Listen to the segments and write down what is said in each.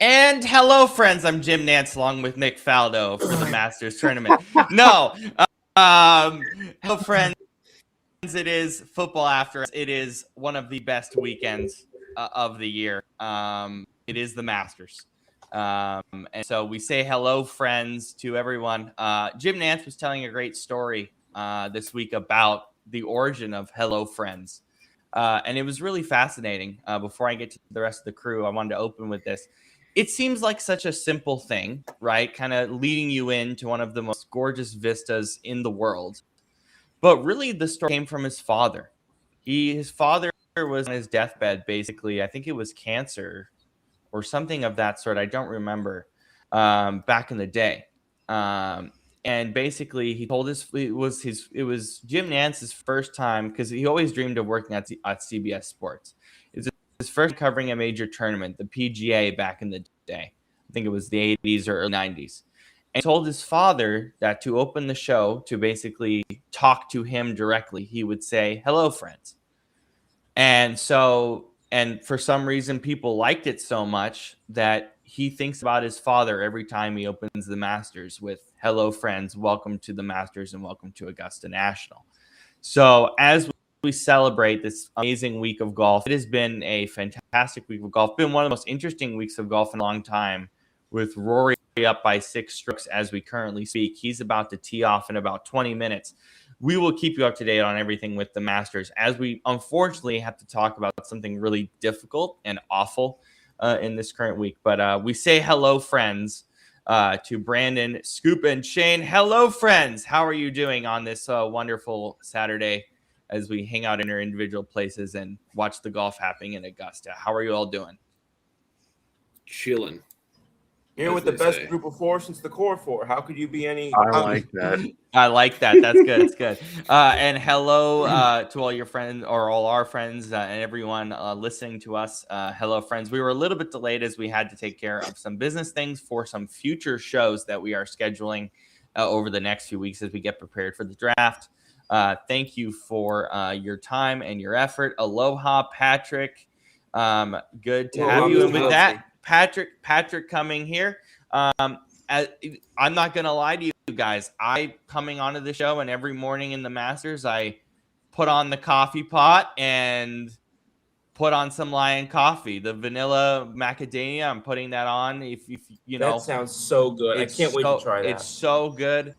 And hello, friends. I'm Jim Nance along with Nick Faldo for the Masters tournament. No, hello, friends. It is football after. It is one of the best weekends of the year. It is the Masters. And so we say hello, friends, to everyone. Jim Nance was telling a great story this week about the origin of Hello Friends. And it was really fascinating. Before I get to the rest of the crew, I wanted to open with this. It seems like such a simple thing, right? Kind of leading you into one of the most gorgeous vistas in the world. But really, the story came from his father. His father was on his deathbed, basically. I think it was cancer or something of that sort. I don't remember back in the day. And basically, he told it was Jim Nance's first time, because he always dreamed of working at CBS Sports. It's his first covering a major tournament, the PGA, back in the day. I think it was the 80s or early 90s. And told his father that to open the show, to basically talk to him directly, he would say, "Hello, friends." And for some reason, people liked it so much that he thinks about his father every time he opens the Masters with "Hello, friends. Welcome to the Masters and welcome to Augusta National." So as we celebrate this amazing week of golf, it has been a fantastic week of golf. Been one of the most interesting weeks of golf in a long time, with Rory up by 6 strokes as we currently speak. He's about to tee off in about 20 minutes. We will keep you up to date on everything with the Masters, as we unfortunately have to talk about something really difficult and awful in this current week. But we say hello, friends, to Brandon, Scoop, and Shane. Hello, friends. How are you doing on this wonderful Saturday as we hang out in our individual places and watch the golf happening in Augusta? How are you all doing? Chilling. You're with the best group of 4 since the core 4. How could you be any? I like that. I like that. That's good. It's good. And hello to all your friends, or all our friends, and everyone listening to us. Hello, friends. We were a little bit delayed as we had to take care of some business things for some future shows that we are scheduling over the next few weeks as we get prepared for the draft. Thank you for your time and your effort. Aloha, Patrick. Good to have you. And with that, Patrick coming here. I'm not going to lie to you guys. I coming onto the show, and every morning in the Masters, I put on the coffee pot and put on some Lion coffee, the vanilla macadamia. I'm putting that on. If you know, that sounds so good. I can't wait to try that. It's so good.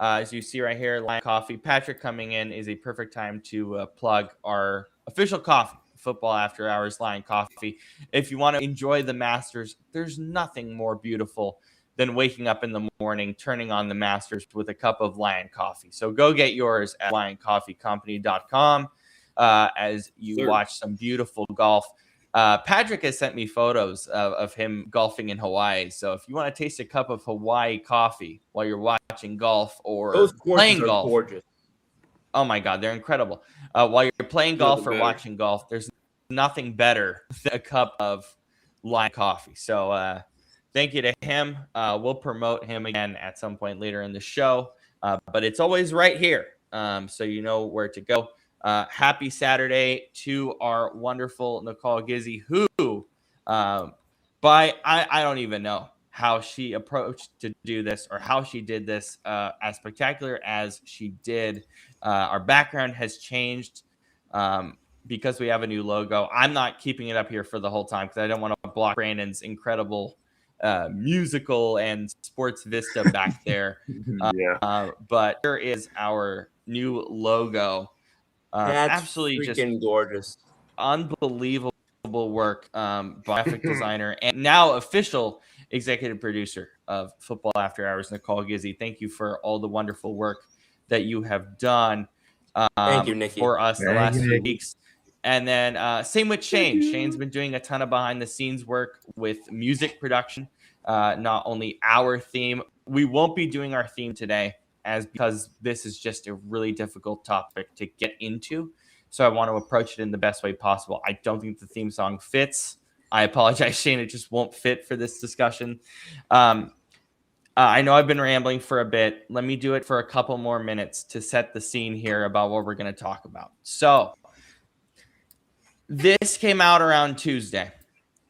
As you see right here, Lion Coffee. Patrick coming in is a perfect time to plug our official coffee, Football After Hours Lion Coffee. If you want to enjoy the Masters, there's nothing more beautiful than waking up in the morning, turning on the Masters with a cup of Lion Coffee. So go get yours at lioncoffeecompany.com as you watch some beautiful golf. Patrick has sent me photos of him golfing in Hawaii. So if you want to taste a cup of Hawaii coffee while you're watching golf or playing golf, gorgeous. Oh my God, they're incredible. While you're playing golf or watching golf, there's nothing better than a cup of Lion coffee. So thank you to him. We'll promote him again at some point later in the show, but it's always right here, so you know where to go. Happy Saturday to our wonderful Nicole Gizzi, who, I don't even know how she approached to do this or how she did this as spectacular as she did. Our background has changed because we have a new logo. I'm not keeping it up here for the whole time because I don't want to block Brandon's incredible musical and sports vista back there. But here is our new logo. That's absolutely freaking just gorgeous. Unbelievable work by graphic designer and now official executive producer of Football After Hours, Nicole Gizzi. Thank you for all the wonderful work that you have done Thank you, Nikki. for us the last few weeks. And then same with Shane. Shane's been doing a ton of behind the scenes work with music production, not only our theme. We won't be doing our theme today because this is just a really difficult topic to get into. So I want to approach it in the best way possible. I don't think the theme song fits. I apologize, Shane. It just won't fit for this discussion. I know I've been rambling for a bit. Let me do it for a couple more minutes to set the scene here about what we're going to talk about. So this came out around Tuesday,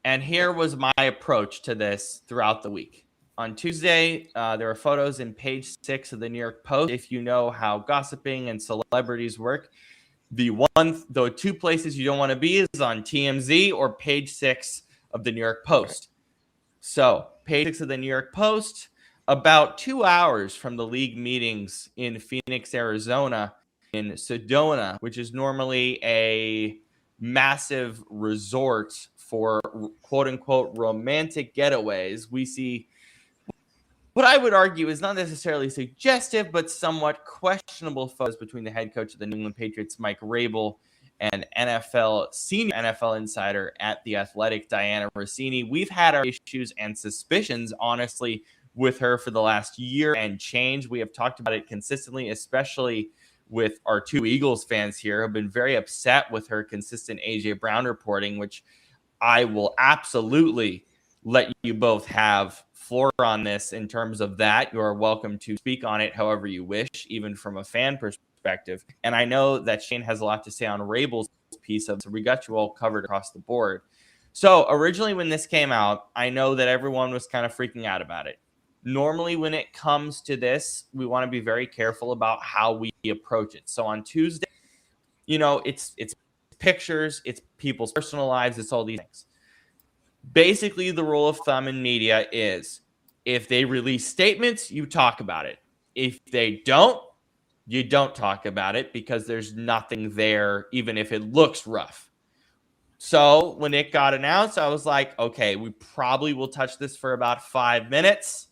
And here was my approach to this throughout the week. On Tuesday, there were photos in page 6 of the New York Post. If you know how gossiping and celebrities work, the 2 places you don't want to be is on TMZ or page 6 of the New York Post. So, page 6 of the New York Post, about 2 hours from the league meetings in Phoenix, Arizona, in Sedona, which is normally a massive resort for quote unquote romantic getaways, we see what I would argue is not necessarily suggestive, but somewhat questionable photos between the head coach of the New England Patriots, Mike Rabel, and senior NFL insider at The Athletic, Diana Rossini. We've had our issues and suspicions, honestly, with her for the last year and change. We have talked about it consistently, especially with our 2 Eagles fans here, have been very upset with her consistent AJ Brown reporting, which I will absolutely let you both have floor on this in terms of that. You are welcome to speak on it however you wish, even from a fan perspective. And I know that Shane has a lot to say on Rabel's piece of it, so we got you all covered across the board. So originally when this came out, I know that everyone was kind of freaking out about it. Normally when it comes to this, we want to be very careful about how we approach it. So on Tuesday, it's pictures, it's people's personal lives, it's all these things. Basically, the rule of thumb in media is if they release statements, you talk about it. If they don't, you don't talk about it because there's nothing there, even if it looks rough. So when it got announced, I was like, okay, we probably will touch this for about 5 minutes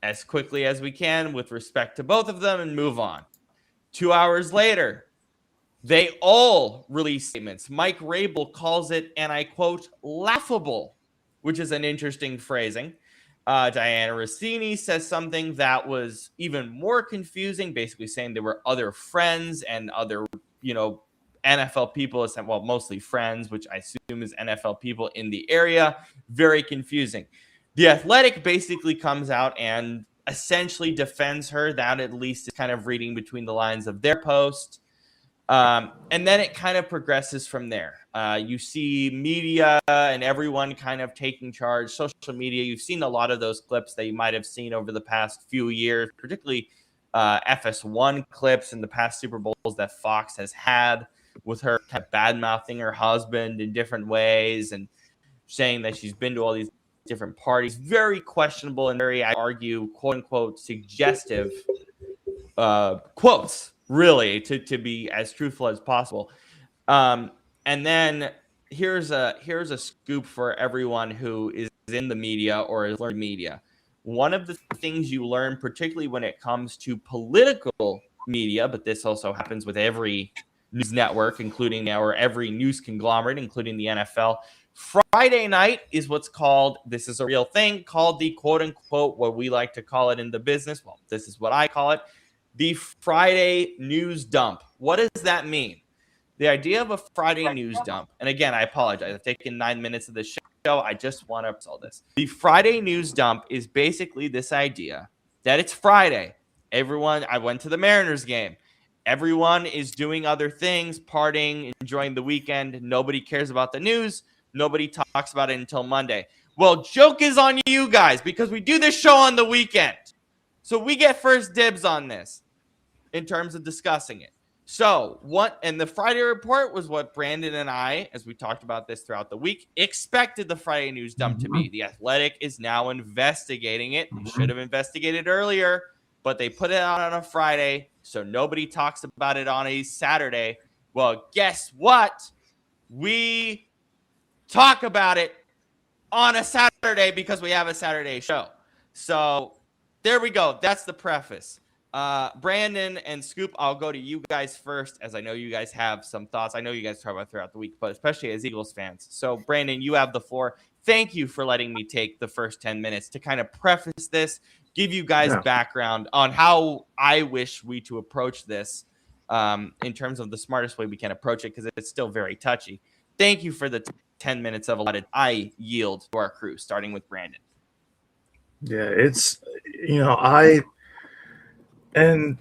as quickly as we can with respect to both of them and move on. 2 hours later, they all release statements. Mike Rabel calls it, and I quote, laughable, which is an interesting phrasing. Diana Rossini says something that was even more confusing, basically saying there were other friends and other, NFL people, well, mostly friends, which I assume is NFL people in the area. Very confusing. The Athletic basically comes out and essentially defends her. That at least is kind of reading between the lines of their post. And then it kind of progresses from there. You see media and everyone kind of taking charge. Social media, you've seen a lot of those clips that you might have seen over the past few years, particularly FS1 clips in the past Super Bowls that Fox has had with her kind of bad-mouthing her husband in different ways and saying that she's been to all these different parties. Very questionable and very, I argue, quote-unquote, suggestive quotes, really, to be as truthful as possible. And then here's a scoop for everyone who is in the media or is learning media. One of the things you learn, particularly when it comes to political media, but this also happens with every news network, including every news conglomerate, including the NFL. Friday night is what's called, this is a real thing, called the quote unquote, what we like to call it in the business. Well, this is what I call it, the Friday news dump. What does that mean? The idea of a Friday news dump, and again, I apologize. I've taken 9 minutes of the show. I just want to all this. The Friday news dump is basically this idea that it's Friday. I went to the Mariners game. Everyone is doing other things, partying, enjoying the weekend. Nobody cares about the news. Nobody talks about it until Monday. Well, joke is on you guys because we do this show on the weekend. So we get first dibs on this in terms of discussing it. So and the Friday report was what Brandon and I, as we talked about this throughout the week, expected the Friday news dump to be. The Athletic is now investigating it. They should have investigated earlier, but they put it out on a Friday, so nobody talks about it on a Saturday. Well, guess what? We talk about it on a Saturday because we have a Saturday show. So there we go. That's the preface. Brandon and Scoop, I'll go to you guys first, as I know you guys have some thoughts. I know you guys talk about throughout the week, but especially as Eagles fans. So, Brandon, you have the floor. Thank you for letting me take the first 10 minutes to kind of preface this, give you guys background on how I wish we to approach this in terms of the smartest way we can approach it, because it's still very touchy. Thank you for the 10 minutes of allotted. I yield to our crew, starting with Brandon. Yeah, it's, and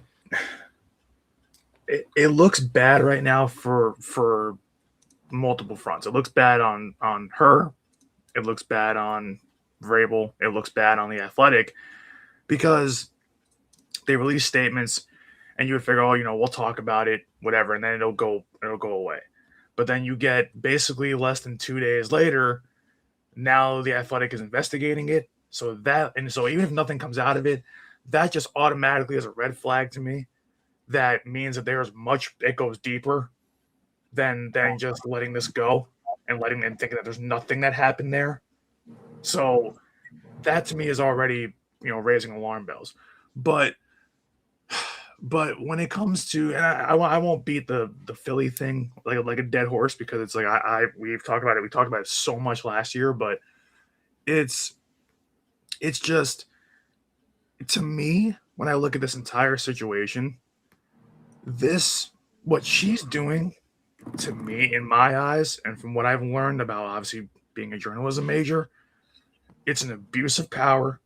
it looks bad right now for multiple fronts. It looks bad on her It looks bad on Vrabel. It looks bad on the Athletic because they release statements, and you would figure, oh, we'll talk about it, whatever, and then it'll go away. But then you get basically less than 2 days later, now the Athletic is investigating it. So even if nothing comes out of it, that just automatically is a red flag to me. That means that it goes deeper than just letting this go and letting them think that there's nothing that happened there. So that to me is already, raising alarm bells. But when it comes to, and I won't beat the Philly thing like a dead horse, because it's like we've talked about it. We talked about it so much last year, but it's just, to me, when I look at this entire situation, what she's doing, to me, in my eyes, and from what I've learned about obviously being a journalism major, it's an abuse of power.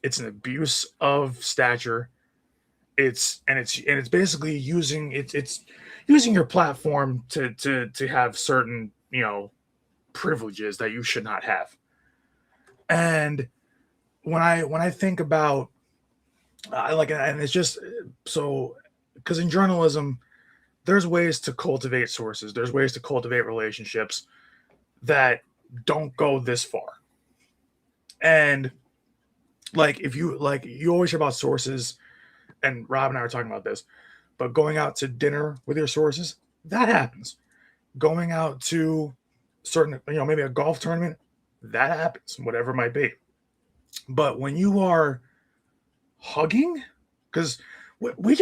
It's an abuse of stature. It's basically using your platform to have certain, privileges that you should not have. And when I think about and it's just so, because in journalism, there's ways to cultivate sources. There's ways to cultivate relationships that don't go this far. And you always hear about sources, and Rob and I were talking about this, but going out to dinner with your sources, that happens. Going out to certain, maybe a golf tournament, that happens, whatever it might be. But when you are hugging, because we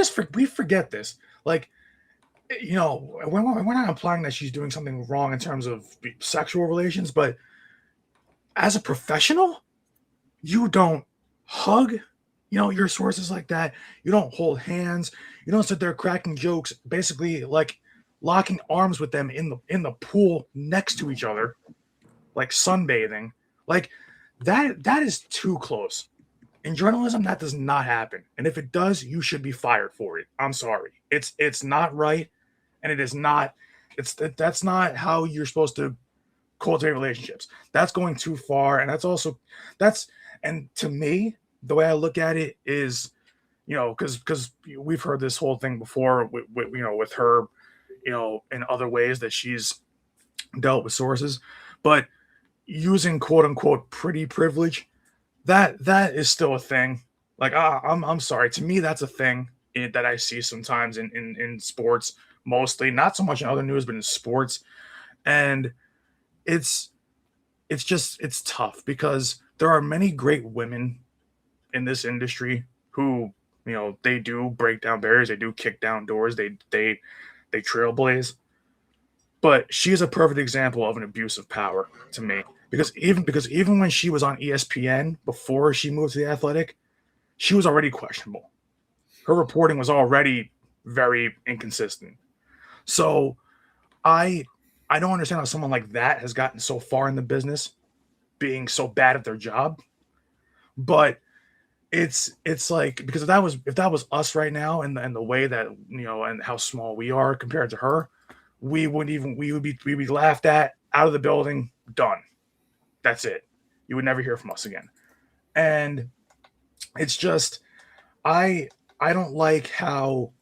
forget this, we're not implying that she's doing something wrong in terms of sexual relations, but as a professional, you don't hug, your sources like that. You don't hold hands. You don't sit there cracking jokes, basically like locking arms with them in the pool next to each other, like sunbathing. Like that is too close. In journalism, that does not happen. And if it does, you should be fired for it. I'm sorry. It's not right. And it is not, that's not how you're supposed to cultivate relationships. That's going too far. And and to me, the way I look at it is, because we've heard this whole thing before with her, in other ways that she's dealt with sources, but using quote unquote pretty privilege, that is still a thing. Like, I'm sorry. To me, that's a thing that I see sometimes in sports, mostly, not so much in other news, but in sports. And it's tough because there are many great women in this industry who, they do break down barriers. They do kick down doors. They trailblaze. But she is a perfect example of an abuse of power to me. Because even when she was on ESPN before she moved to the Athletic, she was already questionable. Her reporting was already very inconsistent. So I don't understand how someone like that has gotten so far in the business, being so bad at their job. But it's like, because if that was us right now, and the way that, and how small we are compared to her, we would be laughed at, out of the building, done. That's it. You would never hear from us again. And it's just, I don't like how,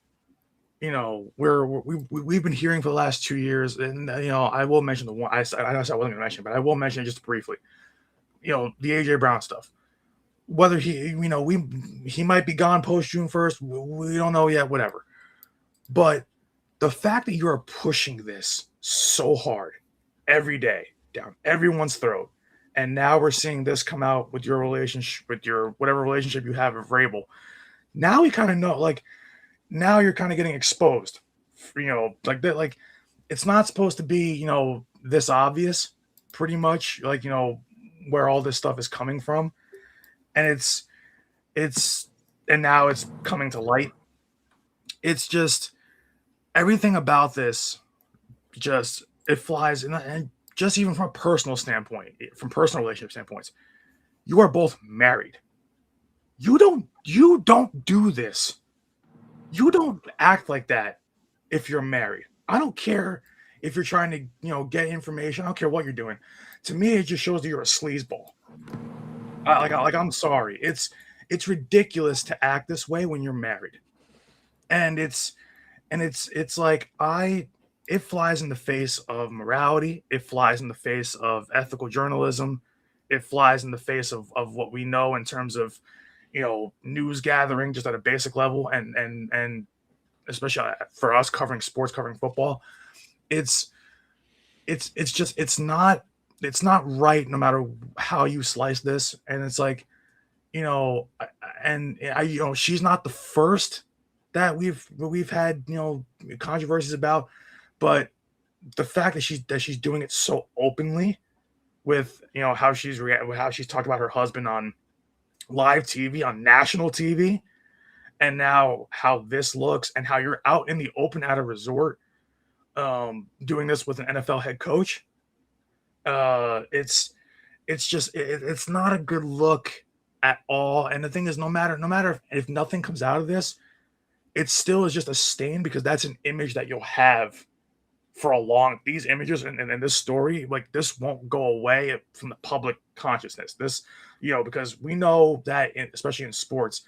we've been hearing for the last 2 years, and I will mention the one I know I wasn't going to mention, but I will mention it just briefly. The AJ Brown stuff. Whether he might be gone post June 1st, we don't know yet. Whatever. But the fact that you are pushing this so hard every day down everyone's throat, and now we're seeing this come out with your relationship, with your whatever relationship you have with Vrabel. Now we kind of know, now you're kind of getting exposed, like that. Like, it's not supposed to be, this obvious, pretty much, where all this stuff is coming from. And and now it's coming to light. It's just, everything about this, it flies. And just even from a personal standpoint, from personal relationship standpoints, you are both married. You don't do this. You don't act like that if you're married. I don't care if you're trying to, get information. I don't care what you're doing. to me, it just shows that you're a sleazeball. I'm sorry. It's ridiculous to act this way when you're married. And it's like it flies in the face of morality. It flies in the face of ethical journalism. It flies in the face of what we know in terms of, news gathering just at a basic level, and especially for us covering sports, covering football. It's not right no matter how you slice this. And it's like, she's not the first that we've had, controversies about, but the fact that she's doing it so openly with, how she's talked about her husband on live TV, on national TV, and now how this looks, and how you're out in the open at a resort, doing this with an NFL head coach. It's not a good look at all. And the thing is, no matter if nothing comes out of this, it still is just a stain, because that's an image that you'll have for these images and this story, like, this won't go away from the public consciousness. This, because we know that especially in sports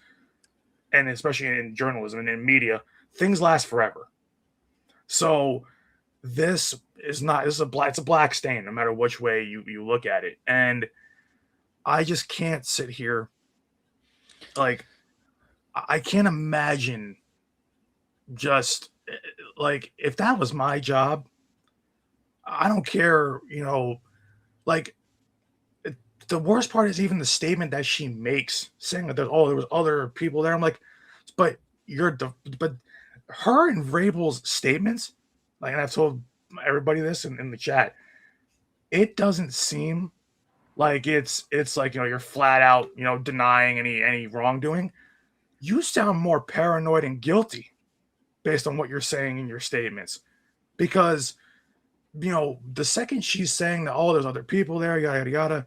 and especially in journalism and in media, things last forever. So it's a black stain no matter which way you look at it. And I just can't sit here, like, I can't imagine, just like, if that was my job, I don't care, like, the worst part is even the statement that she makes, saying that there was other people there. I'm like, but her and Vrabel's statements, like, and I've told everybody this in the chat, it doesn't seem like it's like, you're flat out, denying any wrongdoing. You sound more paranoid and guilty based on what you're saying in your statements, because, the second she's saying that, there's other people there, yada, yada, yada,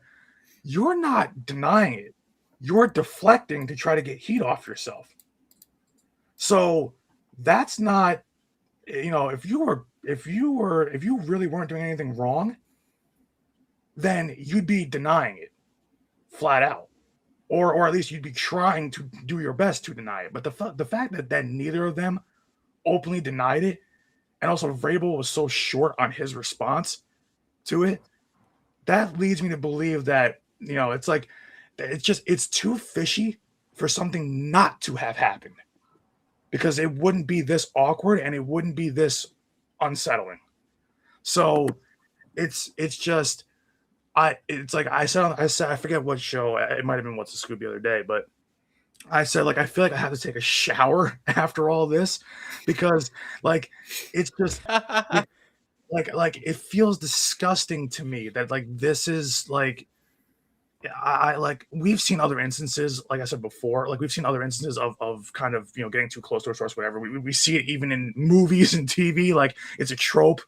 you're not denying it. You're deflecting to try to get heat off yourself. So that's not, if you really weren't doing anything wrong, then you'd be denying it flat out, or at least you'd be trying to do your best to deny it. But the fact that neither of them openly denied it, and also Vrabel was so short on his response to it, that leads me to believe that, it's like, it's too fishy for something not to have happened, because it wouldn't be this awkward and it wouldn't be this unsettling. So it's like I said, I forget what show, it might have been What's the Scoop the other day, but I said, like, I feel like I have to take a shower after all this, because, like, it's just like it feels disgusting to me that, like, this is, like, I like, we've seen other instances, like I said before, like, we've seen other instances of kind of, getting too close to a source, whatever. We see it even in movies and TV, like, it's a trope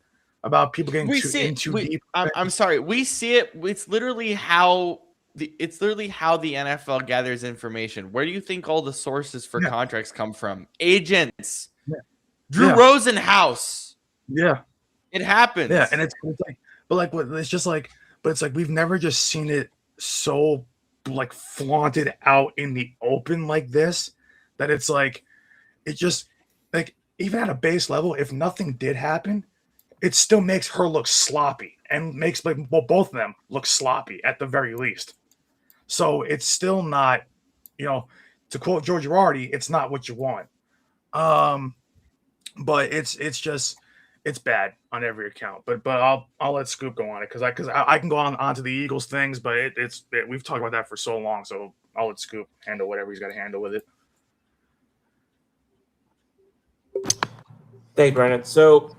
about people getting too deep. I'm sorry, we see it. It's literally how the NFL gathers information. Where do you think all the sources for contracts come from? Agents. Yeah. Drew Rosenhaus. Yeah. It happens. Yeah, and it's like, but it's like we've never just seen it so, like, flaunted out in the open like this, that it's like, it just, like, even at a base level, if nothing did happen, it still makes her look sloppy, and makes, like, both of them look sloppy at the very least. So it's still not, to quote George Girardi, it's not what you want. But it's just, it's bad on every account. But I'll let Scoop go on it, because I can go on to the Eagles things, but we've talked about that for so long. So I'll let Scoop handle whatever he's got to handle with it. Thanks, Brandon. So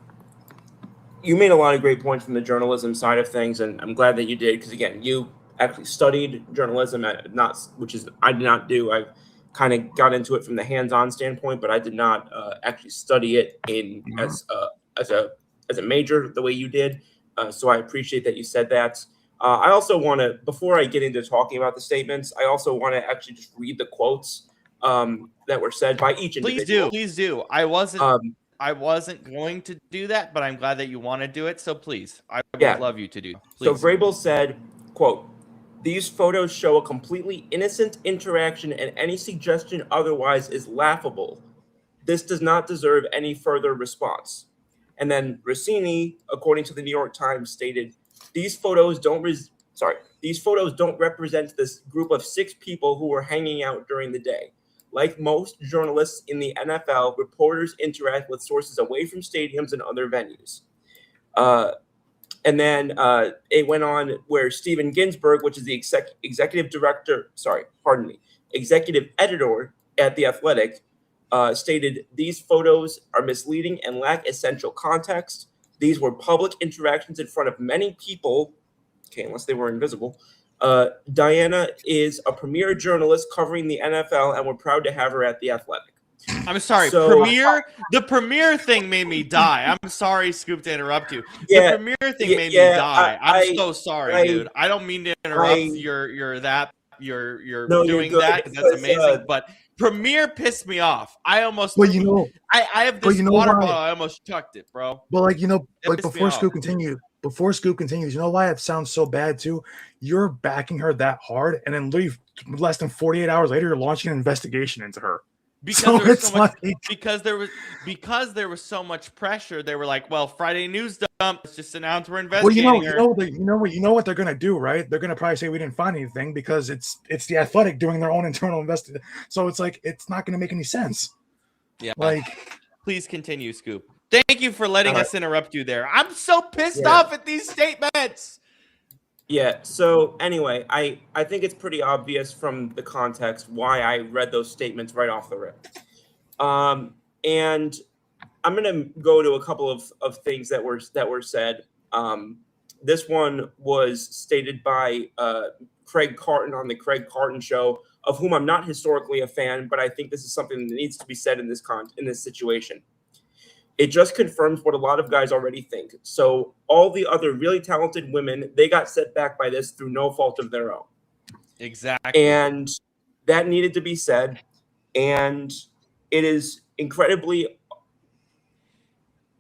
you made a lot of great points from the journalism side of things, and I'm glad that you did, because, again, you actually studied journalism, which I did not do. I kind of got into it from the hands-on standpoint, but I did not actually study it as a major the way you did. So I appreciate that you said that. I also want to, before I get into talking about the statements, I also want to actually just read the quotes that were said by each individual. Please do. I wasn't. I wasn't going to do that, but I'm glad that you want to do it. So please, I would Yeah. love you to do. So Please. Vrabel said, quote, "These photos show a completely innocent interaction and any suggestion otherwise is laughable. This does not deserve any further response." And then Rossini, according to the New York Times, stated, these photos don't represent this group of 6 people who were hanging out during the day. Like most journalists in the NFL, reporters interact with sources away from stadiums and other venues." And then it went on where Steven Ginsberg, which is the executive editor at The Athletic, stated, "These photos are misleading and lack essential context. These were public interactions in front of many people," okay, unless they were invisible. "Diana is a premier journalist covering the NFL, and we're proud to have her at The Athletic." I'm sorry, So- the premiere thing made me die. I'm sorry, Scoop, to interrupt you. Yeah, The premiere thing made me yeah, die. I'm so I- sorry, dude. I don't mean to interrupt you're No, you're doing good, that. That's because, amazing. But premiere pissed me off. I almost But you know, I have this you know water why? bottle. I almost chucked it, bro. but like It pissed me before off. Scoop continues, you know why it sounds so bad too? You're backing her that hard, and then literally less than 48 hours later, you're launching an investigation into her. Because So there was it's so much, like- because there was so much pressure. They were like, "Well, Friday news dump. Let's just announce we're Well, investigating her." you know what they're gonna do, right? They're gonna probably say we didn't find anything because it's the Athletic doing their own internal investigation. So it's like it's not gonna make any sense. Yeah. Like, Please continue, Scoop. Thank you for letting us interrupt you there. I'm so pissed Yeah. off at these statements. Yeah. So anyway, I think it's pretty obvious from the context why I read those statements right off the rip. And I'm gonna go to a couple of things that were said. This one was stated by Craig Carton on the Craig Carton Show, of whom I'm not historically a fan, but I think this is something that needs to be said in this situation. "It just confirms what a lot of guys already think. So all the other really talented women, they got set back by this through no fault of their own." Exactly. And that needed to be said. And it is incredibly,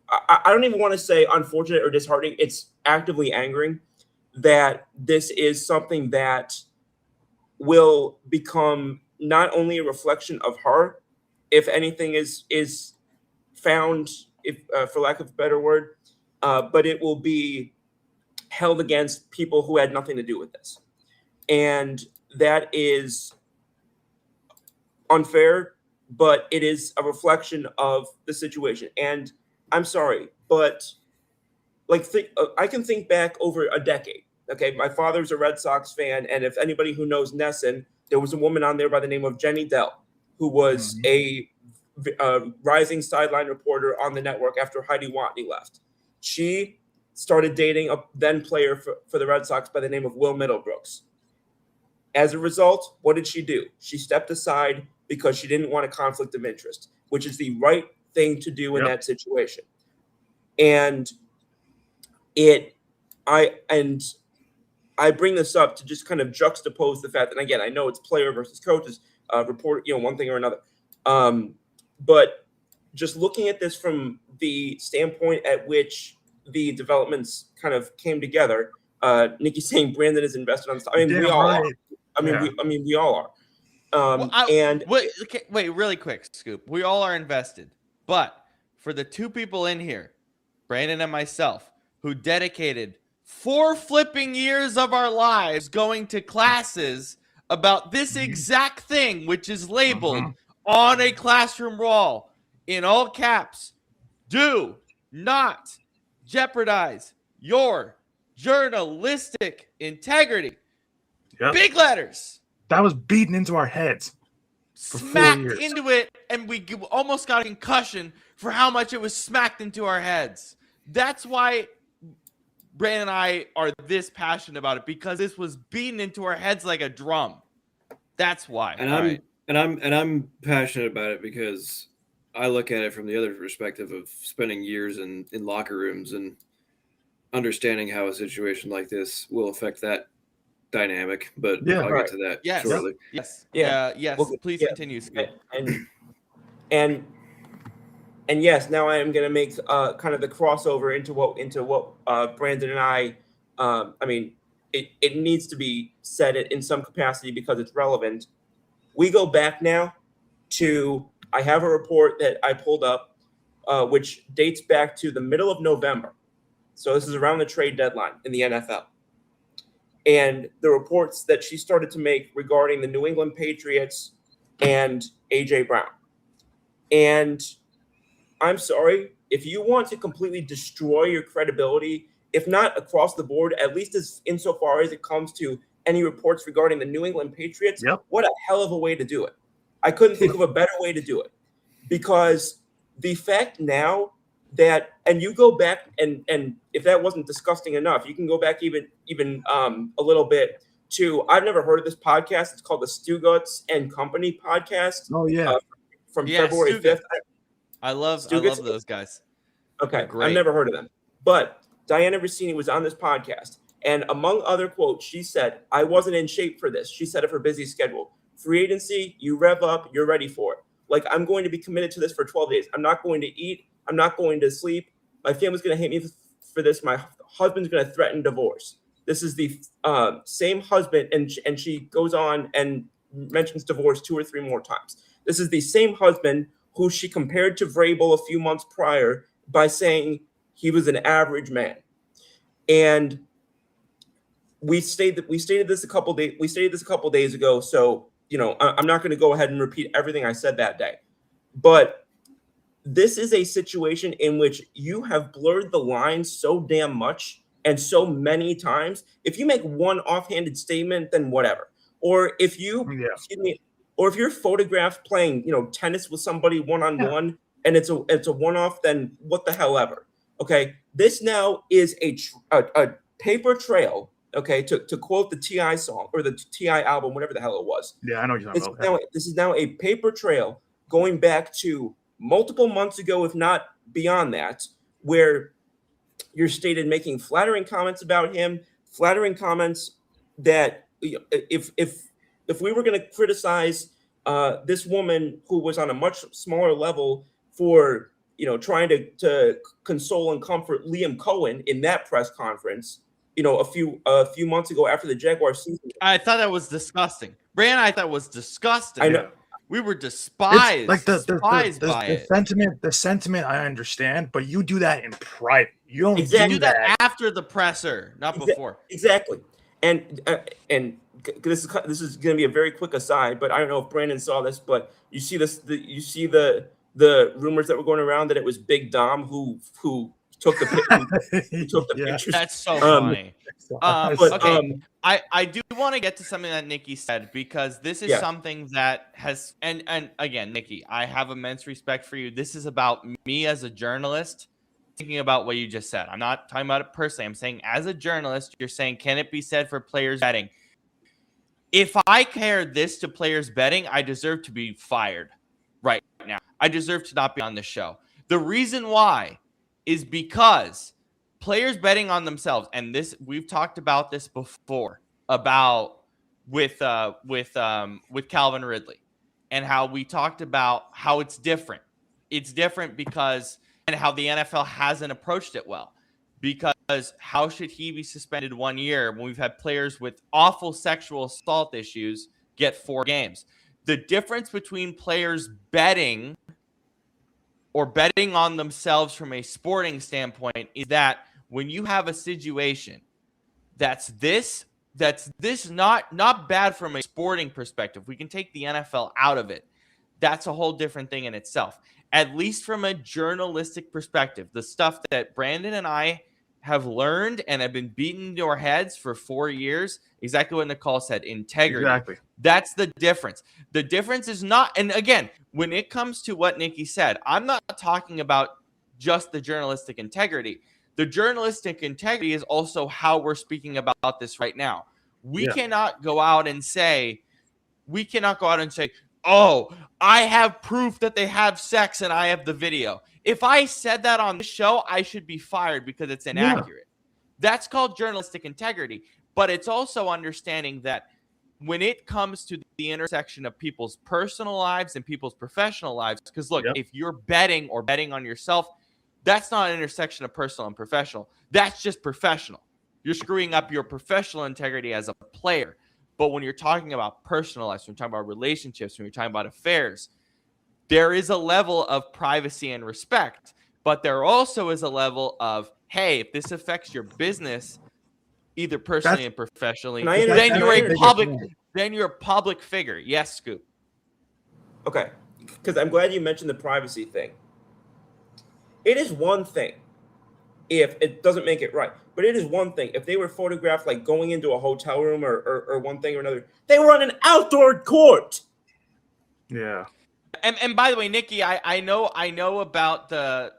I don't even want to say unfortunate or disheartening. It's actively angering that this is something that will become not only a reflection of her, if anything is found, if for lack of a better word, but it will be held against people who had nothing to do with this. And that is unfair, but it is a reflection of the situation. And I'm sorry, but like I can think back over a decade. Okay, my father's a Red Sox fan, and if anybody who knows Nesson, there was a woman on there by the name of Jenny Dell, who was a rising sideline reporter on the network after Heidi Watney left. She started dating a then player for the Red Sox by the name of Will Middlebrooks. As a result, what did she do? She stepped aside because she didn't want a conflict of interest, which is the right thing to do in that situation. And I bring this up to just kind of juxtapose the fact that, again, I know it's player versus coaches, report, one thing or another. But just looking at this from the standpoint at which the developments kind of came together, Nikki's saying Brandon is invested on. I mean, we all are. We all are. Wait, really quick, Scoop. We all are invested, but for the 2 people in here, Brandon and myself, who dedicated 4 flipping years of our lives going to classes about this exact thing, which is labeled on a classroom wall in all caps, do not jeopardize your journalistic integrity. Yep. Big letters. That was beaten into our heads. Smacked into it, and we almost got a concussion for how much it was smacked into our heads. That's why Brandon and I are this passionate about it, because this was beaten into our heads like a drum. That's why. And I'm passionate about it because I look at it from the other perspective of spending years in locker rooms and understanding how a situation like this will affect that dynamic. But I'll get to that shortly. Yes. Yeah. Yes. Well, Please yeah. continue, Scoop. And And yes, now I am going to make kind of the crossover into what Brandon and I mean, it needs to be said in some capacity because it's relevant. We go back now to, I have a report that I pulled up, which dates back to the middle of November. So this is around the trade deadline in the NFL. And the reports that she started to make regarding the New England Patriots and A.J. Brown. And I'm sorry, if you want to completely destroy your credibility, if not across the board, at least as insofar as it comes to any reports regarding the New England Patriots, what a hell of a way to do it. I couldn't think of a better way to do it, because the fact now that, and you go back and if that wasn't disgusting enough, you can go back even a little bit to, I've never heard of this podcast. It's called the Stugatz and Company podcast. Oh yeah. From February 5th. I love those guys. Okay, I've never heard of them. But Diana Rossini was on this podcast, and among other quotes, she said, I wasn't in shape for this. She said of her busy schedule. Free agency, you rev up, you're ready for it. Like, I'm going to be committed to this for 12 days. I'm not going to eat. I'm not going to sleep. My family's going to hate me for this. My husband's going to threaten divorce. This is the same husband, and she goes on and mentions divorce 2 or 3 more times. This is the same husband who she compared to Vrabel a few months prior by saying he was an average man. And we stated this a couple days ago. So, you know, I'm not going to go ahead and repeat everything I said that day. But this is a situation in which you have blurred the lines so damn much and so many times. If you make one offhanded statement, then whatever. Or if you, or if you're photographed playing, you know, tennis with somebody one-on-one and it's a one-off, then what the hell ever. Okay, this now is a paper trail. Okay, to quote the T.I. song or the T.I. album, whatever the hell it was. Yeah, I know you're talking about. This is now a paper trail going back to multiple months ago, if not beyond that, where you're stated making flattering comments about him, flattering comments that if we were going to criticize this woman who was on a much smaller level for, you know, trying to console and comfort Liam Cohen in that press conference, you know, a few months ago after the Jaguars season. I thought that was disgusting. Brandon, I thought it was disgusting. I know. We were despised. Like despised by it. The sentiment I understand, but you do that in private. You don't do that after the presser, not before. Exactly. And this is going to be a very quick aside, but I don't know if Brandon saw this, but you see the rumors that were going around that it was Big Dom who took the pictures. That's so funny. I do want to get to something that Nikki said, because this is something that has, and again, Nikki, I have immense respect for you. This is about me as a journalist thinking about what you just said. I'm not talking about it personally. I'm saying as a journalist, you're saying, can it be said for players betting? If I compare this to players betting, I deserve to be fired right now. I deserve to not be on this show. The reason why is because players betting on themselves, and this, we've talked about this before, about with Calvin Ridley, and how we talked about how it's different. It's different because, and how the NFL hasn't approached it well. Because how should he be suspended 1 year when we've had players with awful sexual assault issues get 4 games? The difference between players betting or betting on themselves from a sporting standpoint is that when you have a situation that's not bad from a sporting perspective, we can take the NFL out of it. That's a whole different thing in itself. At least from a journalistic perspective, the stuff that Brandon and I have learned and have been beaten into our heads for 4 years, exactly what Nicole said, integrity. Exactly. That's the difference. The difference is not, and again, when it comes to what Nikki said, I'm not talking about just the journalistic integrity. The journalistic integrity is also how we're speaking about this right now. We cannot go out and say, oh, I have proof that they have sex and I have the video. If I said that on this show, I should be fired because it's inaccurate. That's called journalistic integrity. But it's also understanding that when it comes to the intersection of people's personal lives and people's professional lives, because look, if you're betting or betting on yourself, that's not an intersection of personal and professional. That's just professional. You're screwing up your professional integrity as a player. But when you're talking about personal lives, when you're talking about relationships, when you're talking about affairs, there is a level of privacy and respect. But there also is a level of, hey, if this affects your business, either personally and professionally, then you're a public figure. Yes, Scoop. Okay, because I'm glad you mentioned the privacy thing. It is one thing if it doesn't make it right, but it is one thing if they were photographed like going into a hotel room or one thing or another. They were on an outdoor court. Yeah. And by the way, Nikki, I know about the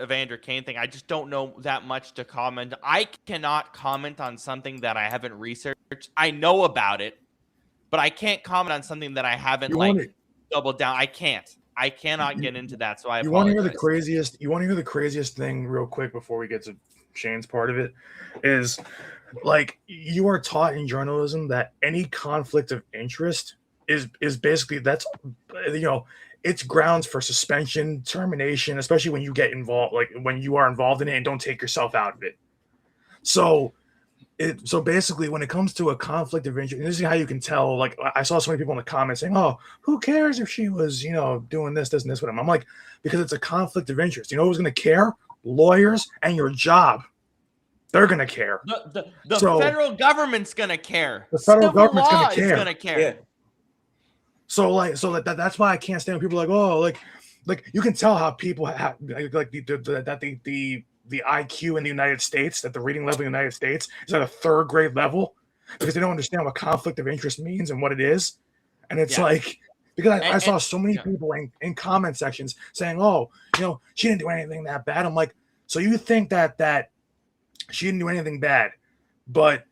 Evander Kane thing. I just don't know that much to comment. I cannot comment on something that I haven't researched. I know about it, but I can't comment on something that I haven't doubled down. I cannot get into that. So I apologize. You want to hear the craziest thing real quick before we get to Shane's part of it is, like, you are taught in journalism that any conflict of interest is basically, that's, it's grounds for suspension, termination, especially when you get involved, like when you are involved in it and don't take yourself out of it. So basically, when it comes to a conflict of interest, and this is how you can tell. Like, I saw so many people in the comments saying, "Oh, who cares if she was, doing this, and this with him?" I'm like, because it's a conflict of interest. You know who's going to care? Lawyers and your job. They're going to care. The federal government's going to care. The federal government's going to care. Yeah. So that's why I can't stand when people are like, oh, like you can tell how people have like the IQ in the United States, that the reading level in the United States is at a third grade level, because they don't understand what conflict of interest means and what it is. And it's like, because I saw so many people in comment sections saying, oh, she didn't do anything that bad. I'm like, so you think that she didn't do anything bad, but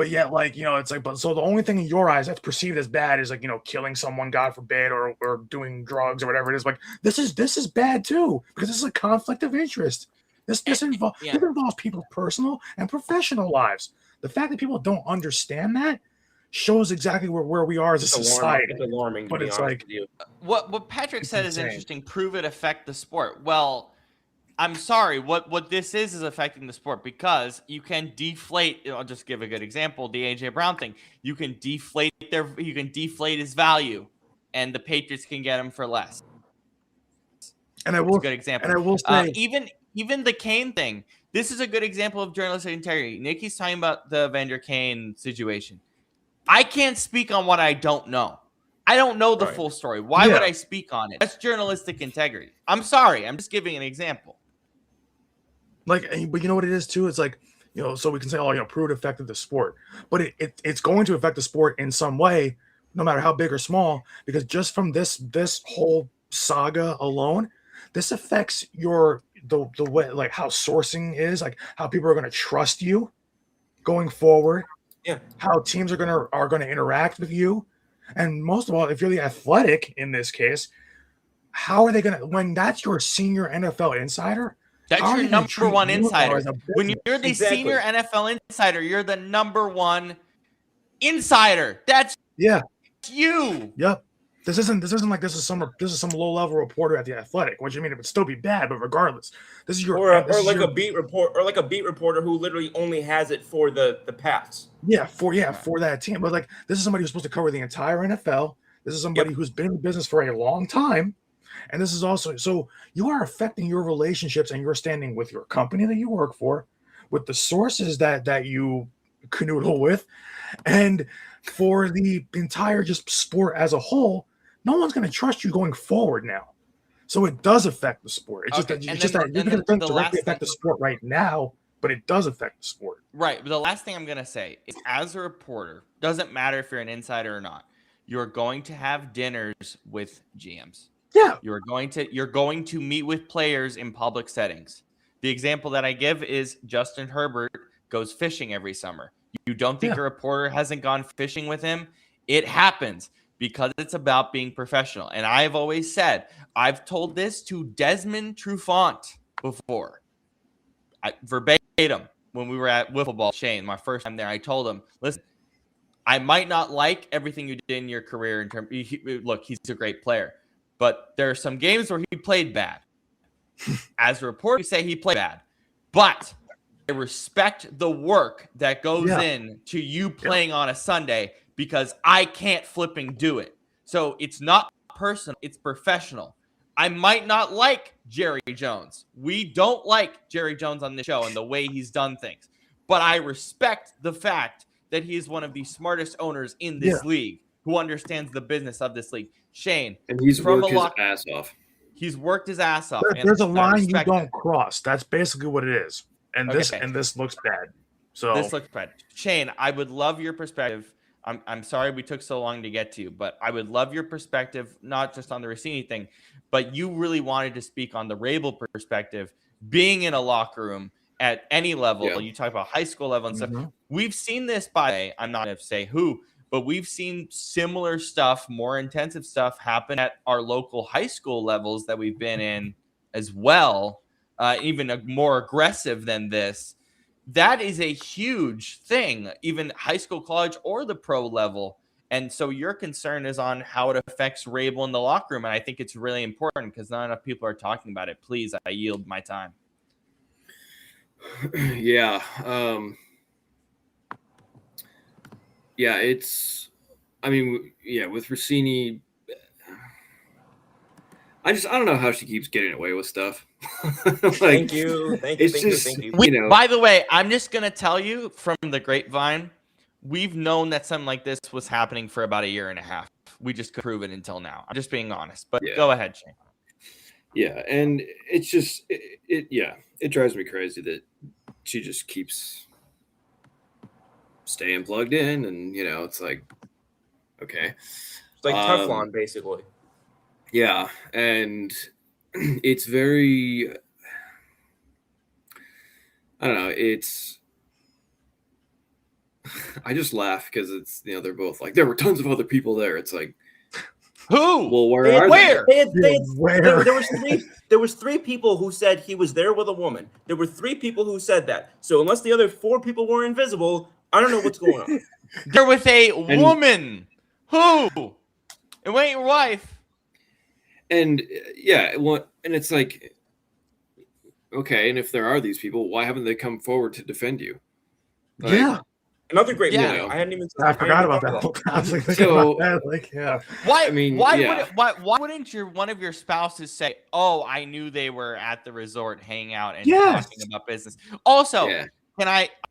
yet, like, it's like, but so the only thing in your eyes that's perceived as bad is like, killing someone, God forbid, or doing drugs or whatever it is. Like, this is bad too, because this is a conflict of interest. This involves people's personal and professional lives. The fact that people don't understand that shows exactly where we are as a society. It's alarming, but it's like what Patrick said is interesting. Prove it affect the sport. Well, I'm sorry. What this is affecting the sport, because you can deflate. I'll just give a good example. The AJ Brown thing. You can deflate his value, and the Patriots can get him for less. And it's a good example. And I will say, even the Kane thing. This is a good example of journalistic integrity. Nikki's talking about the Evander Kane situation. I can't speak on what I don't know. I don't know the full story. Why would I speak on it? That's journalistic integrity. I'm sorry. I'm just giving an example. Like, but you know what it is too? It's like, so we can say, oh, prove it affected the sport, but it's going to affect the sport in some way, no matter how big or small, because just from this whole saga alone, this affects the way, like, how sourcing is, like how people are going to trust you going forward. Yeah. How teams are going to interact with you. And most of all, if you're the Athletic in this case, how are they going to, when that's your senior NFL insider? That's your number one insider. When you're the senior NFL insider, you're the number one insider. That's you. Yep. This isn't like this is some low level reporter at the Athletic. Which, I mean, it would still be bad, but regardless, this is your a beat reporter who literally only has it for the Pats. For that team. But like, this is somebody who's supposed to cover the entire NFL. This is somebody who's been in the business for a long time. And this is also, so you are affecting your relationships and your standing with your company that you work for, with the sources that you canoodle with, and for the entire just sport as a whole. No one's going to trust you going forward now. So it does affect the sport. It's just that it doesn't directly affect the sport right now, but it does affect the sport. Right. But the last thing I'm going to say is, as a reporter, doesn't matter if you're an insider or not, you're going to have dinners with GMs. Yeah. You're going to meet with players in public settings. The example that I give is Justin Herbert goes fishing every summer. You don't think a reporter hasn't gone fishing with him? It happens, because it's about being professional. And I've always said, I've told this to Desmond Trufant before. Verbatim, when we were at Wiffle Ball, Shane, my first time there, I told him, listen, I might not like everything you did in your career in terms. Look, he's a great player, but there are some games where he played bad. As a reporter, you say he played bad, but I respect the work that goes in to you playing on a Sunday because I can't flipping do it. So it's not personal, it's professional. I might not like Jerry Jones. We don't like Jerry Jones on this show and the way he's done things, but I respect the fact that he is one of the smartest owners in this league who understands the business of this league. Shane, and he's worked his ass off. He's worked his ass off. There's a line you don't cross. That's basically what it is. And this looks bad. So this looks bad. Shane, I would love your perspective. I'm sorry we took so long to get to you, but I would love your perspective, not just on the Rossini thing, but you really wanted to speak on the Rabel perspective, being in a locker room at any level. Yeah. You talk about high school level and stuff. We've seen this by, I'm not going to say who, but we've seen similar stuff, more intensive stuff happen at our local high school levels that we've been in as well, even more aggressive than this. That is a huge thing, even high school, college, or the pro level. And so your concern is on how it affects Rabel in the locker room. And I think it's really important because not enough people are talking about it. Please, I yield my time. Yeah. It's, I mean, with Rossini, I don't know how she keeps getting away with stuff. Thank you. By the way, I'm just going to tell you from the grapevine, we've known that something like this was happening for about a year and a half. We just couldn't prove it until now. I'm just being honest, but go ahead, Shane. Yeah. And it's just, it drives me crazy that she just keeps staying plugged in. And, it's like, okay. It's like Teflon, basically. Yeah, and it's very, I don't know, I just laugh because it's, they're both like, there were tons of other people there. It's like, who? Well, where? There was three people who said he was there with a woman. There were three people who said that. So unless the other four people were invisible, I don't know what's going on. There was a woman. Who? It wasn't your wife. And and it's like, okay, and if there are these people, why haven't they come forward to defend you? Like, another great point. I hadn't even. I forgot about that. I was like, Why? I mean, why wouldn't one of your spouses say, "Oh, I knew they were at the resort hanging out and talking about business"? Also,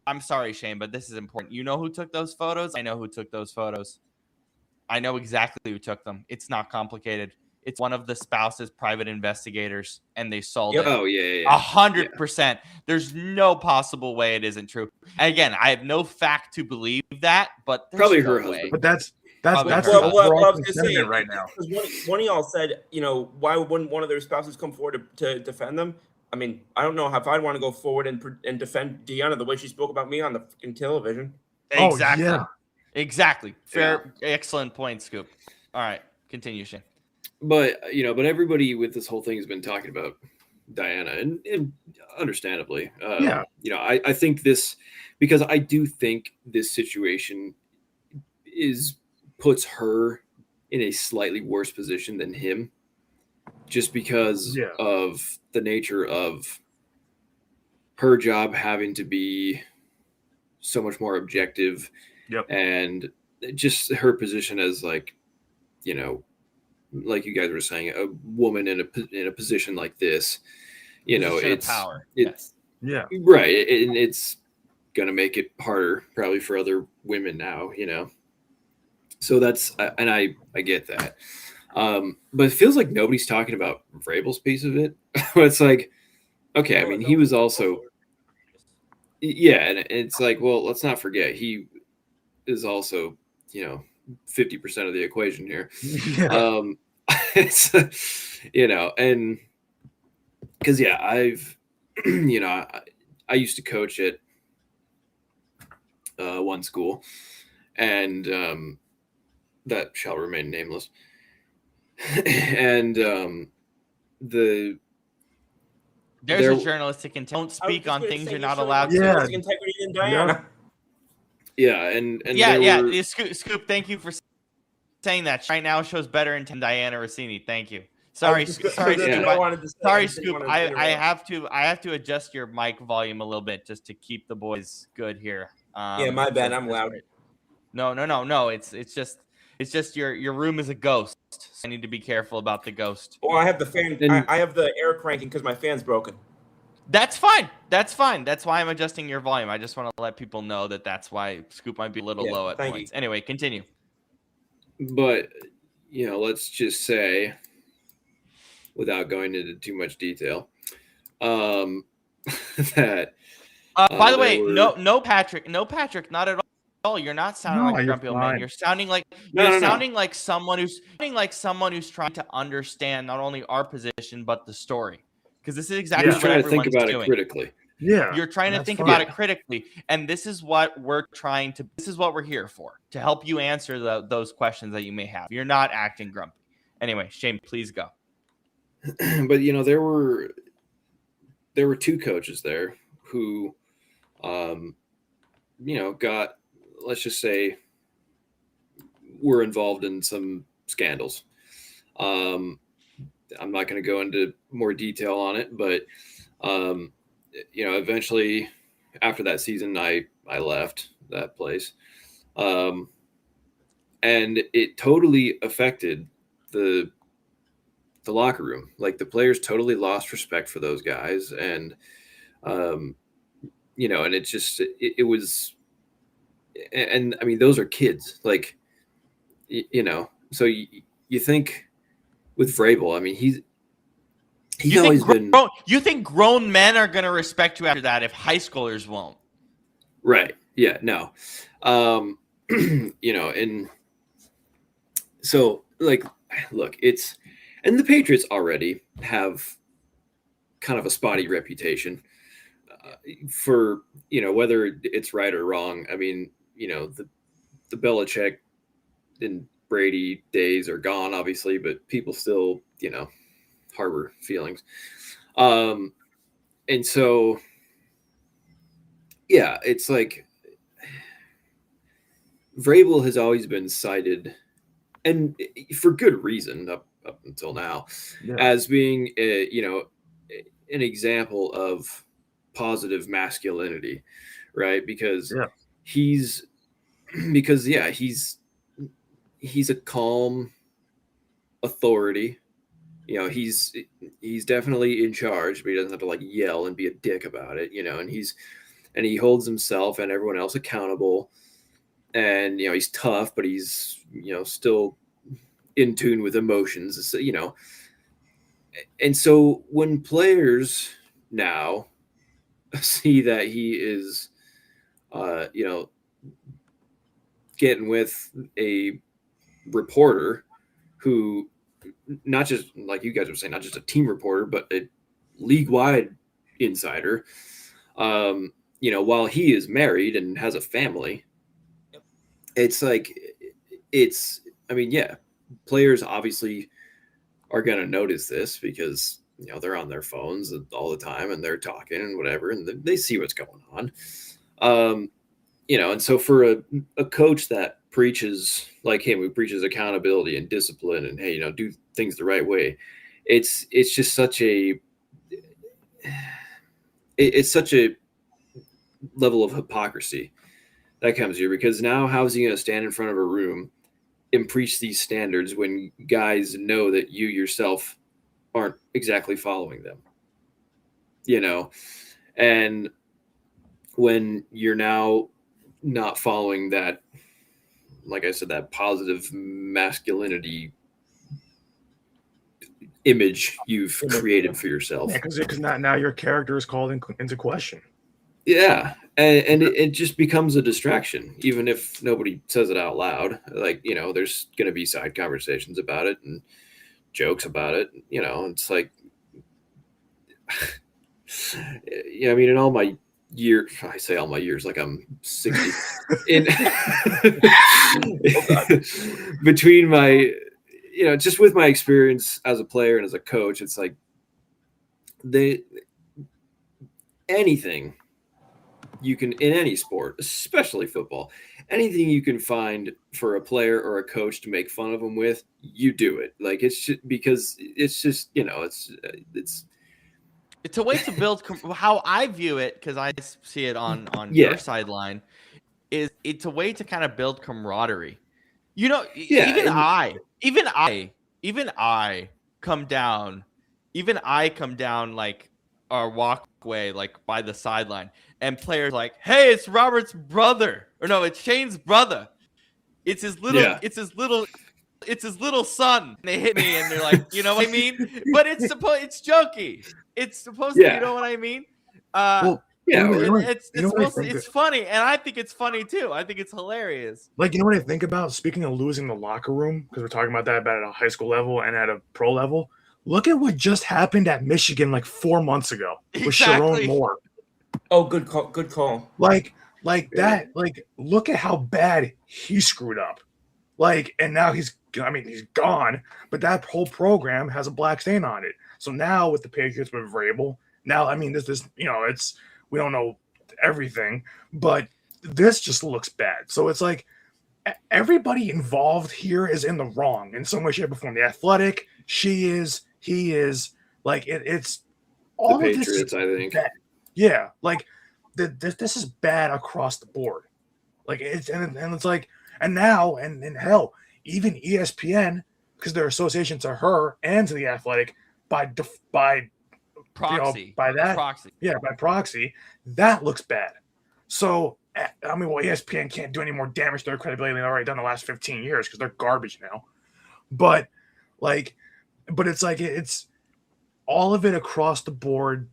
I'm sorry, Shane, but this is important. You know who took those photos? I know who took those photos. I know exactly who took them. It's not complicated. It's one of the spouse's private investigators, and they sold it. Oh, yeah. 100%. There's no possible way it isn't true. And again, I have no fact to believe that, but there's probably no her way. husband. But that's what I was gonna say right now. One of y'all said, why wouldn't one of their spouses come forward to defend them? I mean, I don't know if I'd want to go forward and defend Deanna the way she spoke about me on in television. Exactly. Oh, yeah. Exactly. Fair, excellent point, Scoop. All right, continue, Shane. But but everybody with this whole thing has been talking about Diana, and understandably, I think this, because I do think this situation puts her in a slightly worse position than him, just because of the nature of her job having to be so much more objective, and just her position as like you guys were saying, a woman in a position like this, it's power. It's right, and it's gonna make it harder probably for other women now, So that's, and I get that, but it feels like nobody's talking about Vrabel's piece of it. It's like, okay, I mean, he was also, and it's like, well, let's not forget he is also 50% of the equation here. It's and because I've I used to coach at one school, and that shall remain nameless. And there's a journalistic intent. Don't speak on things you're not allowed to. Integrity in Diana. Yeah, and yeah. were... Scoop, thank you for saying that. Right now shows better in Diana Rossini. Thank you. Sorry, Scoop. I have to adjust your mic volume a little bit just to keep the boys good here. Yeah, my bad. I'm loud. Right. No. It's just your room is a ghost. So I need to be careful about the ghost. Well, I have the fan. I have the air cranking because my fan's broken. That's fine. That's why I'm adjusting your volume. I just want to let people know that's why Scoop might be a little low at points. Anyway, continue. But let's just say, without going into too much detail, that by the way, no Patrick, not at all. You're not sounding like a grumpy old man. You're sounding like like someone who's trying to understand not only our position but the story, because this is exactly what everyone's think about doing. It critically. Yeah, you're trying to think about it critically, and this is what we're here for, to help you answer those questions that you may have. You're not acting grumpy. Anyway, Shane, please go. But there were two coaches there who got, let's just say, were involved in some scandals. I'm not going to go into more detail on it, but eventually after that season, I left that place. And it totally affected the locker room. Like, the players totally lost respect for those guys. And, and it's just, it was, and I mean, those are kids, like, so you think with Vrabel, I mean, he's always been. You think grown men are going to respect you after that if high schoolers won't? Right. Yeah. No. And so, like, look, and the Patriots already have kind of a spotty reputation for, whether it's right or wrong. I mean, the Belichick and Brady days are gone, obviously, but people still, harbor feelings. And so, yeah, it's like Vrabel has always been cited, and for good reason up until now, as being an example of positive masculinity, right? Because he's a calm authority. He's definitely in charge, but he doesn't have to like yell and be a dick about it, and he holds himself and everyone else accountable. And, he's tough, but he's, still in tune with emotions, and so when players now see that he is, getting with a reporter who, not just like you guys were saying, not just a team reporter, but a league-wide insider, while he is married and has a family, it's like, I mean, yeah, players obviously are going to notice this because, they're on their phones all the time and they're talking and whatever, and they see what's going on. And so for a coach that preaches like him, who preaches accountability and discipline and, hey, do things the right way, it's just such a level of hypocrisy that comes here, because now how is he going to stand in front of a room and preach these standards when guys know that you yourself aren't exactly following them, and when you're now not following that, like I said, that positive masculinity image you've created for yourself. Because now your character is called into question. Yeah. And it just becomes a distraction, even if nobody says it out loud. Like, there's going to be side conversations about it and jokes about it. It's like, yeah, I mean, in all my years, I say all my years, like I'm 60. Between my, just with my experience as a player and as a coach, it's like anything you can, in any sport, especially football, anything you can find for a player or a coach to make fun of them with, you do it. Like it's just because it's just It's a way to build how I view it, because I see it on Yeah. your sideline. Is it's a way to kind of build camaraderie. You know, Yeah, even and- I come down, like our walkway, like by the sideline, and players like, hey, it's Robert's brother, or no, it's Shane's brother. It's his little, Yeah. it's his little son. And they hit me, and they're like, you know what I mean? But it's jokey. It's supposed to, you know what I mean? Well, yeah, It's funny, and I think it's funny too. I think it's hilarious. Like, you know what I think about? Speaking of losing the locker room, because we're talking about that at a high school level and at a pro level. Look at what just happened at Michigan like 4 months ago with Sharon Moore. Oh, good call. Good call. Like that. Like, look at how bad he screwed up. Like, and now he's gone, but that whole program has a black stain on it. So now with the Patriots with Vrabel, now, this, we don't know everything, but this just looks bad. So it's like everybody involved here is in the wrong in some way, shape, or form. The Athletic, he is, like it's all the of Patriots, this. I think. Bad. Yeah, like this is bad across the board. Like it's like, and now and hell, even ESPN, because their association to her and to the Athletic by proxy, by that proxy. Yeah, by proxy, that looks bad. So ESPN can't do any more damage to their credibility than they've already done the last 15 years because they're garbage now. But it's like it's all of it across the board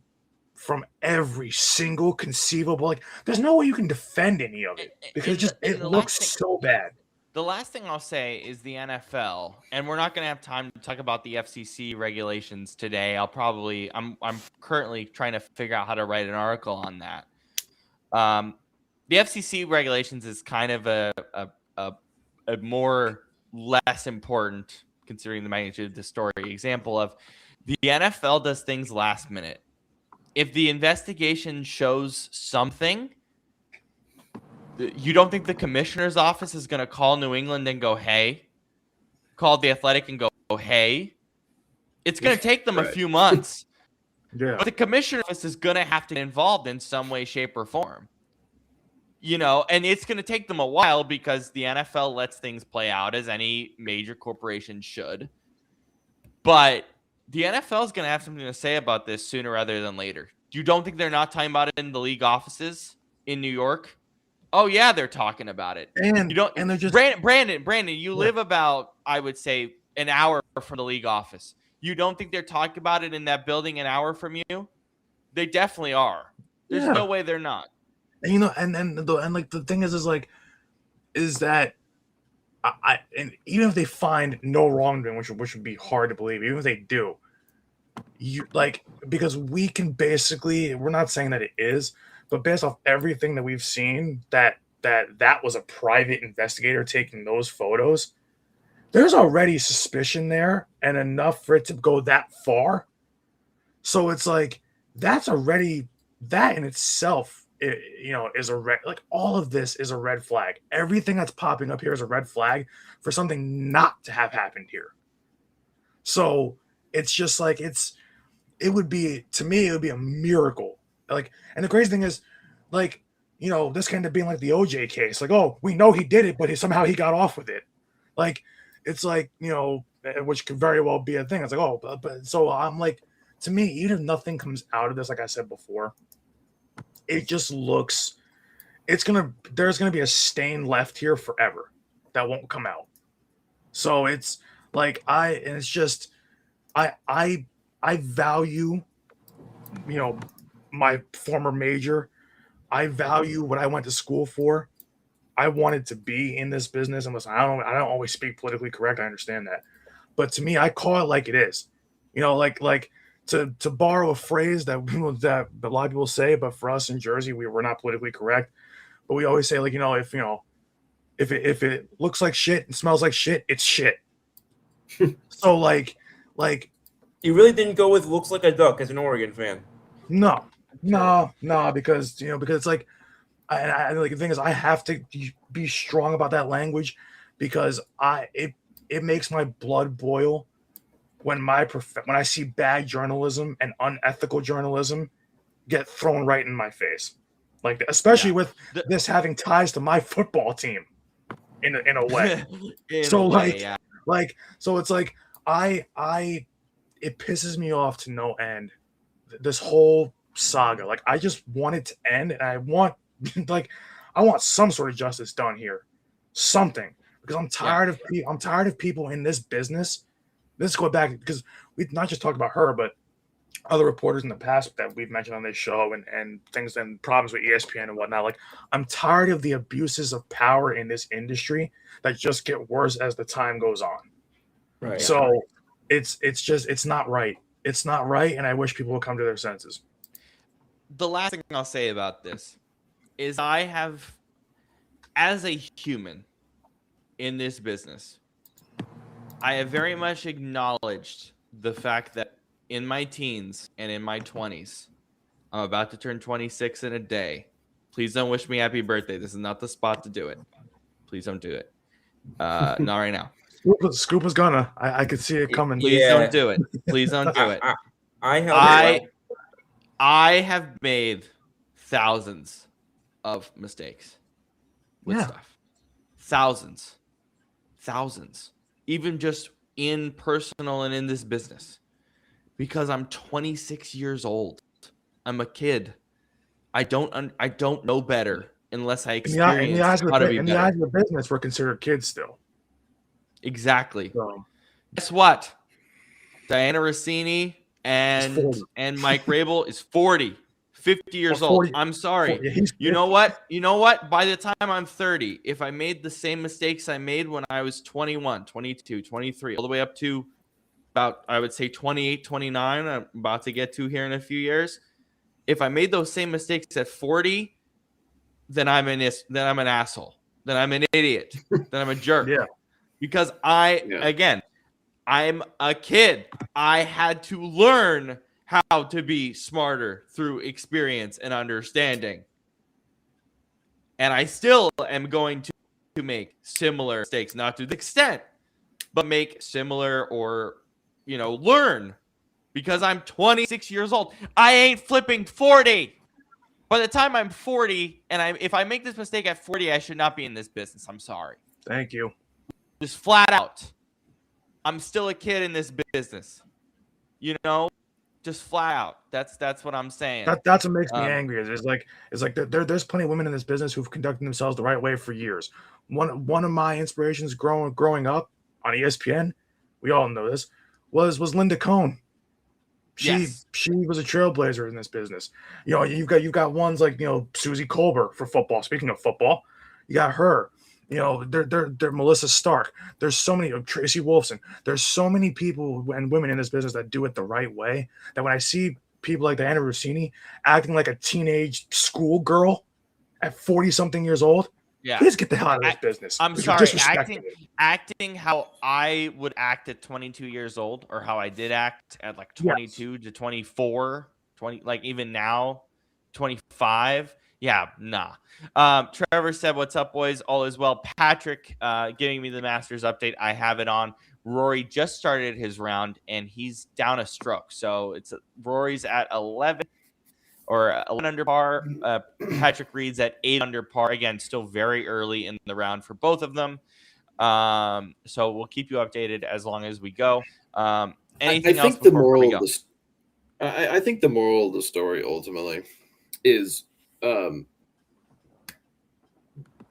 from every single conceivable. Like, there's no way you can defend any of it because it looks so bad. The last thing I'll say is the NFL, and we're not going to have time to talk about the FCC regulations today. I'm currently trying to figure out how to write an article on that. The FCC regulations is kind of a more less important, considering the magnitude of the story, example of the NFL does things last minute. If the investigation shows something, you don't think the commissioner's office is going to call New England and go, hey, call the Athletic and go, hey? It's going to take them a few months. Yeah. But the commissioner's office is going to have to get involved in some way, shape, or form. And it's going to take them a while because the NFL lets things play out as any major corporation should. But the NFL is going to have something to say about this sooner rather than later. You don't think they're not talking about it in the league offices in New York? Oh yeah, they're talking about it. And you don't. And they're just Brandon. You live about, I would say, an hour from the league office. You don't think they're talking about it in that building an hour from you? They definitely are. There's no way they're not. And like the thing is that and even if they find no wrongdoing, which would be hard to believe, even if they do, because we can basically, we're not saying that it is, but based off everything that we've seen, that was a private investigator taking those photos. There's already suspicion there, and enough for it to go that far. So it's like that in itself, is a red. Like, all of this is a red flag. Everything that's popping up here is a red flag for something not to have happened here. So it's just like it would be a miracle. Like, and the crazy thing is, like, this kind of being like the OJ case. Like, oh, we know he did it, but somehow he got off with it. Like, it's like, which could very well be a thing. It's like, oh, but so I'm like, to me, even if nothing comes out of this, like I said before, it just looks, there's gonna be a stain left here forever that won't come out. So it's like I value, my former major. I value what I went to school for. I wanted to be in this business. And listen, I don't always speak politically correct. I understand that. But to me, I call it like it is. Like to borrow a phrase that a lot of people say, but for us in Jersey, we're not politically correct. But we always say, like, if it looks like shit and smells like shit, it's shit. So like you really didn't go with looks like a duck as an Oregon fan. No, because it's like, Like the thing is, I have to be strong about that language because it makes my blood boil when when I see bad journalism and unethical journalism get thrown right in my face, like especially with this having ties to my football team in a way. So it's like it pisses me off to no end. This whole saga, like I just want it to end, and I want I want some sort of justice done here, something, because I'm tired of people in this business. Let's go back because we've not just talked about her, but other reporters in the past that we've mentioned on this show and things and problems with ESPN and whatnot. Like, I'm tired of the abuses of power in this industry that just get worse as the time goes on. Right. So it's not right. It's not right, and I wish people would come to their senses. The last thing I'll say about this is I have, as a human in this business, I have very much acknowledged the fact that in my teens and in my 20s, I'm about to turn 26 in a day. Please don't wish me happy birthday. This is not the spot to do it. Please don't do it. Not right now. Scoop was gonna. I could see it coming. Please don't do it. Please don't do it. I have made thousands of mistakes with stuff. Thousands. Even just in personal and in this business. Because I'm 26 years old. I'm a kid. I don't know better unless I experience in the eyes of the business, we're considered kids still. Exactly. So. Guess what? Diana Rossini and Mike Rabel is 40, 50 years 40, old. I'm sorry. 40, you know what? By the time I'm 30, if I made the same mistakes I made when I was 21, 22, 23, all the way up to about, I would say 28, 29, I'm about to get to here in a few years. If I made those same mistakes at 40, then I'm an asshole. Then I'm an idiot. Then I'm a jerk. Yeah. Because again, I'm a kid. I had to learn how to be smarter through experience and understanding. And I still am going to make similar mistakes, not to the extent, but make similar or, learn. Because I'm 26 years old. I ain't flipping 40. By the time I'm 40, and if I make this mistake at 40, I should not be in this business. I'm sorry. Thank you. Just flat out. I'm still a kid in this business. Just flat out. That's what I'm saying. That's what makes me angry. It's like there's plenty of women in this business who've conducted themselves the right way for years. One of my inspirations growing up on ESPN, we all know this, was Linda Cohn. She was a trailblazer in this business. You've got ones like Susie Colbert for football. Speaking of football, you got her. They're Melissa Stark. There's so many Tracy Wolfson. There's so many people and women in this business that do it the right way. That when I see people like Diana Rossini acting like a teenage schoolgirl at 40-something years old, please get the hell out of this business. I'm sorry, acting how I would act at 22 years old, or how I did act at like 22 to 24, 20, like even now, 25. Yeah, nah. Trevor said, "What's up, boys? All is well." Patrick giving me the Masters update. I have it on. Rory just started his round, and he's down a stroke. So Rory's at 11 under par. Patrick Reed's at 8 under par. Again, still very early in the round for both of them. So we'll keep you updated as long as we go. Anything else before we go? I think the moral of the story ultimately is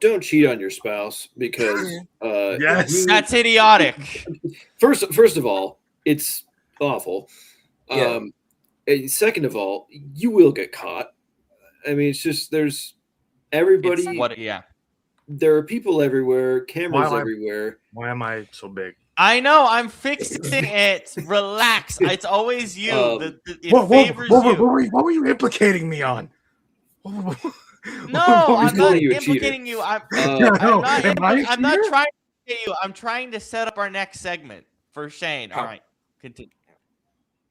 don't cheat on your spouse because that's idiotic. First of all, it's awful. And second of all, you will get caught. I mean, it's just there's everybody. There are people everywhere, cameras everywhere. Why am I so big? I know. I'm fixing it. Relax. It's always you. What were you implicating me on? No, I'm not implicating you. I'm not trying to get you. I'm trying to set up our next segment for Shane. All right.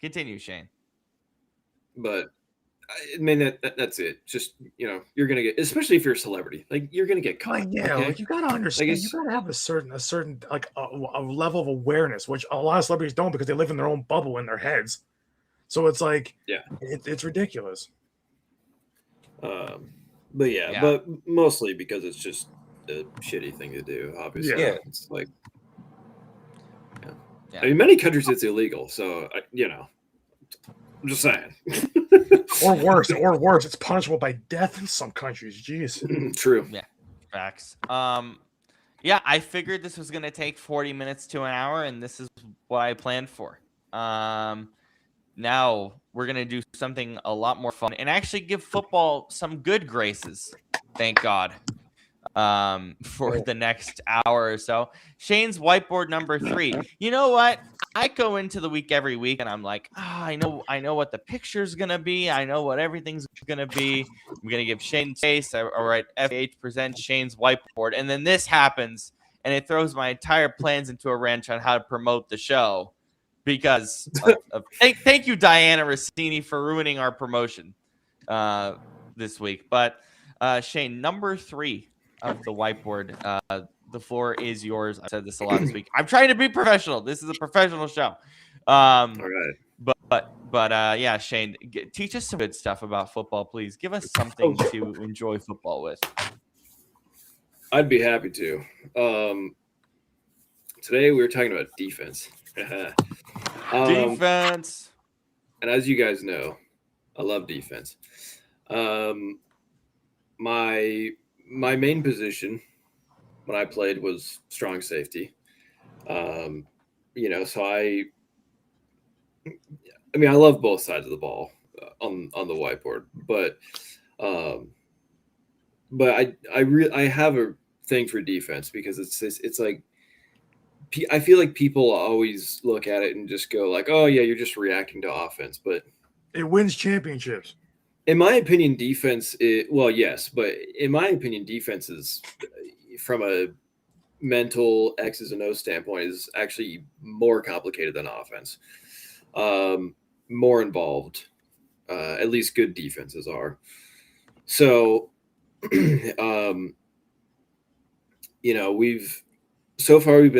Continue, Shane. But I mean, that's it. Just, you're going to get, especially if you're a celebrity, like you're going to get caught. Yeah, okay? like you gotta understand, you gotta have a certain like a level of awareness, which a lot of celebrities don't because they live in their own bubble in their heads. So it's like, Yeah. it's ridiculous. But Yeah. but mostly because it's just a shitty thing to do. Obviously, Yeah. It's like, Yeah. I mean, many countries it's illegal. So I'm just saying. Or worse, it's punishable by death in some countries. Jeez. True. Yeah. Facts. Yeah, I figured this was gonna take 40 minutes to an hour, and this is what I planned for. Now we're gonna do something a lot more fun and actually give football some good graces. Thank God. For the next hour or so. Shane's whiteboard number 3. You know what? I go into the week every week and I'm like, I know what the picture's gonna be. I know what everything's gonna be. I'm gonna give Shane space. All right, FAH presents Shane's whiteboard, and then this happens, and it throws my entire plans into a wrench on how to promote the show because of thank you, Diana Rossini, for ruining our promotion this week. But Shane, number 3 of the whiteboard. The floor is yours. I said this a lot this week. I'm trying to be professional. This is a professional show. All right. But yeah, Shane, teach us some good stuff about football, please. Give us something to enjoy football with. I'd be happy to. Today we were talking about defense. Defense. And as you guys know, I love defense. My main position when I played was strong safety. So I love both sides of the ball on the whiteboard, but I have a thing for defense because it's like I feel like people always look at it and just go like, oh yeah, you're just reacting to offense, but It wins championships. in my opinion, defense yes, but in my opinion, defense is from a mental X's and O's standpoint is actually more complicated than offense. More involved. At least good defenses are. So we've been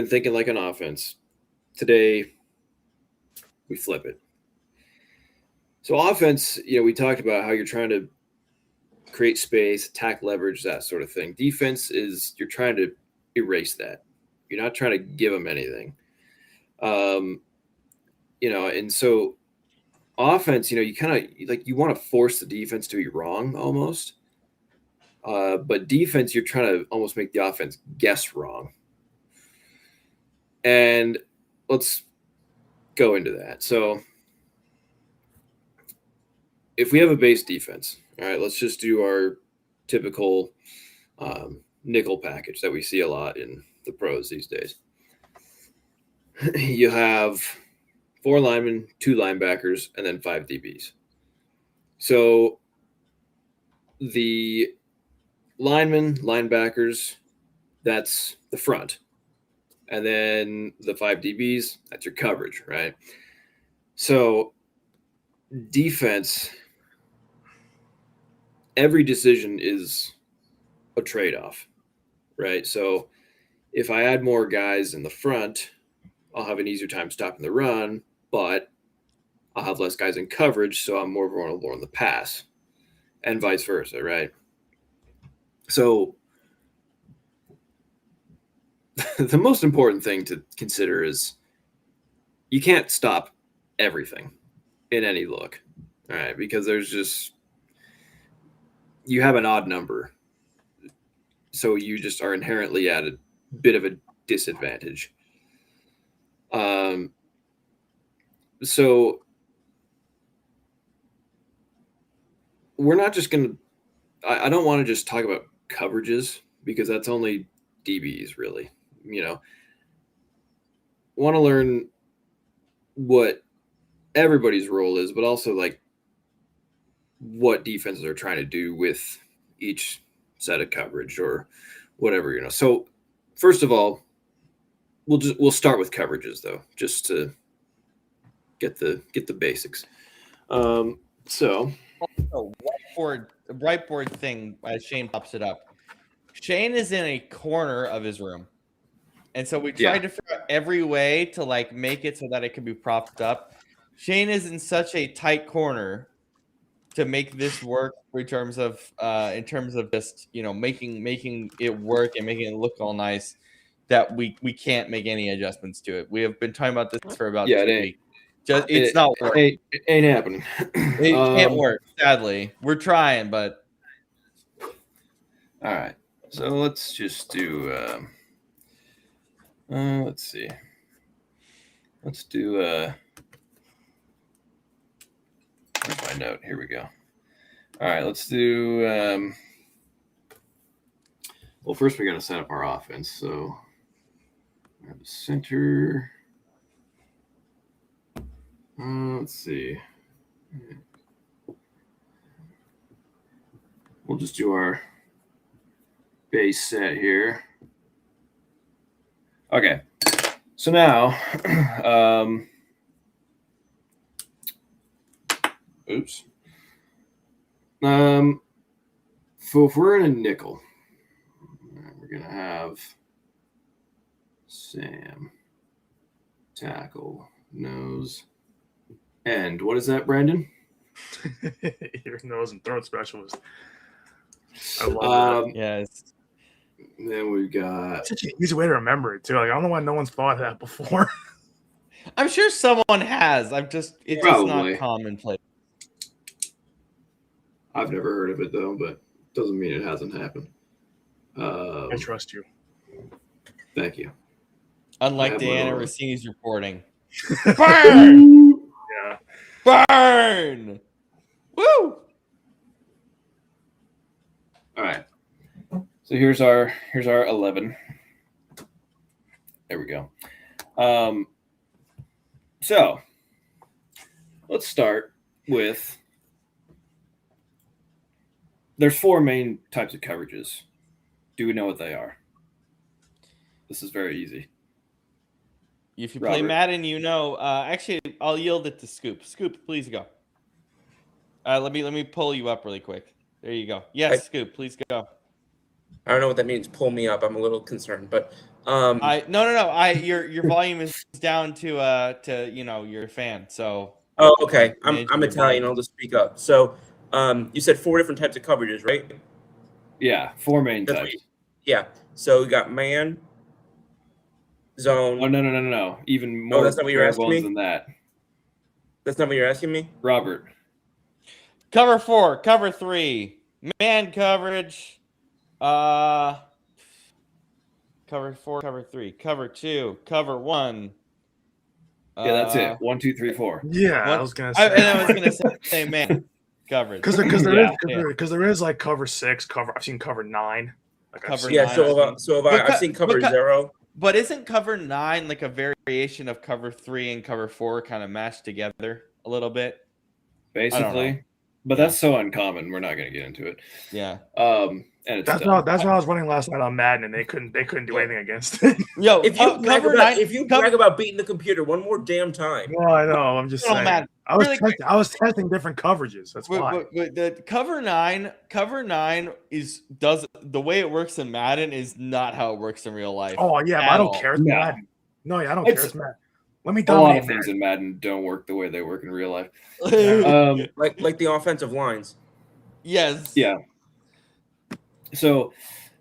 thinking like an offense. Today we flip it. So offense, we talked about how you're trying to create space, attack leverage, that sort of thing. Defense is you're trying to erase that. You're not trying to give them anything. And so offense, you kind of like you want to force the defense to be wrong almost. But defense, you're trying to almost make the offense guess wrong. And let's go into that. So if we have a base defense, all right, let's just do our typical nickel package that we see a lot in the pros these days. You have 4 linemen, 2 linebackers, and then 5 DBs. So the linemen, linebackers, that's the front. And then the 5 DBs, that's your coverage, right? So defense, every decision is a trade-off, right? So if I add more guys in the front, I'll have an easier time stopping the run, but I'll have less guys in coverage, so I'm more vulnerable on the pass, and vice versa, right? So the most important thing to consider is you can't stop everything in any look, all right? Because you have an odd number, so you just are inherently at a bit of a disadvantage. So we're not just going to – I don't want to just talk about coverages because that's only DBs really, want to learn what everybody's role is, but also like what defenses are trying to do with each set of coverage or whatever, So first of all, we'll start with coverages though, just to get the basics. So also whiteboard thing as Shane pops it up. Shane is in a corner of his room. And so we tried to figure out every way to like make it so that it could be propped up. Shane is in such a tight corner to make this work in terms of just, you know, making it work and making it look all nice, that we can't make any adjustments to it. We have been talking about this for about 2 weeks. It's not working. It ain't happening. It can't work, sadly. We're trying, but all right. So let's just do let's see. Let's do where's my note? Here we go. All right, let's do well, first we got to set up our offense. So we have the center. Let's see. We'll just do our base set here. Okay. So now, oops. So if we're in a nickel, we're going to have Sam, tackle, nose, end. What is that, Brandon? Ear, nose, and throat specialist. I love that. yes. Then we've got Such an easy way to remember it too. Like I don't know why no one's thought of that before. I'm sure someone has. It's just not commonplace. I've never heard of it though, but doesn't mean it hasn't happened. I trust you. Thank you. Unlike Diana Rossini's reporting. Burn! Yeah. Burn! Woo! All right. So here's our 11. There we go. So let's start with, there's 4 main types of coverages. Do we know what they are? This is very easy. If you play Madden, you know. Actually, I'll yield it to Scoop. Scoop, please go. Let me pull you up really quick. There you go. Yes, Scoop, please go. I don't know what that means. Pull me up. I'm a little concerned, but no. Your volume is down to you know, you're a fan. So oh, okay. I'm Italian. I'll just speak up. So you said 4 different types of coverages, right? Yeah, 4 main types. Yeah. So we got man, zone. Oh no. Even more. Oh, that's not what you're asking me? Than that. That's not what you're asking me? Robert. Cover 4, cover 3, man coverage. Cover 4, cover 3, cover 2, cover 1. Yeah, that's it. 1, 2, 3, 4. Yeah, I was gonna say. I was gonna say man coverage because there is like cover 6, I've seen cover 9. Like cover 9. Yeah, I've seen cover 0. But isn't cover 9 like a variation of cover 3 and cover 4 kind of mashed together a little bit? Basically. But that's so uncommon. We're not going to get into it. Yeah. And it's that's why I was running last night on Madden, and they couldn't do anything against it. Yo, if you brag about beating the computer one more damn time. Well, I know. I'm just saying. Madden. I was testing different coverages. That's why. But the cover 9 does the way it works in Madden is not how it works in real life. Oh yeah, but I don't care. It's Madden. No, yeah, I don't care. It's Madden. Let me dominate. A lot of things in Madden don't work the way they work in real life. Like the offensive lines. Yes. Yeah. So,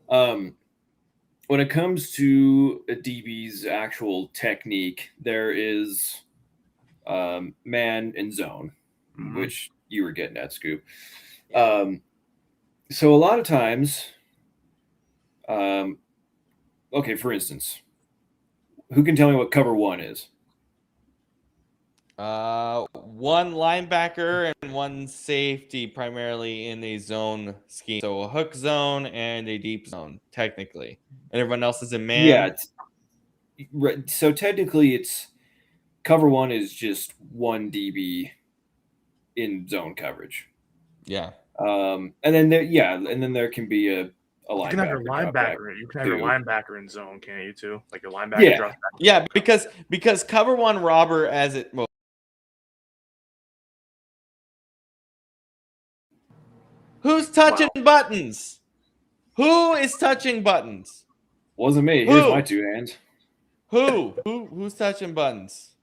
when it comes to a DB's actual technique, there is man and zone, which you were getting at, Scoop. So a lot of times, okay, for instance, who can tell me what cover 1 is? 1 linebacker and 1 safety, primarily in a zone scheme. So a hook zone and a deep zone, technically, and everyone else is in man. Yeah. So technically, it's cover 1 is just 1 DB in zone coverage. Yeah. And then there can be a linebacker. You can have your linebacker. You can have your linebacker in zone, can't you too? Like your linebacker. Yeah. Yeah, because cover 1 robber Who's touching buttons? Who is touching buttons? Wasn't me. Who? Here's my 2 hands. Who's touching buttons?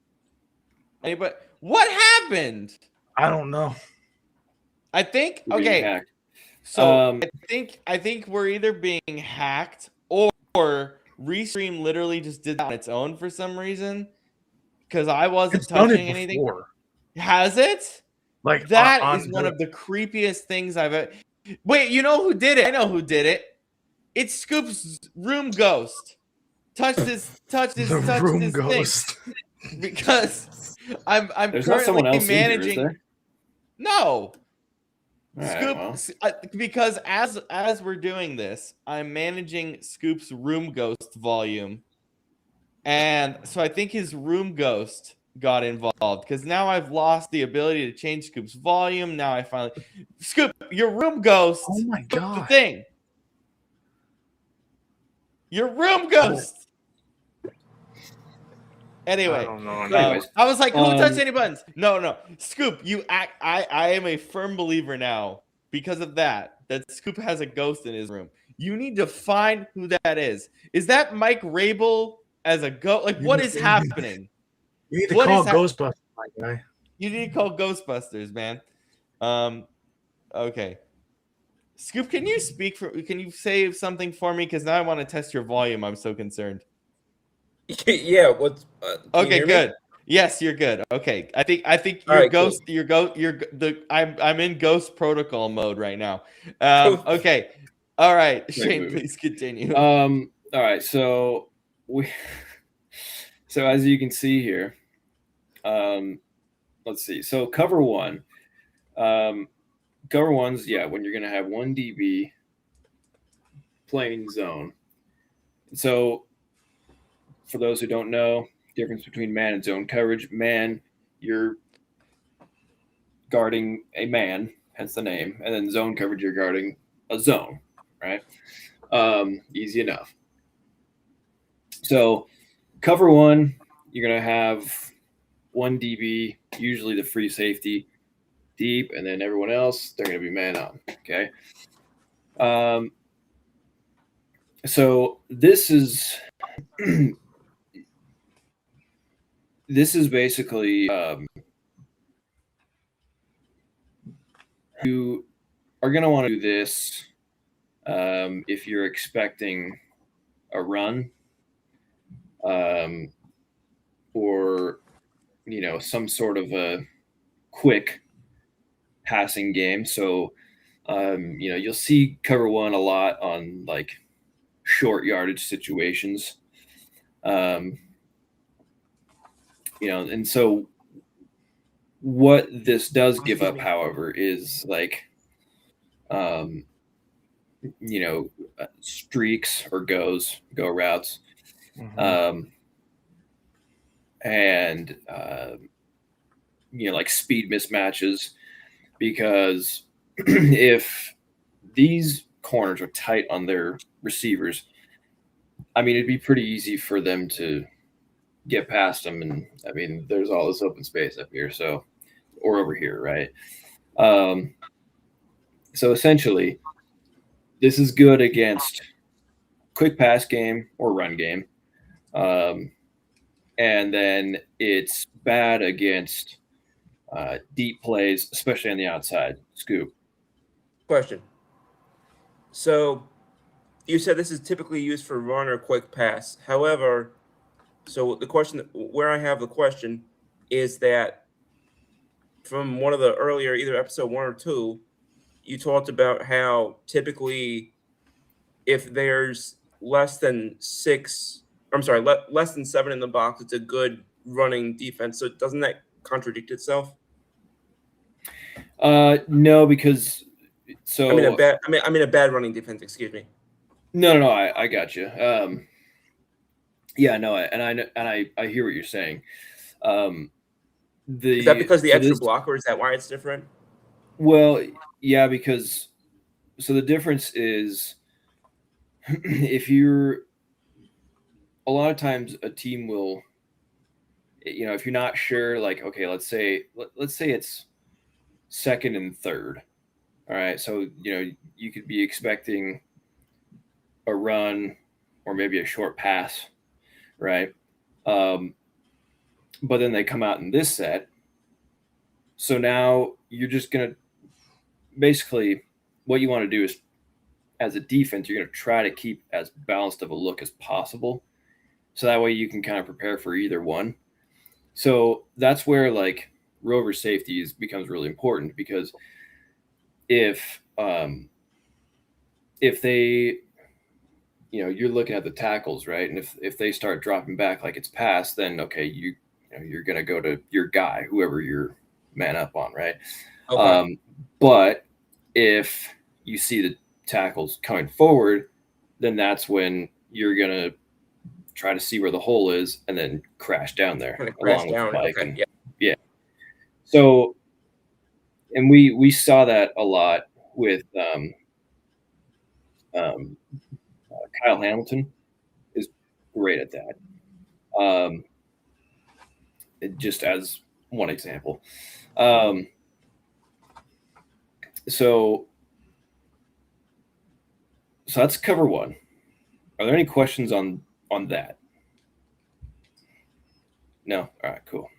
Anybody? What happened? I don't know. I think We're being okay. hacked. So I think we're either being hacked or Restream literally just did that on its own for some reason. Because I wasn't It's done touching it anything. before. Has it? Like That on is one of the creepiest things I've ever. Wait, you know who did it? I know who did it. It's Scoop's room ghost. Touch this the room thing. ghost. Because I'm There's not someone currently else in here, is managing. there? No. All right, Scoop, well. because as we're doing this, I'm managing Scoop's room ghost volume, and so I think his room ghost got involved because now I've lost the ability to change Scoop's volume. Now I finally, Scoop, your room ghost. Oh my The god. thing. Your room ghost. Anyway, I don't know. Anyways, I was like, who touched any buttons? No. Scoop, I am a firm believer now because of that Scoop has a ghost in his room. You need to find who that is. Is that Mike Rabel as a ghost? Like, what is happening? You need to What call is Ghostbusters, my guy. You need to call Ghostbusters, man. Okay. Scoop, can you say something for me? Because now I want to test your volume. I'm so concerned. Yeah. What's Okay, good. Yes, you're good. Okay, I think All your right, ghost, cool. I'm in ghost protocol mode right now. Okay, all right, Shane, movie. please continue. All right, so as you can see here, let's see. So cover 1, cover 1's when you're gonna have 1 DB playing zone. So for those who don't know, difference between man and zone coverage. Man, you're guarding a man, hence the name, and then zone coverage, you're guarding a zone, right? Easy enough. So cover 1, you're going to have 1 DB, usually the free safety, deep, and then everyone else, they're going to be man on, okay? So this is basically you are going to want to do this if you're expecting a run or some sort of a quick passing game. So you'll see cover 1 a lot on like short yardage situations. And so what this does give up, however, is like streaks or go routes. Mm-hmm. And like speed mismatches, because if these corners are tight on their receivers, I mean, it'd be pretty easy for them to get past them. And I mean, there's all this open space up here, or over here, right? So essentially, this is good against quick pass game or run game. And then it's bad against deep plays, especially on the outside. Scoop. Question. So you said this is typically used for run or quick pass. However, so the question where I have the question is that from one of the earlier, either episode 1 or 2, you talked about how typically if there's less than 7 in the box, it's a good running defense. So doesn't that contradict itself? No, because I mean a bad running defense. Excuse me. No, I got you. Yeah, no, I hear what you're saying. Is that because the extra block, or is that why it's different? Well, yeah, because the difference is if you're a lot of times a team will, if you're not sure, like, okay, let's say it's 2nd and 3rd, All right. So, you could be expecting a run or maybe a short pass, right? But then they come out in this set. So now you're just going to basically what you want to do is, as a defense, you're going to try to keep as balanced of a look as possible. So that way you can kind of prepare for either one. So that's where like rover safety becomes really important, because if they, you're looking at the tackles, right? And if they start dropping back like it's pass, then okay, you're going to go to your guy, whoever you're man up on, right? Okay. But if you see the tackles coming forward, then that's when you're going to try to see where the hole is and then crash down there Kind of crash along down. with Mike. Okay. Yeah. So, and we saw that a lot with Kyle Hamilton is great at that. Just as one example. So that's cover one. Are there any questions on that? No? All right, cool.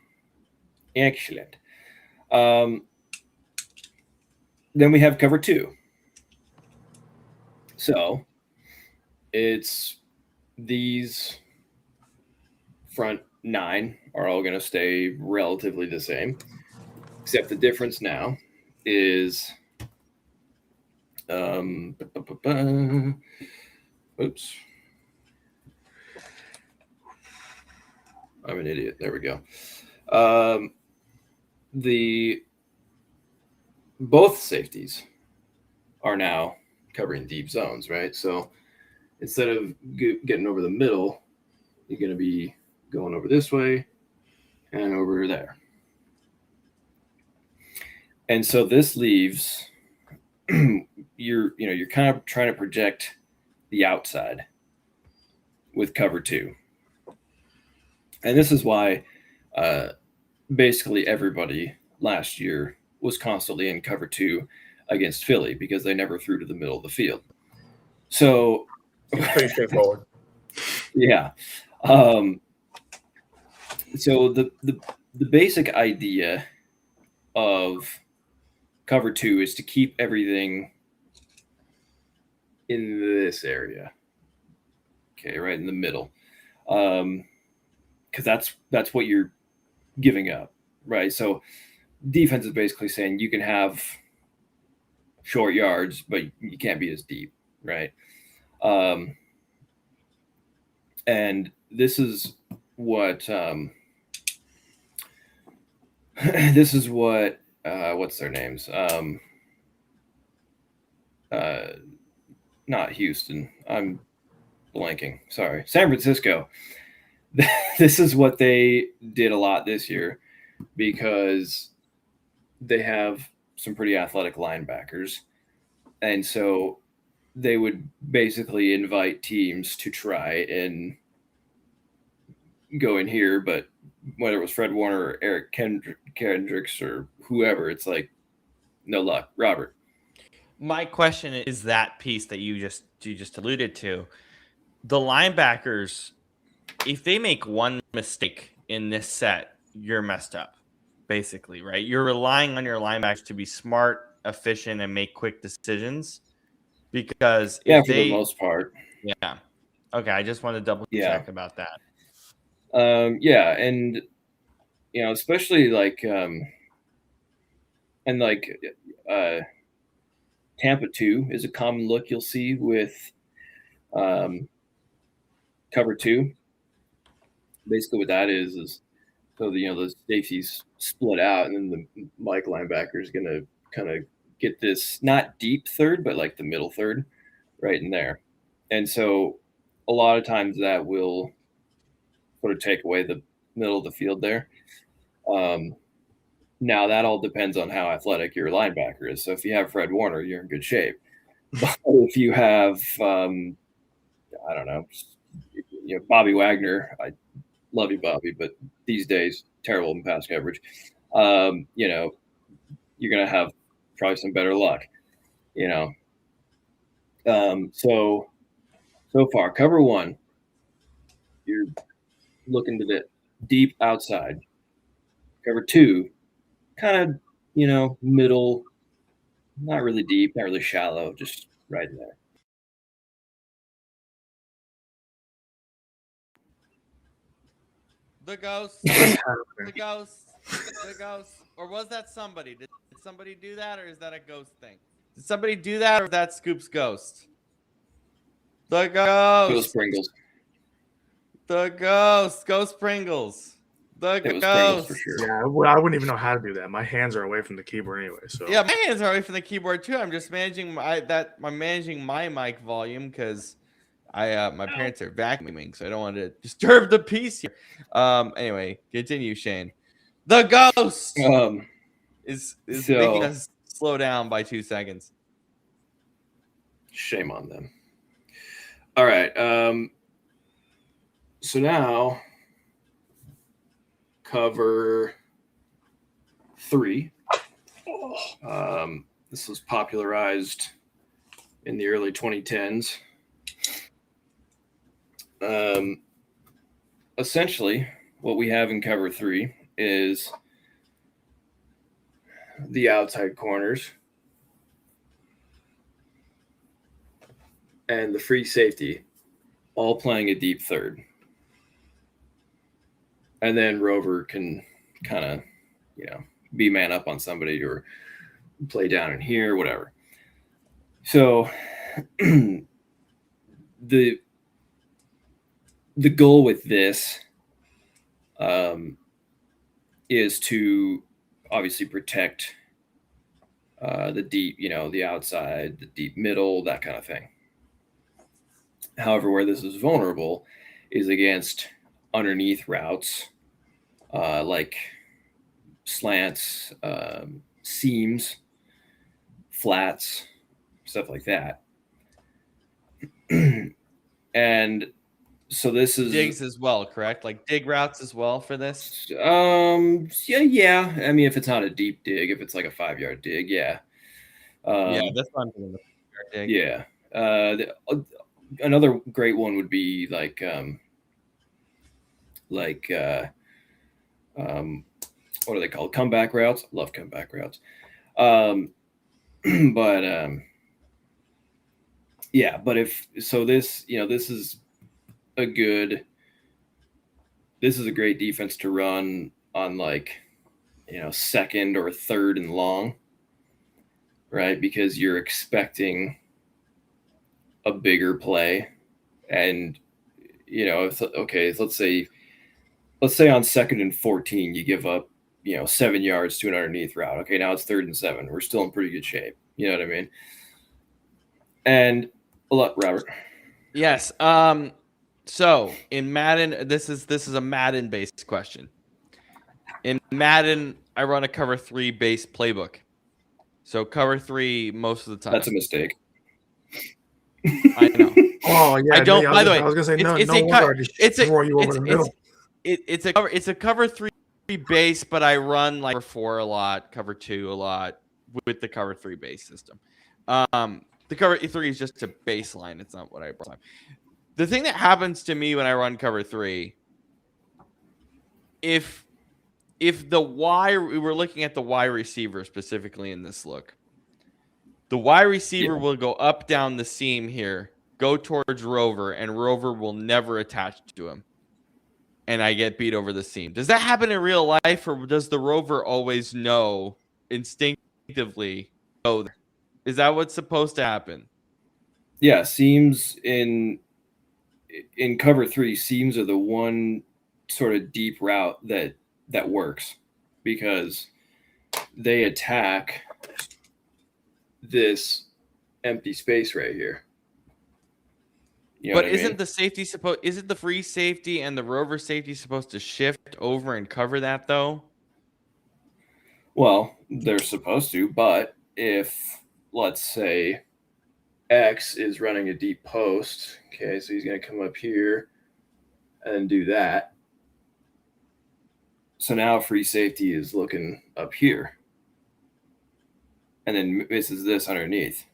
Excellent. Then we have cover two. So it's these front 9 are all going to stay relatively the same, except the difference now is oops. I'm an idiot. There we go. Both safeties are now covering deep zones, right? So instead of getting over the middle, you're going to be going over this way and over there. And so this leaves you're kind of trying to project the outside with cover two. And this is why basically everybody last year was constantly in cover two against Philly, because they never threw to the middle of the field. So it's pretty straightforward. Yeah. So the basic idea of cover two is to keep everything in this area. Okay, right in the middle. Because that's what you're giving up, right? So defense is basically saying you can have short yards, but you can't be as deep, right? And this is what what's their names? Not Houston. I'm blanking. Sorry. San Francisco. This is what they did a lot this year, because they have some pretty athletic linebackers. And so they would basically invite teams to try and go in here, but whether it was Fred Warner or Eric Kendricks or whoever, it's like, no luck. Robert. My question is that piece that you just alluded to. The linebackers, if they make one mistake in this set, you're messed up, basically, right? You're relying on your linebackers to be smart, efficient, and make quick decisions. Because for the most part. Yeah. Okay, I just want to double check about that. And especially like and like Tampa 2 is a common look you'll see with cover 2. Basically what that is so the safeties split out, and then the Mike linebacker is going to kind of get this not deep third, but like the middle third right in there. And so a lot of times that will sort of take away the middle of the field there. Now that all depends on how athletic your linebacker is. So if you have Fred Warner, you're in good shape. But if you have, I don't know, Bobby Wagner, I love you, Bobby, but these days terrible in pass coverage. You're going to have probably some better luck. you know. So far, cover one, you're looking to the deep outside. Cover two, kind of, middle, not really deep, not really shallow, just right in there. The ghost. The ghost. The ghost. Or was that somebody? Did somebody do that, or is that a ghost thing? Did somebody do that, or is that Scoop's ghost? The Ghost ghost. Pringles. The ghost. Ghost Pringles. The It was Pringles for ghost. sure. Yeah, I wouldn't even know how to do that. My hands are away from the keyboard anyway. So Yeah, my hands are away from the keyboard too. I'm just managing I'm managing my mic volume because my parents are vacuuming, so I don't want to disturb the peace here. Anyway, continue, Shane. The ghost is making us slow down by 2 seconds. Shame on them. All right. So now cover 3. This was popularized in the early 2010s. Essentially, what we have in cover 3 is the outside corners and the free safety all playing a deep third. And then Rover can kind of, be man up on somebody or play down in here, whatever. So the goal with this is to obviously protect the deep, the outside, the deep middle, that kind of thing. However, where this is vulnerable is against underneath routes, like slants, seams, flats, stuff like that. And so this is digs as well, correct? Like dig routes as well for this? Yeah. I mean, if it's not a deep dig, if it's like a 5-yard dig, yeah. Yeah, that's what I'm doing. Dig. Yeah. Another great one would be like what are they called? Comeback routes. Love comeback routes. Yeah, but if so, this is a great defense to run on, like, second or third and long, right? Because you're expecting a bigger play, and let's say on 2nd and 14 you give up 7 yards to an underneath route. Okay, now it's 3rd and 7. We're still in pretty good shape. You know what I mean? And Robert. Yes. So in Madden, this is a Madden based question. In Madden, I run a cover 3 base playbook. So cover 3 most of the time. That's a mistake. I know. Oh yeah. I don't. By the way, I was gonna say it's a cover 3 base, but I run like cover 4 a lot, cover 2 a lot with the cover 3 base system. The cover 3 is just a baseline. It's not what I brought. The thing that happens to me when I run cover 3, if the Y, we were looking at the Y receiver specifically in this look, the Y receiver will go up down the seam here, go towards Rover, and Rover will never attach to him. And I get beat over the seam. Does that happen in real life, or does the Rover always know instinctively? Oh, is that what's supposed to happen? Yeah, seams in cover 3, seams are the one sort of deep route that works, because they attack this empty space right here. But isn't the free safety and the Rover safety supposed to shift over and cover that though? Well, they're supposed to, but if, let's say, X is running a deep post, okay, so he's going to come up here and do that. So now free safety is looking up here and then misses this underneath.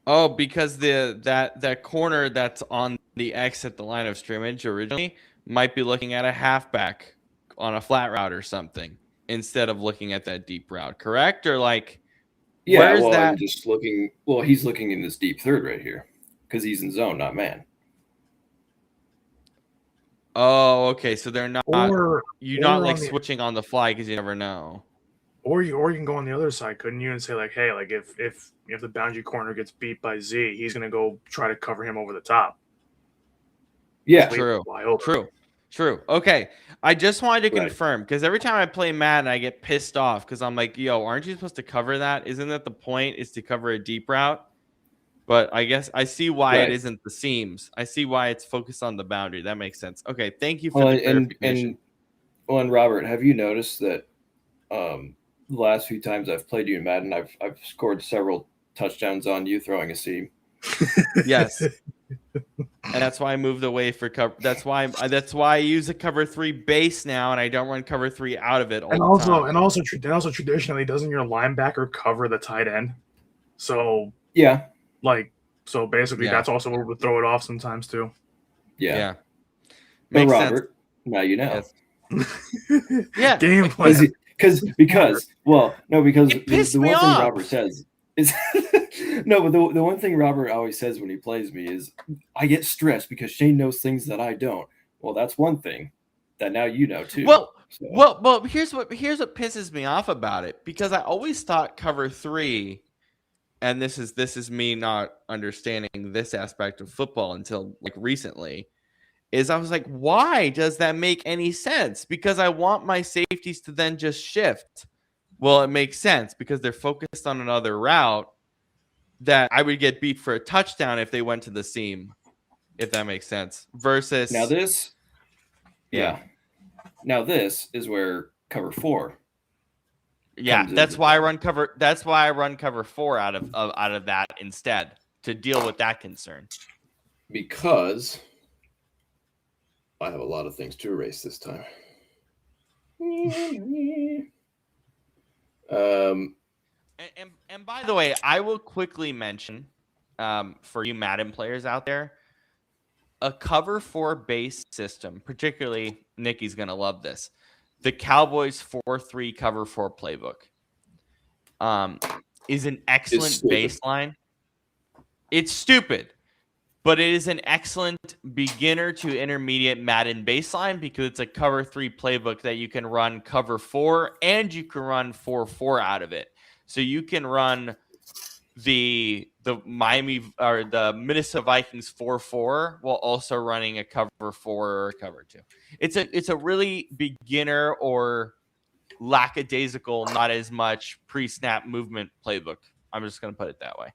Oh, because that corner that's on the X at the line of scrimmage originally might be looking at a halfback on a flat route or something instead of looking at that deep route, correct? Or like, Yeah, where's well, that? I'm just looking. Well, he's looking in this deep third right here because he's in zone, not man. Oh, okay. So they're not you're not like on the, switching on the fly because you never know. or you can go on the other side, couldn't you, and say like, hey, like if the boundary corner gets beat by Z, he's gonna go try to cover him over the top. Yeah, True. Okay. I just wanted to confirm because every time I play Madden, I get pissed off because I'm like, yo, aren't you supposed to cover that? Isn't that the point? Is to cover a deep route? But I guess I see why it isn't the seams. I see why it's focused on the boundary. That makes sense. Okay, thank you for the clarification. And Robert, have you noticed that the last few times I've played you in Madden, I've scored several touchdowns on you throwing a seam? Yes. And that's why I moved away for cover. That's why I use a cover 3 base now, and I don't run cover 3 out of it all the time. And also traditionally, doesn't your linebacker cover the tight end? So yeah, so basically, that's also where we would throw it off sometimes too. Yeah. Makes Robert, sense. now you know. Yes. Yeah. Game plan. Because it the pissed one me thing off. Robert says is no, but the one thing Robert always says when he plays me is I get stressed because Shane knows things that I don't. Well, that's one thing that now you know too. Well, here's what pisses me off about it, because I always thought cover 3, and this is me not understanding this aspect of football until like recently, is I was like, why does that make any sense? Because I want my safeties to then just shift. Well, it makes sense because they're focused on another route that I would get beat for a touchdown if they went to the seam, if that makes sense. Versus now this is where cover 4. Yeah, that's why I run cover 4 out of that instead, to deal with that concern. Because I have a lot of things to erase this time. And by the way, I will quickly mention, for you Madden players out there, a cover 4 base system, particularly Nikki's gonna love this. The Cowboys 4-3 cover 4 playbook is an excellent baseline. It's stupid, but it is an excellent beginner to intermediate Madden baseline because it's a cover 3 playbook that you can run cover 4 and you can run 4-4 out of it. So you can run the Miami or the Minnesota Vikings 4-4 while also running a cover 4 or a cover 2. It's a really beginner or lackadaisical, not as much pre-snap movement playbook. I'm just going to put it that way.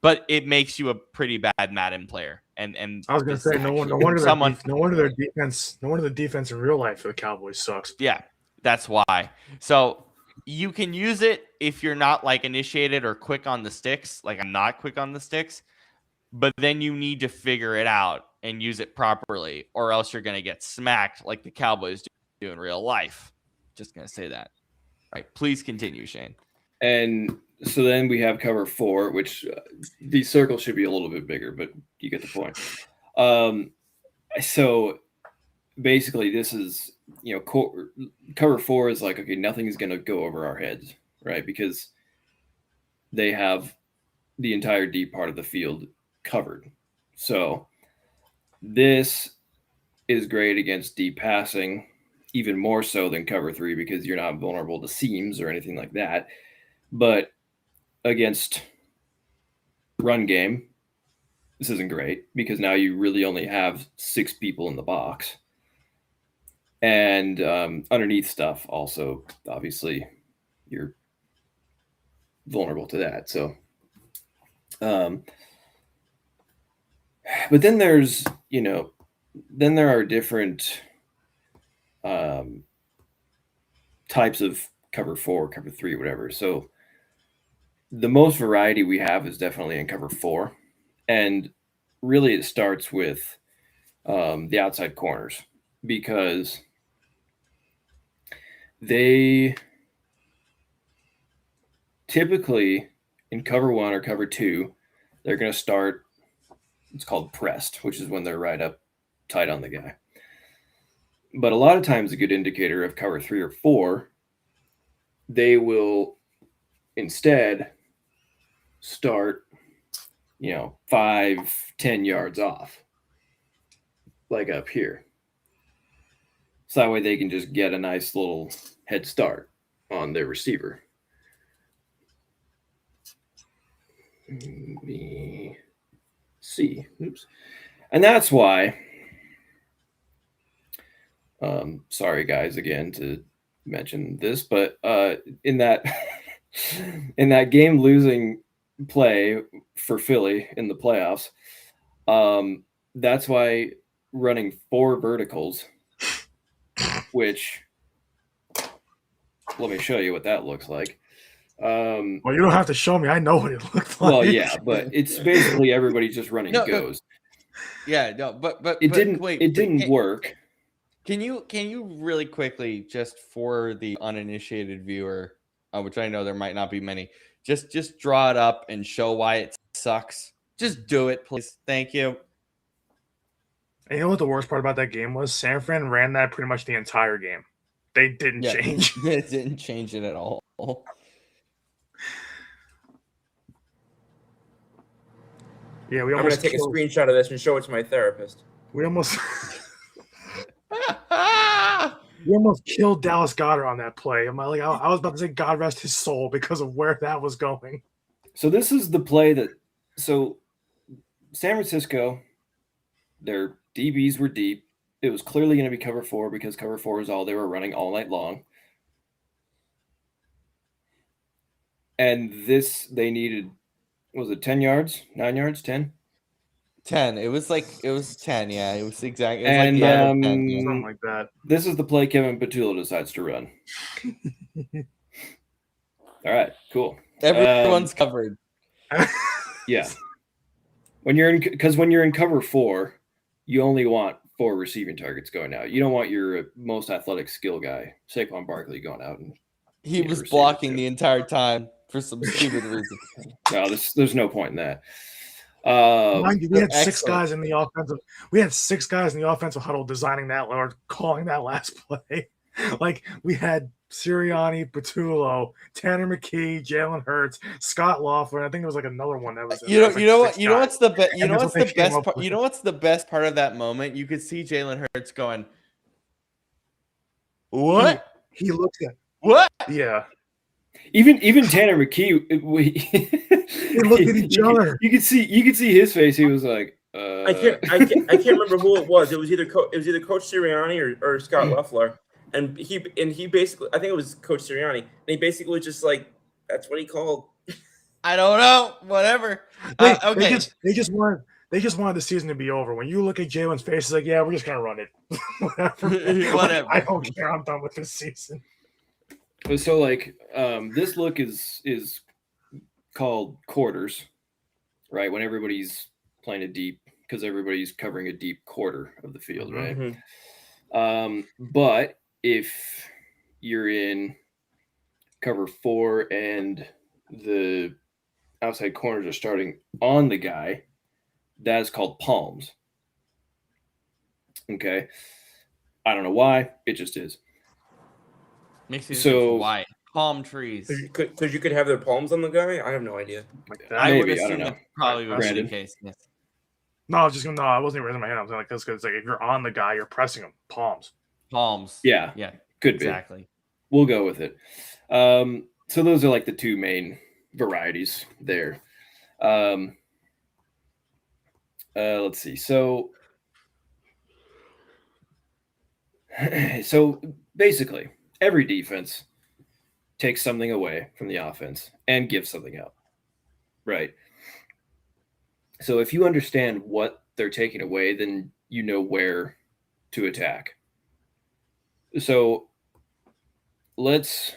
But it makes you a pretty bad Madden player. And I was going to say, no wonder the defense in real life for the Cowboys sucks. Yeah, that's why. So you can use it if you're not like initiated or quick on the sticks. Like I'm not quick on the sticks, but then you need to figure it out and use it properly, or else you're going to get smacked like the Cowboys do in real life. Just going to say that. All right, please continue, Shane. And so then we have cover 4, which the circle should be a little bit bigger, but you get the point. So basically this is, cover 4 is like, okay, nothing's going to go over our heads, right? Because they have the entire deep part of the field covered. So this is great against deep passing, even more so than cover 3 because you're not vulnerable to seams or anything like that. But against run game, this isn't great because now you really only have 6 people in the box. And underneath stuff also, obviously, you're vulnerable to that. So, but then there's, then there are different types of cover 4, cover 3, whatever. So the most variety we have is definitely in cover 4. And really it starts with the outside corners because they typically in cover 1 or cover 2, they're going to start, it's called pressed, which is when they're right up tight on the guy. But a lot of times a good indicator of cover 3 or 4, they will instead start, 5-10 yards off, like up here. So that way they can just get a nice little head start on their receiver. B, C. Oops. And that's why, sorry guys again to mention this, but in that game losing play for Philly in the playoffs, that's why running 4 verticals, which let me show you what that looks like. Well, you don't have to show me. I know what it looked like. Well, yeah, but it's basically everybody just running goes. Yeah, no, but it didn't work. Can you really quickly, just for the uninitiated viewer, which I know there might not be many, just draw it up and show why it sucks? Just do it, please. Thank you. And you know what the worst part about that game was? San Fran ran that pretty much the entire game. They didn't change. It didn't change it at all. Yeah, I'm going to take a screenshot of this and show it to my therapist. We almost killed Dallas Goedert on that play. I was about to say God rest his soul because of where that was going. So this is the play so San Francisco, their DBs were deep. It was clearly going to be cover 4 because cover 4 is all they were running all night long. And this, they needed, was it 10 yards, 9 yards, 10? 10. It was 10. Yeah, it was exactly. And like the end of 10, something like that. This is the play Kevin Petula decides to run. All right, cool. Everyone's covered. Yeah. When you're in cover 4, you only want 4 receiving targets going out. You don't want your most athletic skill guy, Saquon Barkley, going out and he was blocking the entire time for some stupid reason. No, there's no point in that. Mind you, we had 6 guys in the offensive. We had 6 guys in the offensive huddle designing that or calling that last play. Like we had Sirianni, Petullo, Tanner McKee, Jalen Hurts, Scott Laughlin. I think there was like another one that was. You know what's the best part? You know what's the best part of that moment? You could see Jalen Hurts going, "What?" He looked at what? Yeah. Even Tanner McKee, They looked at each other. You could see his face. He was like, I can't remember who it was. It was either Coach Sirianni or Scott Loeffler, and he basically, I think it was Coach Sirianni, and he basically was just like, that's what he called. I don't know. Whatever. Okay. They just wanted the season to be over. When you look at Jalen's face, it's like, yeah, we're just gonna run it. Whatever. I don't care. I'm done with this season. So this look is called quarters, right? When everybody's playing a deep, because everybody's covering a deep quarter of the field, right? Mm-hmm. But if you're in cover 4 and the outside corners are starting on the guy, that is called palms. Okay. I don't know why. It just is. Makes me think why palm trees. Because you could have their palms on the guy. I have no idea. I would assume that probably would be the case. Yes. No, I wasn't even raising my hand. I was like, because like if you're on the guy, you're pressing him. Palms. Yeah. Could be. Exactly. We'll go with it. So those are like the 2 main varieties there. Let's see. So basically, every defense takes something away from the offense and gives something out, right? So if you understand what they're taking away, then you know where to attack. So let's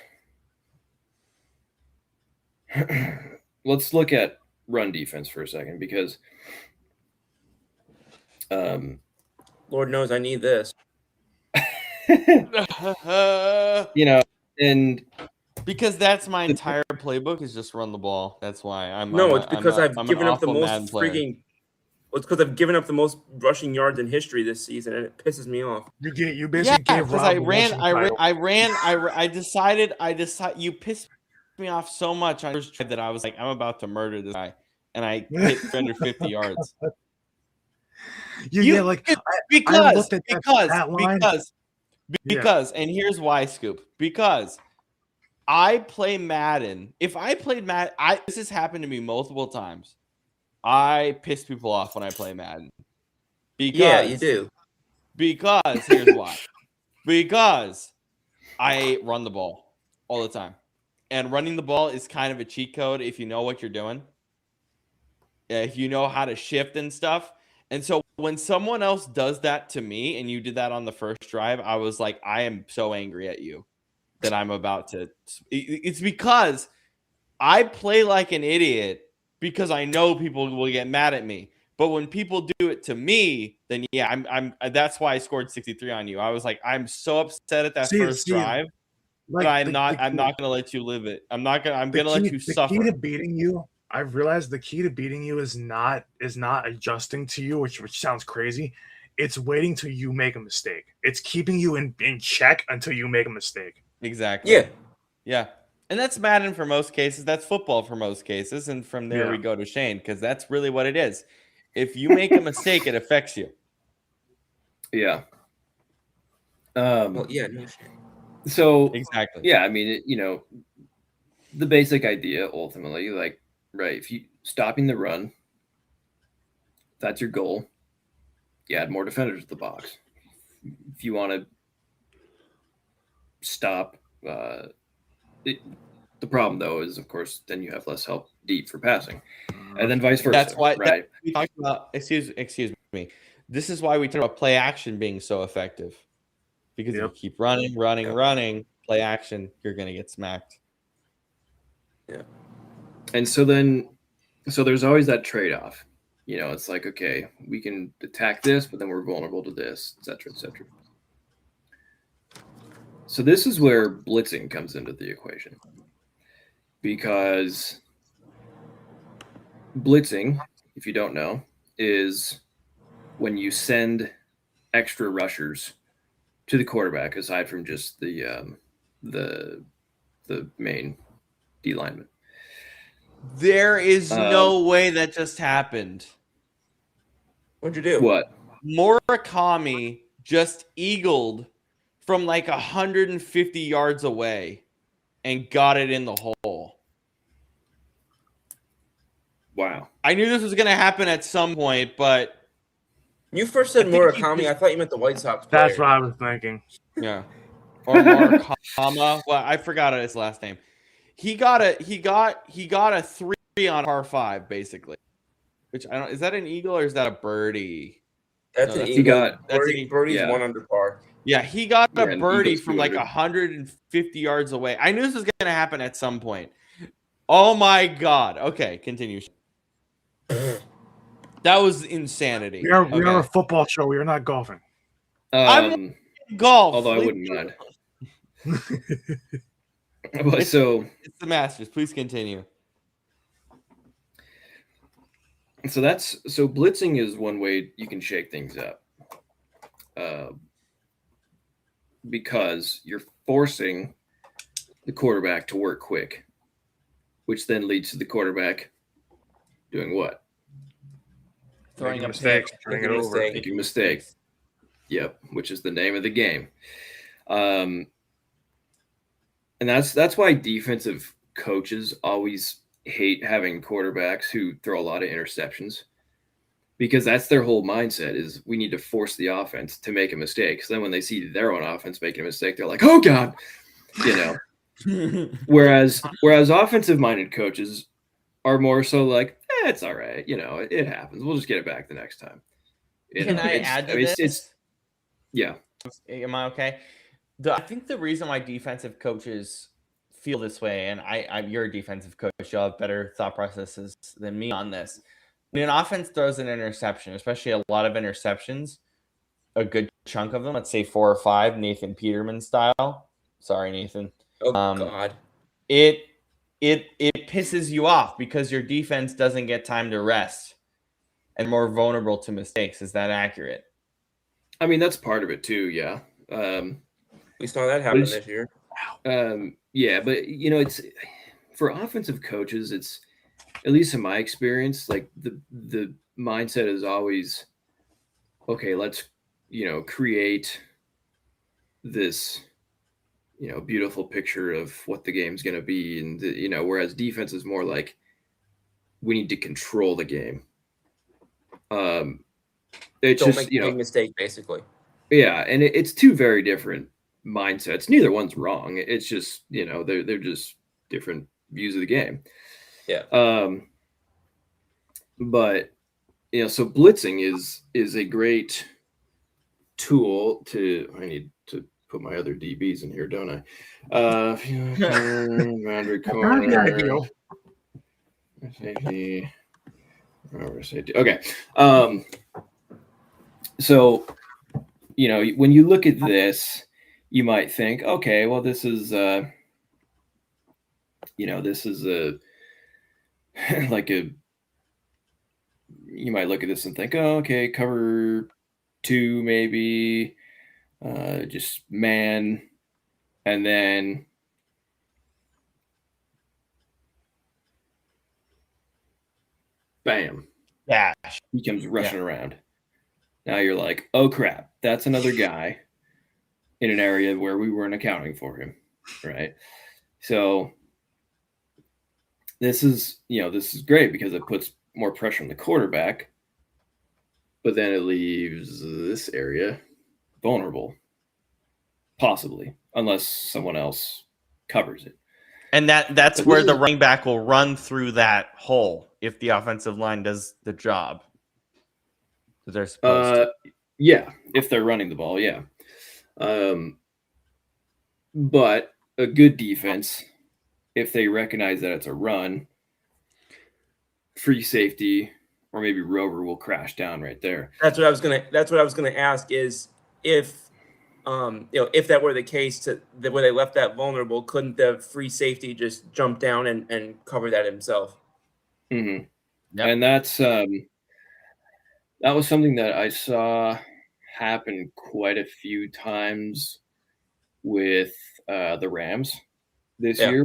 look at run defense for a second, because Lord knows I need this. and Because that's my entire playbook is just run the ball. That's why It's because I've given up the awful Madden most player. freaking. It's because I've given up the most rushing yards in history this season, and it pisses me off. You basically gave because Rob the rushing title. I decided you pissed me off so much on the first drive that I was like, I'm about to murder this guy, and I hit 350 yards. Because and here's why, Scoop. Because I play Madden. If I played Madden, this has happened to me multiple times. I piss people off when I play Madden. Because you do. Because here's why. Because I run the ball all the time. And running the ball is kind of a cheat code if you know what you're doing. If you know how to shift and stuff. And so when someone else does that to me and you did that on the first drive, I was like, I am so angry at you that I'm about to. It's because I play like an idiot because I know people will get mad at me. But when people do it to me, then yeah, I'm that's why I scored 63 on you. I was like, I'm so upset at that first drive. But I'm not gonna let you live it. I'm gonna let you suffer. The key to beating you, I've realized the key to beating you is not adjusting to you, which sounds crazy. It's waiting till you make a mistake. It's keeping you in check until you make a mistake. Exactly. Yeah. And that's Madden for most cases. That's football for most cases. And from there we go to Shane, because that's really what it is. If you make a mistake, it affects you. Yeah. No shame. So exactly. Yeah, I mean, the basic idea ultimately, like, right, if you stopping the run, that's your goal. You add more defenders to the box. If you want to stop, the problem though is, of course, then you have less help deep for passing, and then vice versa. That's why right? We talked about. Excuse me. This is why we talk about play action being so effective, because if you keep running, play action, you're gonna get smacked. Yeah. And so there's always that trade-off. It's like, okay, we can attack this, but then we're vulnerable to this, et cetera, et cetera. So this is where blitzing comes into the equation, because blitzing, if you don't know, is when you send extra rushers to the quarterback aside from just the main D lineman. There is no way that just happened. What'd you do? What? Murakami just eagled from like 150 yards away and got it in the hole. Wow. I knew this was going to happen at some point, but... You first said Murakami. I thought you meant the White Sox player. That's what I was thinking. Yeah. Or Murakama. Well, I forgot his last name. He got a 3 on par 5, basically. Which I don't. Is that an eagle or is that a birdie? That's an eagle. Birdie's yeah. 1 under par. Yeah, he got a birdie from like 150 yards away. I knew this was going to happen at some point. Oh my god. Okay, continue. That was insanity. We are a football show. We are not golfing. I'm golf. Although I wouldn't mind. It's the Masters. Please continue. So blitzing is one way you can shake things up, because you're forcing the quarterback to work quick, which then leads to the quarterback doing what? Throwing mistakes, turning it over, making mistakes. Yep, which is the name of the game. And that's why defensive coaches always hate having quarterbacks who throw a lot of interceptions, because that's their whole mindset is we need to force the offense to make a mistake. So then when they see their own offense making a mistake, they're like, oh God, whereas offensive minded coaches are more so like, it's all right. It happens. We'll just get it back the next time. Can I add to this? Yeah. Am I okay? I think the reason why defensive coaches feel this way, and you're a defensive coach, you'll have better thought processes than me on this. When an offense throws an interception, especially a lot of interceptions, a good chunk of them, let's say 4 or 5, Nathan Peterman style. Sorry, Nathan. Oh, God. it pisses you off because your defense doesn't get time to rest and more vulnerable to mistakes. Is that accurate? I mean, that's part of it too. Yeah. We saw that happen this year. Yeah, but it's for offensive coaches. It's, at least in my experience, like the mindset is always, okay, let's create this beautiful picture of what the game's going to be, and whereas defense is more like, we need to control the game. It's Don't just make a big mistake, basically. Yeah, and it's two very different mindsets. Neither one's wrong. It's just they're just different views of the game. Yeah. But so blitzing is a great tool to. I need to put my other DBs in here, don't I? Boundary corner. Safety. Okay. So, when you look at this, you might think, okay, well, this is this is like you might look at this and think, oh, okay, cover 2, maybe, just man, and then bam, Dash. he comes rushing around. Now you're like, oh crap, that's another guy in an area where we weren't accounting for him, right? So this is great because it puts more pressure on the quarterback, but then it leaves this area vulnerable, possibly, unless someone else covers it. And that's where the running back will run through that hole if the offensive line does the job that they're supposed to. Yeah, if they're running the ball, yeah. But a good defense, if they recognize that it's a run, free safety or maybe Rover will crash down right there. That's what I was gonna ask, is if if that were the case, where they left that vulnerable, couldn't the free safety just jump down and cover that himself? Mm-hmm. Yep. And that's that was something that I saw happen quite a few times with the Rams this year.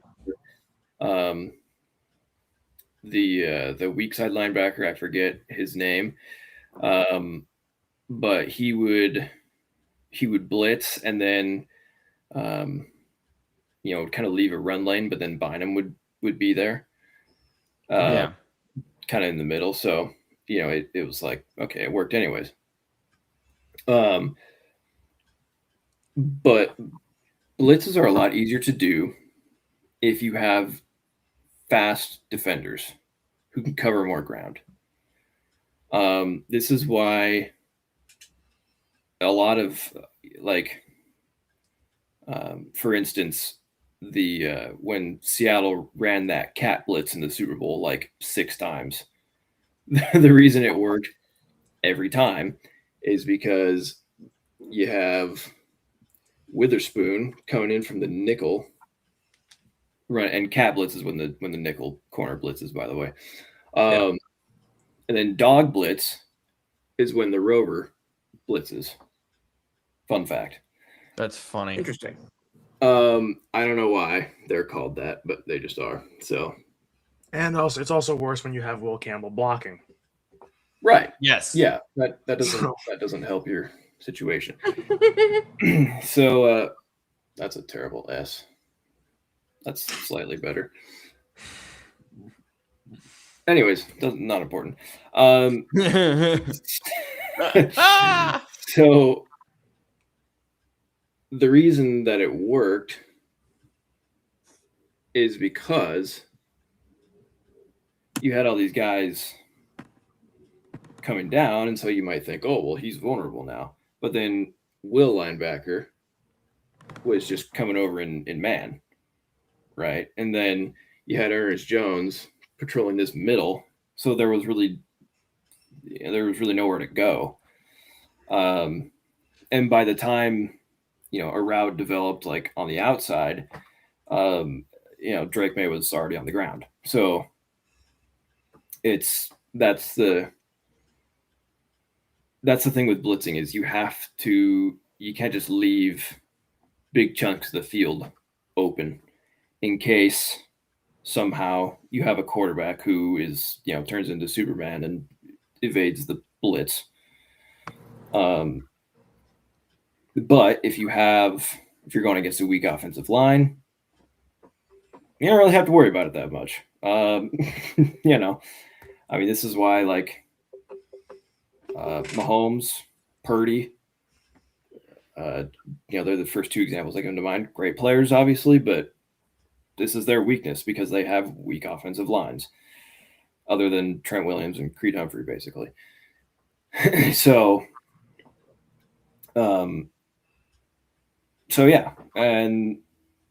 The weak side linebacker, I forget his name, but he would blitz and then kind of leave a run lane, but then Bynum would be there, kind of in the middle. So it was like, okay, it worked anyways. But blitzes are a lot easier to do if you have fast defenders who can cover more ground. This is why a lot of, like, for instance, when Seattle ran that cat blitz in the Super Bowl like 6 times, the reason it worked every time is because you have Witherspoon coming in from the nickel, right? And cat blitz is when the nickel corner blitzes, by the way. And then dog blitz is when the rover blitzes. Fun fact. That's funny. Interesting. I don't know why they're called that, but they just are. So, and also it's also worse when you have Will Campbell blocking. Right. Yes. Yeah. That doesn't help your situation. So that's a terrible S. That's slightly better. Anyways, not important. So the reason that it worked is because you had all these guys coming down, and so you might think, oh, well, he's vulnerable now. But then Will linebacker was just coming over in man, right? And then you had Ernest Jones patrolling this middle, so there was really nowhere to go. And by the time a route developed like on the outside, Drake May was already on the ground. So that's the thing with blitzing is you can't just leave big chunks of the field open in case somehow you have a quarterback who is, turns into Superman and evades the blitz. But if you're going against a weak offensive line, you don't really have to worry about it that much. This is why Mahomes, Purdy, they're the first two examples that come to mind. Great players, obviously, but this is their weakness because they have weak offensive lines, other than Trent Williams and Creed Humphrey, basically. So yeah. And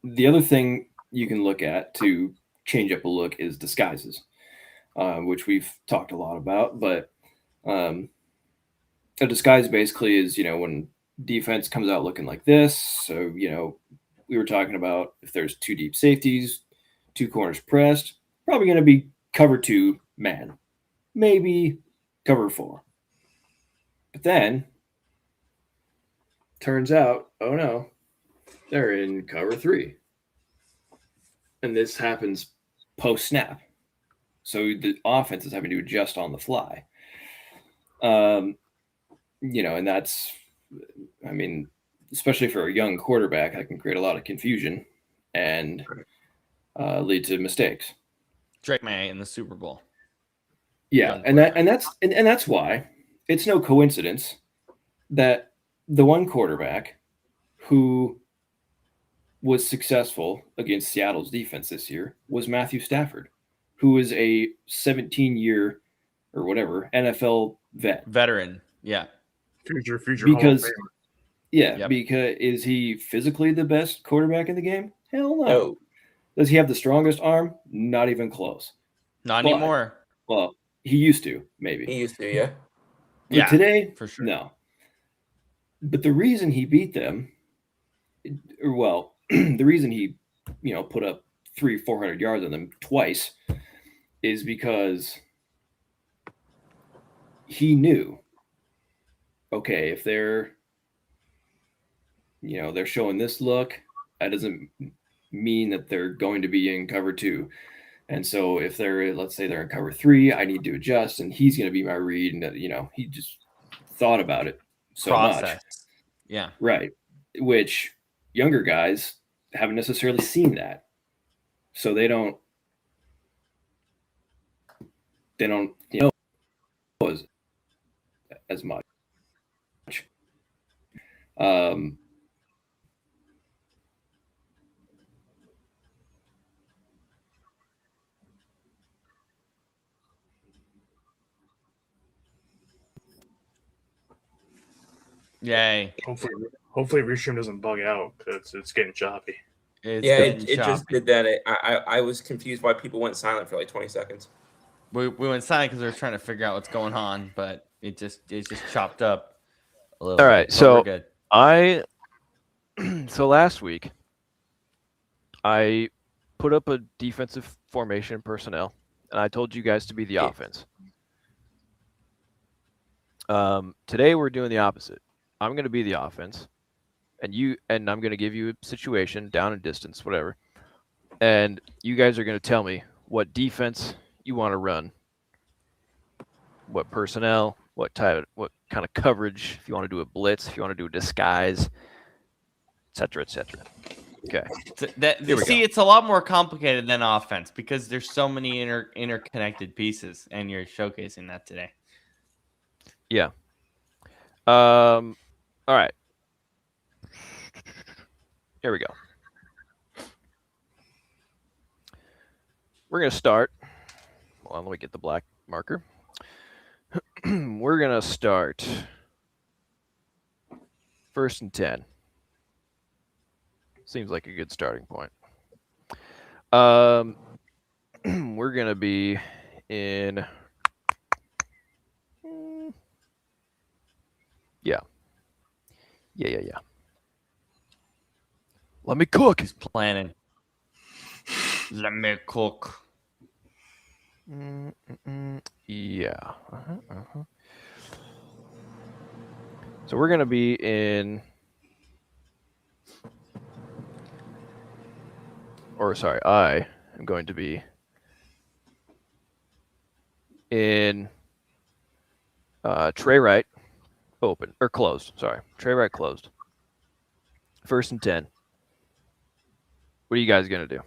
the other thing you can look at to change up a look is disguises, which we've talked a lot about. But a disguise basically is, when defense comes out looking like this. So, we were talking about if there's two deep safeties, two corners pressed, probably going to be cover 2 man, maybe cover 4. But then turns out, oh no, they're in cover 3. And this happens post snap. So the offense is having to adjust on the fly. And that's, especially for a young quarterback, that can create a lot of confusion and lead to mistakes. Drake May in the Super Bowl. Yeah, and that's why it's no coincidence that the one quarterback who was successful against Seattle's defense this year was Matthew Stafford, who is a 17-year or whatever NFL veteran. Yeah. Future because Hall of Famer. Yeah, Yep. Because is he physically the best quarterback in the game? Hell no. No. Does he have the strongest arm? Not even close. Not But- anymore. Well, he used to, maybe. He used to, yeah. But today, for sure. no. But the reason he beat them, the reason he, put up 300-400 yards on them twice is because he knew, okay, if they're showing this look, that doesn't mean that they're going to be in cover 2. And so if let's say they're in cover 3, I need to adjust, and he's going to be my read. And he just thought about it so much. Yeah. Right. Which younger guys haven't necessarily seen that. So they don't know as much. Yay. Hopefully Restream doesn't bug out because it's getting choppy. It just did that. I was confused why people went silent for like 20 seconds. We went silent because we were trying to figure out what's going on, but it just chopped up a little. All right, bit, so we're good. So last week I put up a defensive formation personnel, and I told you guys to be the offense. Today we're doing the opposite. I'm going to be the offense, and I'm going to give you a situation, down and distance, whatever, and you guys are going to tell me what defense you want to run, what personnel, what kind of coverage, if you want to do a blitz, if you want to do a disguise, et cetera, et cetera. Okay. It's a lot more complicated than offense because there's so many interconnected pieces, and you're showcasing that today. Yeah. All right. Here we go. We're going to start. Hold on, let me get the black marker. We're going to start 1st and 10. Seems like a good starting point. We're going to be in... Yeah. Let me cook. He's planning. Let me cook. Yeah. So we're going to be in, I am going to be in tray right open, or closed. Sorry. Tray right closed. 1st and 10. What are you guys going to do?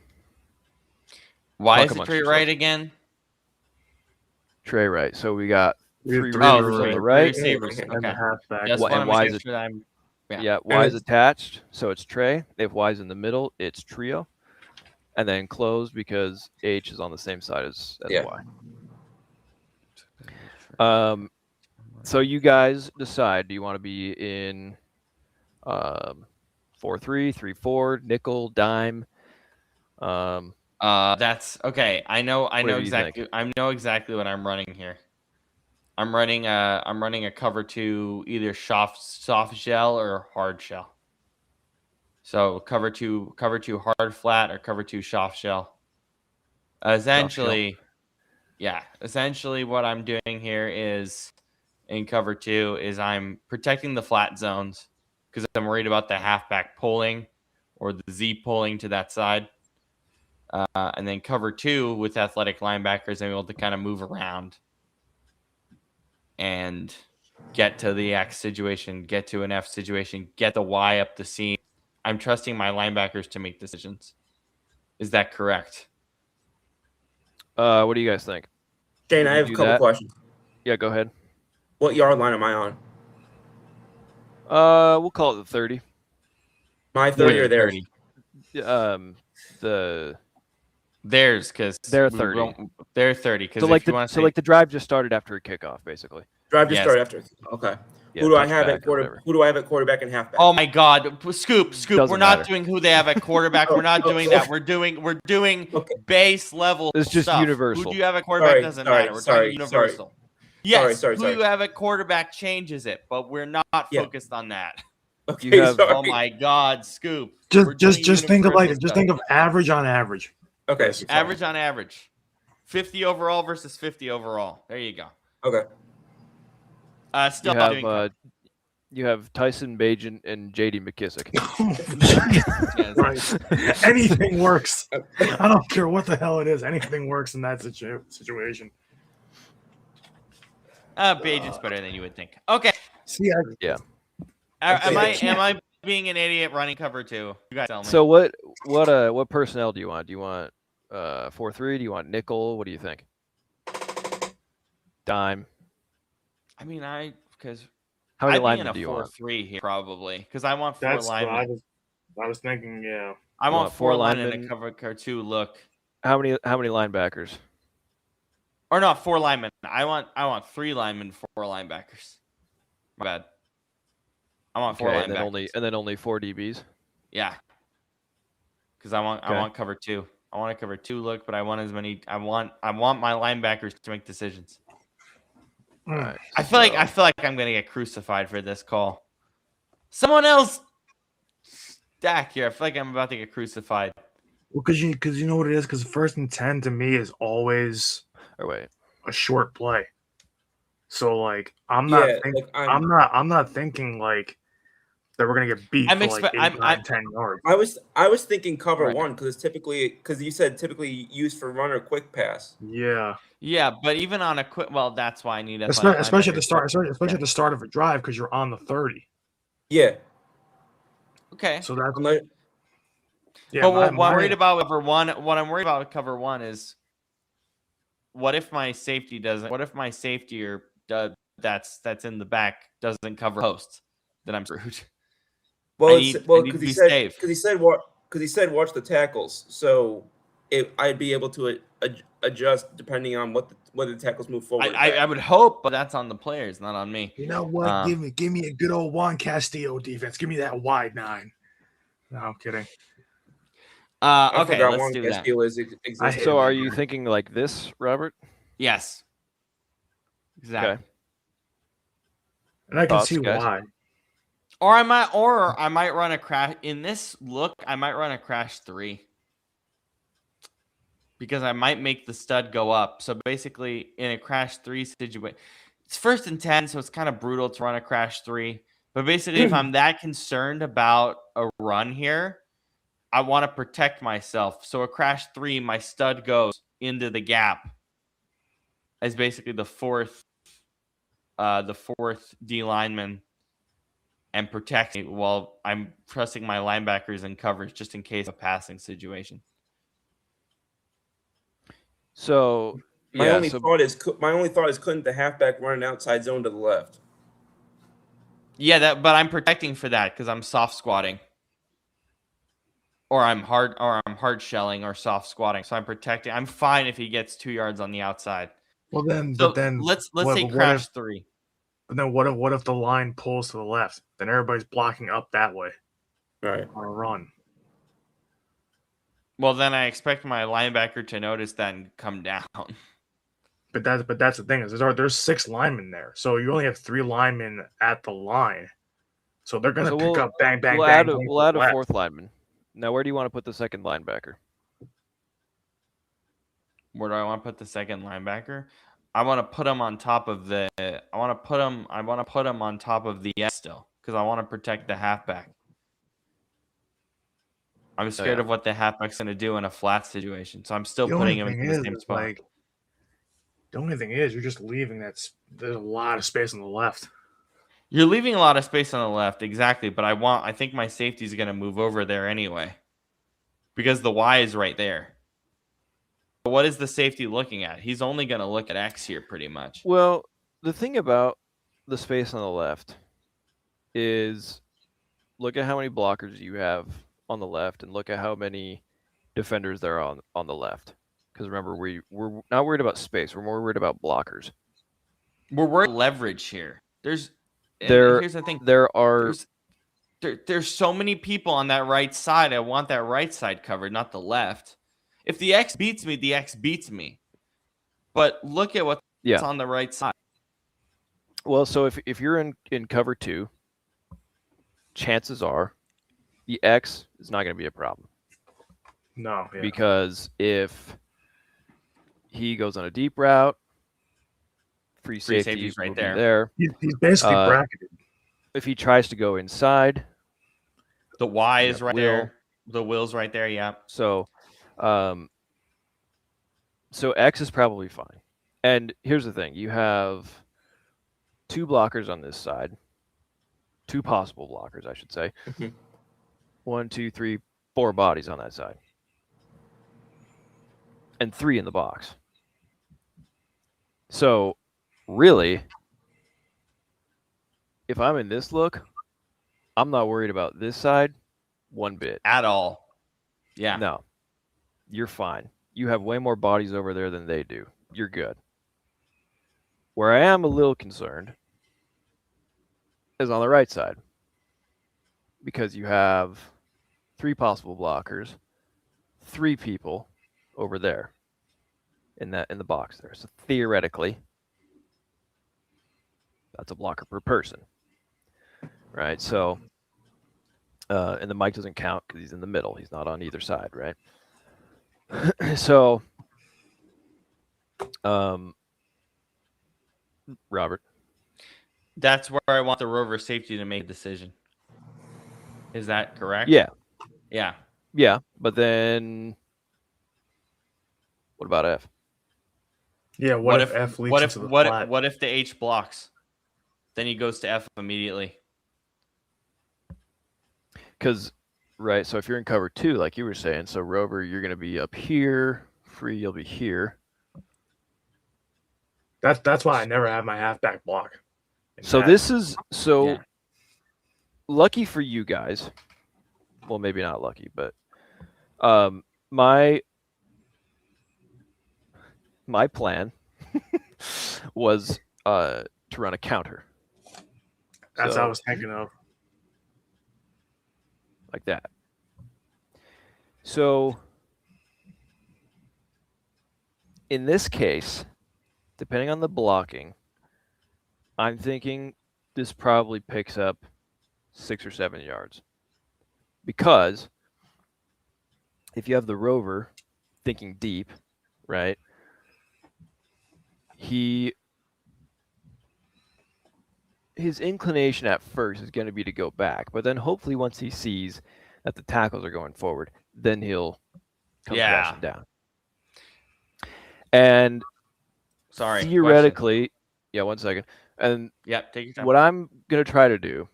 Why Talk is it amongst tray yourselves. right again? Tray right. So we got We have 3 three receivers on right, the right. Three receivers. and Okay. the halfback. Just What- want and to why make is it- sure that I'm. Yeah, And Y is it's- attached, so it's tray. If Y is in the middle, it's trio. And then closed because H is on the same side as Yeah. Y. So you guys decide, do you want to be in 4-3, 3-4, nickel, dime? That's okay. I know Whatever you exactly. I know exactly what I'm running here. I'm running a cover 2, either soft shell or hard shell. So cover 2 hard flat or cover 2 soft shell. Essentially what I'm doing here is in cover 2 is I'm protecting the flat zones because I'm worried about the halfback pulling or the Z pulling to that side. And then cover 2 with athletic linebackers, I'm able to kind of move around and get to the X situation, get to an F situation, get the Y up the seam. I'm trusting my linebackers to make decisions. Is that correct? What do you guys think? Shane, Would I you have a do couple that? questions. Yeah, go ahead. What yard line am I on? We'll call it the 30. My 30 or theirs? 30. Theirs, because They're 30. They're 30. Because So like the drive just started after a kickoff, basically. Drive just Yes. started after. Okay. Yeah, Who do I have touchback at or quarter? whatever. Who do I have at quarterback and halfback? Oh my God, Scoop! Doesn't We're not matter. doing who they have at quarterback. We're not doing that. We're doing Okay. base level. It's just stuff. universal. Who do you have at quarterback doesn't matter. We're talking universal. Yes, Sorry. who you have at quarterback changes it, but we're not focused on that. Okay, You have- sorry. Oh my God, Scoop! We're doing Just think of universal stuff. think of average on average. Okay. Sorry. Average on average. 50 overall versus 50 overall. There you go. Okay. Still You doing have you have Tyson Bagent and JD McKissick. Right. Anything works. I don't care what the hell it is. Anything works in that situation. Bagent's better than you would think. Okay. See, Am I being an idiot running cover 2? You guys tell me. So what personnel do you want? Do you want 4-3? Do you want nickel? What do you think? Dime. I mean, because How many I'd be in linemen a do you want? 4-3 here probably because I want 4 that's what linemen. I was thinking. Yeah. I You want want 4 four linemen linemen? to cover 2 look. How many linebackers? Or not 4 linemen. I want 3 linemen, 4 linebackers. My bad. I want 4 Okay, linebackers. and then only 4 DBs. Yeah. Because I want Okay. cover 2. I want to cover 2 look, but I want as many. I want my linebackers to make decisions. All right. I feel like I'm gonna get crucified for this call. Someone else stack here. I feel like I'm about to get crucified. Well, because you know what it is. Because 1st and 10 to me is always Or wait. a short play. So like I'm not I'm not thinking like that we're gonna get beat for like 8, 9, 10 yards. I was thinking cover Right. 1 because you said typically used for run or quick pass. Yeah. Yeah, but even on a quick, well, that's why I need a Especially at the start, especially at the start of a drive because you're on the 30. Yeah. Okay. So that's I'm like, yeah. But what I'm worried about cover 1, what I'm worried about with cover 1 is what if my safety doesn't? What if my safety or that's in the back doesn't cover post? Then I'm screwed. well, I need to because be he said safe. because he said watch the tackles, so I'd be able to adjust depending on what the tackles move forward. I would hope, but that's on the players, not on me. You know what? Give me a good old Juan Castillo defense. Give me that wide 9. No, I'm kidding. I Okay, forgot let's one do that. Castillo existed. So are you thinking like this, Robert? Yes. Exactly. Okay. And I can Thoughts, see guys? why. Or I might run a crash in this look. I might run a crash 3. because I might make the stud go up. So basically, in a crash 3 situation, it's 1st and 10, so it's kind of brutal to run a crash 3. But basically, if I'm that concerned about a run here, I want to protect myself. So a crash 3, my stud goes into the gap as basically the fourth D lineman and protects me while I'm trusting my linebackers in coverage just in case of a passing situation. So My only thought is couldn't the halfback run an outside zone to the left? Yeah, but I'm protecting for that because I'm soft squatting. Or I'm hard shelling or soft squatting. So I'm protecting. I'm fine if he gets 2 yards on the outside. Well, then, So but then let's say crash 3. But then what if the line pulls to the left? Then everybody's blocking up that way. Right. On a run. Well, then I expect my linebacker to notice that and come down. But that's the thing is there's 6 linemen there, so you only have 3 linemen at the line, so they're gonna pick up bang. We'll add a 4th lineman. Now, where do you want to put the second linebacker? Where do I want to put the second linebacker? I want to put him on top of the. I want to put him on top of the S still because I want to protect the halfback. I'm scared of what the halfback's going to do in a flat situation, so I'm still putting him in the same spot. The only thing is, you're just leaving there's a lot of space on the left. You're leaving a lot of space on the left, exactly. But I think my safety is going to move over there anyway, because the Y is right there. But what is the safety looking at? He's only going to look at X here, pretty much. Well, the thing about the space on the left is, look at how many blockers you have on the left, and look at how many defenders there are on the left. Because remember, we're not worried about space. We're more worried about blockers. We're worried about leverage here. Here's the thing. There's so many people on that right side. I want that right side covered, not the left. If the X beats me, the X beats me. But look at what's on the right side. Well, so if you're in cover 2, chances are the X is not going to be a problem. No. Yeah. Because if he goes on a deep route, free safety right there. He's basically bracketed. If he tries to go inside, the Y is right there. The will's right there. Yeah. So X is probably fine. And here's the thing: you have 2 blockers on this side, 2 possible blockers, I should say. 1, 2, 3, 4 bodies on that side, and 3 in the box. So, really, if I'm in this look, I'm not worried about this side one bit. At all. Yeah. No. You're fine. You have way more bodies over there than they do. You're good. Where I am a little concerned is on the right side. Because you have 3 possible blockers, 3 people over there in the box there. So theoretically, that's a blocker per person, right? So, and the mic doesn't count because he's in the middle. He's not on either side, right? So, Robert, that's where I want the rover safety to make a decision. Is that correct? Yeah. Yeah. Yeah, but then what about F? Yeah, what if F leaks into the flat? What if the H blocks? Then he goes to F immediately. Because, right, so if you're in cover 2, like you were saying, so rover, you're going to be up here. Free, you'll be here. That's why I never have my halfback block. So lucky for you guys. Well, maybe not lucky, but my plan was to run a counter. That's what I was thinking of. Like that. So in this case, depending on the blocking, I'm thinking this probably picks up 6 or 7 yards. Because if you have the rover thinking deep right? His inclination at first is going to be to go back, but then hopefully once he sees that the tackles are going forward, then he'll come crashing down. And theoretically, question. yeah, 1 second. And take your time. what I'm going to try to do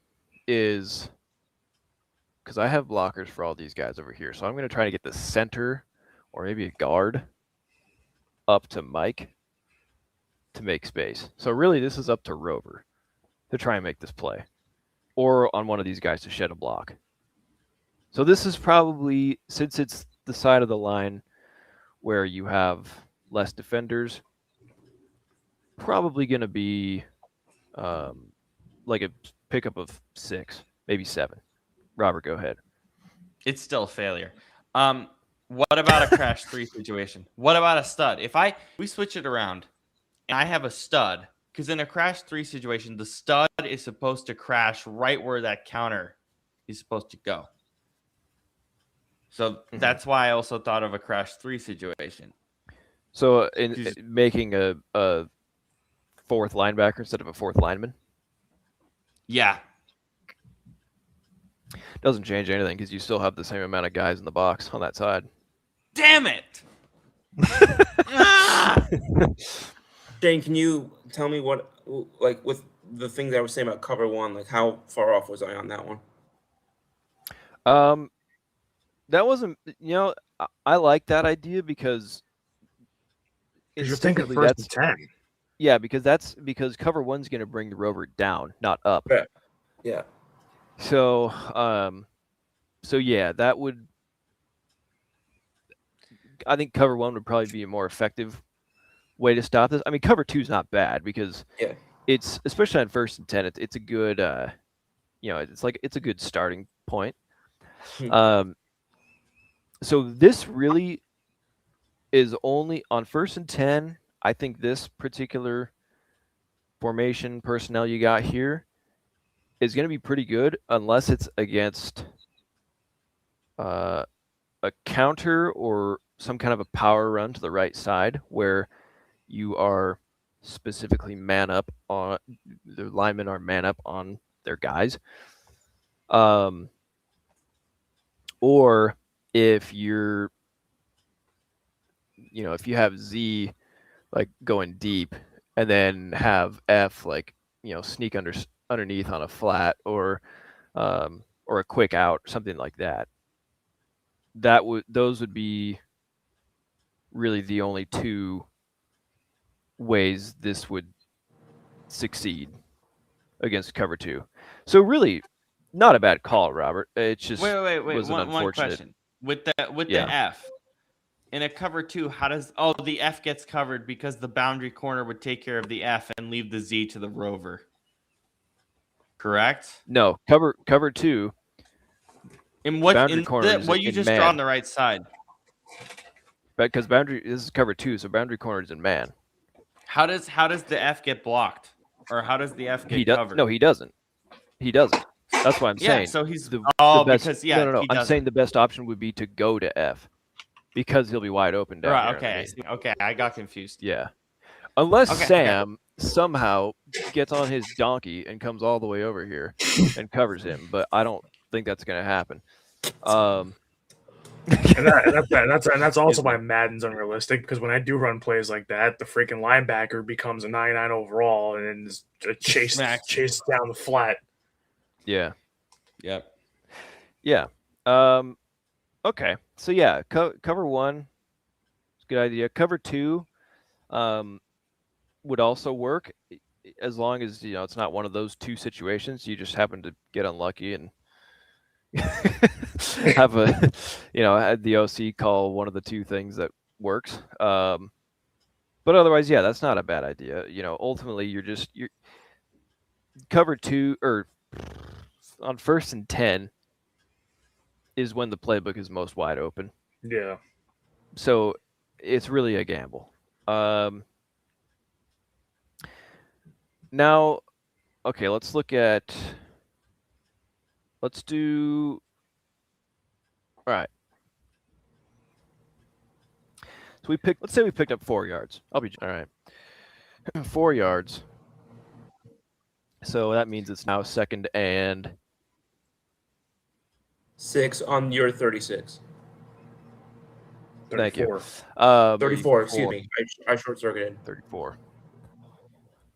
is, because I have blockers for all these guys over here, so I'm going to try to get the center or maybe a guard up to Mike to make space. So really this is up to Rover to try and make this play, or on one of these guys to shed a block. So this is probably, since it's the side of the line where you have less defenders, probably going to be like a pickup of 6, maybe 7. Robert, go ahead. It's still a failure. What about a crash 3 situation? What about a stud? If we switch it around and I have a stud, because in a crash 3 situation, the stud is supposed to crash right where that counter is supposed to go. So that's why I also thought of a crash 3 situation. So in making a 4th linebacker instead of a 4th lineman? Yeah. Doesn't change anything because you still have the same amount of guys in the box on that side. Damn it! Shane, can you tell me what, like, with the things I was saying about cover 1, like how far off was I on that one? That wasn't, I like that idea because you're thinking first and 10. Yeah, because cover 1's going to bring the Rover down, not up. Yeah. So, yeah, that would. I think cover 1 would probably be a more effective way to stop this. I mean, cover 2 is not bad because it's, especially on 1st and 10, it's a good, it's a good starting point. So this really is only on 1st and 10. I think this particular formation personnel you got here is going to be pretty good unless it's against a counter or some kind of a power run to the right side where you are specifically man up on the linemen are man up on their guys. Or if you're, if you have Z like going deep and then have F like, sneak underneath on a flat or a quick out, something like that. Those would be really the only 2 ways this would succeed against cover 2. So really, not a bad call, Robert. It just wait. was an unfortunate. One question with the F in a cover 2. How does the F gets covered because the boundary corner would take care of the F and leave the Z to the Rover? Correct? No, cover 2. In what you just draw on the right side? Because this is cover 2, so boundary corner is in man. How does the F get blocked, or how does the F get covered? No, he doesn't. That's what I'm saying. Yeah, so he's the best, because no. I'm saying the best option would be to go to F because he'll be wide open down right, there. Okay, I got confused. Yeah, unless Sam somehow gets on his donkey and comes all the way over here and covers him, but I don't think that's going to happen. And that's also why Madden's unrealistic, because when I do run plays like that, the freaking linebacker becomes a 99 overall and is chased down the flat. Yeah. Yep. Yeah. Okay. So yeah, cover 1, it's a good idea. Cover 2, would also work as long as it's not one of those 2 situations. You just happen to get unlucky and have had the OC call one of the 2 things that works. But otherwise, yeah, that's not a bad idea. Ultimately, you're cover 2 or on 1st and 10 is when the playbook is most wide open. Yeah. So it's really a gamble. Now, okay, let's do. All right. So So let's say we picked up 4 yards. All right. 4 yards. So that means it's now 2nd and 6 on your 36. Thank you. 34. 34, excuse me. I short-circuited. 34.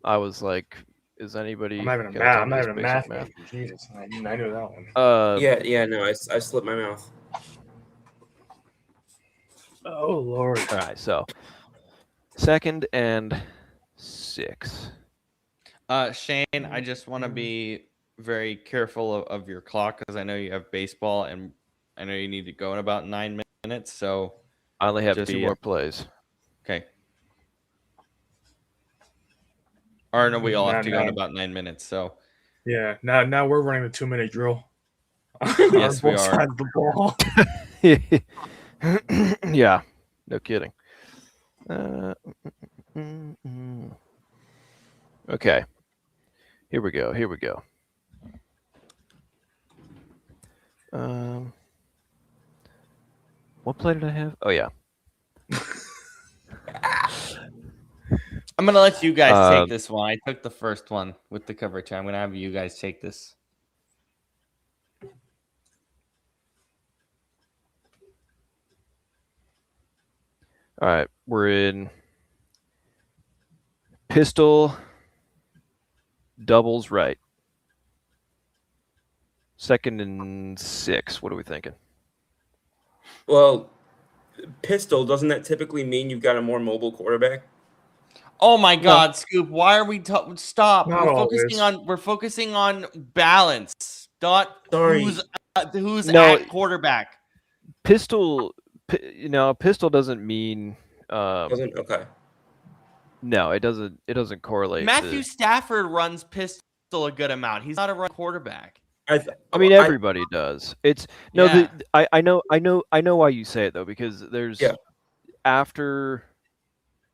I was like, is anybody? I'm not even a gonna tell math. I'm me not this even a basic math major. Jesus, I knew that one. Yeah, no, I slipped my mouth. Oh Lord. All right, so 2nd and 6. Shane, I just want to be very careful of your clock because I know you have baseball and I know you need to go in about 9 minutes. So I only have Just 2 more plays. okay. Or no, we all have to go in Now- about 9 minutes. So Yeah. Now we're running the 2-minute drill. Yes, On we both are. sides of the ball. Yeah, no kidding. Okay, here we go. What play did I have? Oh yeah. I'm gonna let you guys take this one. I took the first one with the cover 2. I'm gonna have you guys take this. All right, we're in pistol doubles right. 2nd and 6. What are we thinking? Well, pistol, doesn't that typically mean you've got a more mobile quarterback? Oh my God, Scoop! Why are we stop? Not We're focusing on balance, not Sorry. who's No. at quarterback. Pistol doesn't mean Doesn't okay. no, it doesn't correlate. Matthew Stafford runs pistol a good amount. He's not a run quarterback. I mean, everybody does. It's no. Yeah. I know why you say it though, because there's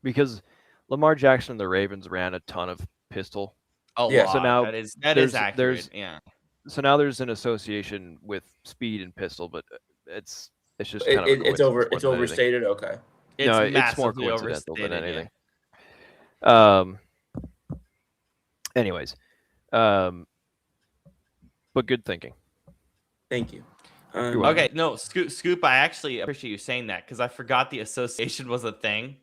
because Lamar Jackson and the Ravens ran a ton of pistol. A Yeah. lot. So now that is accurate. Yeah. So now there's an association with speed and pistol, but it's just kind of it's overstated. Okay. It's no, it's more massively coincidental than overstated, anything. Anyways, but good thinking. Thank you. Okay, no, Scoop, I actually appreciate you saying that because I forgot the association was a thing.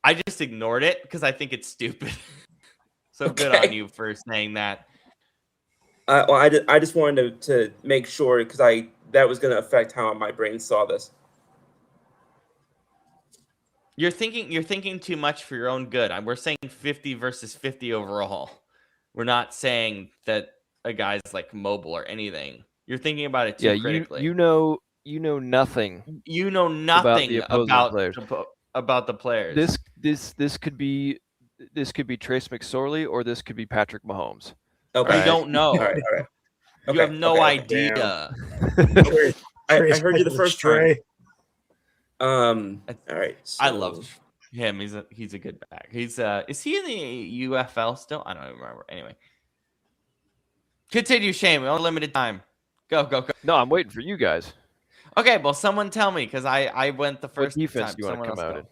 I just ignored it because I think it's stupid. So good on you for saying that. Well, I just wanted to make sure because that was going to affect how my brain saw this. You're thinking too much for your own good. We're saying 50 versus 50 overall. We're not saying that a guy's like mobile or anything. You're thinking about it too critically. You know nothing. You know nothing about the players. This could be Trace McSorley or this could be Patrick Mahomes. Okay. I don't know. All right. Okay. You have no idea. I heard you the first time. All right. So. I love him. He's a good back. He's is he in the UFL still? I don't even remember. Anyway. Continue, Shane. We only limited time. Go. No, I'm waiting for you guys. Okay, well, someone tell me because I went the first what defense time. Do you want to come out in?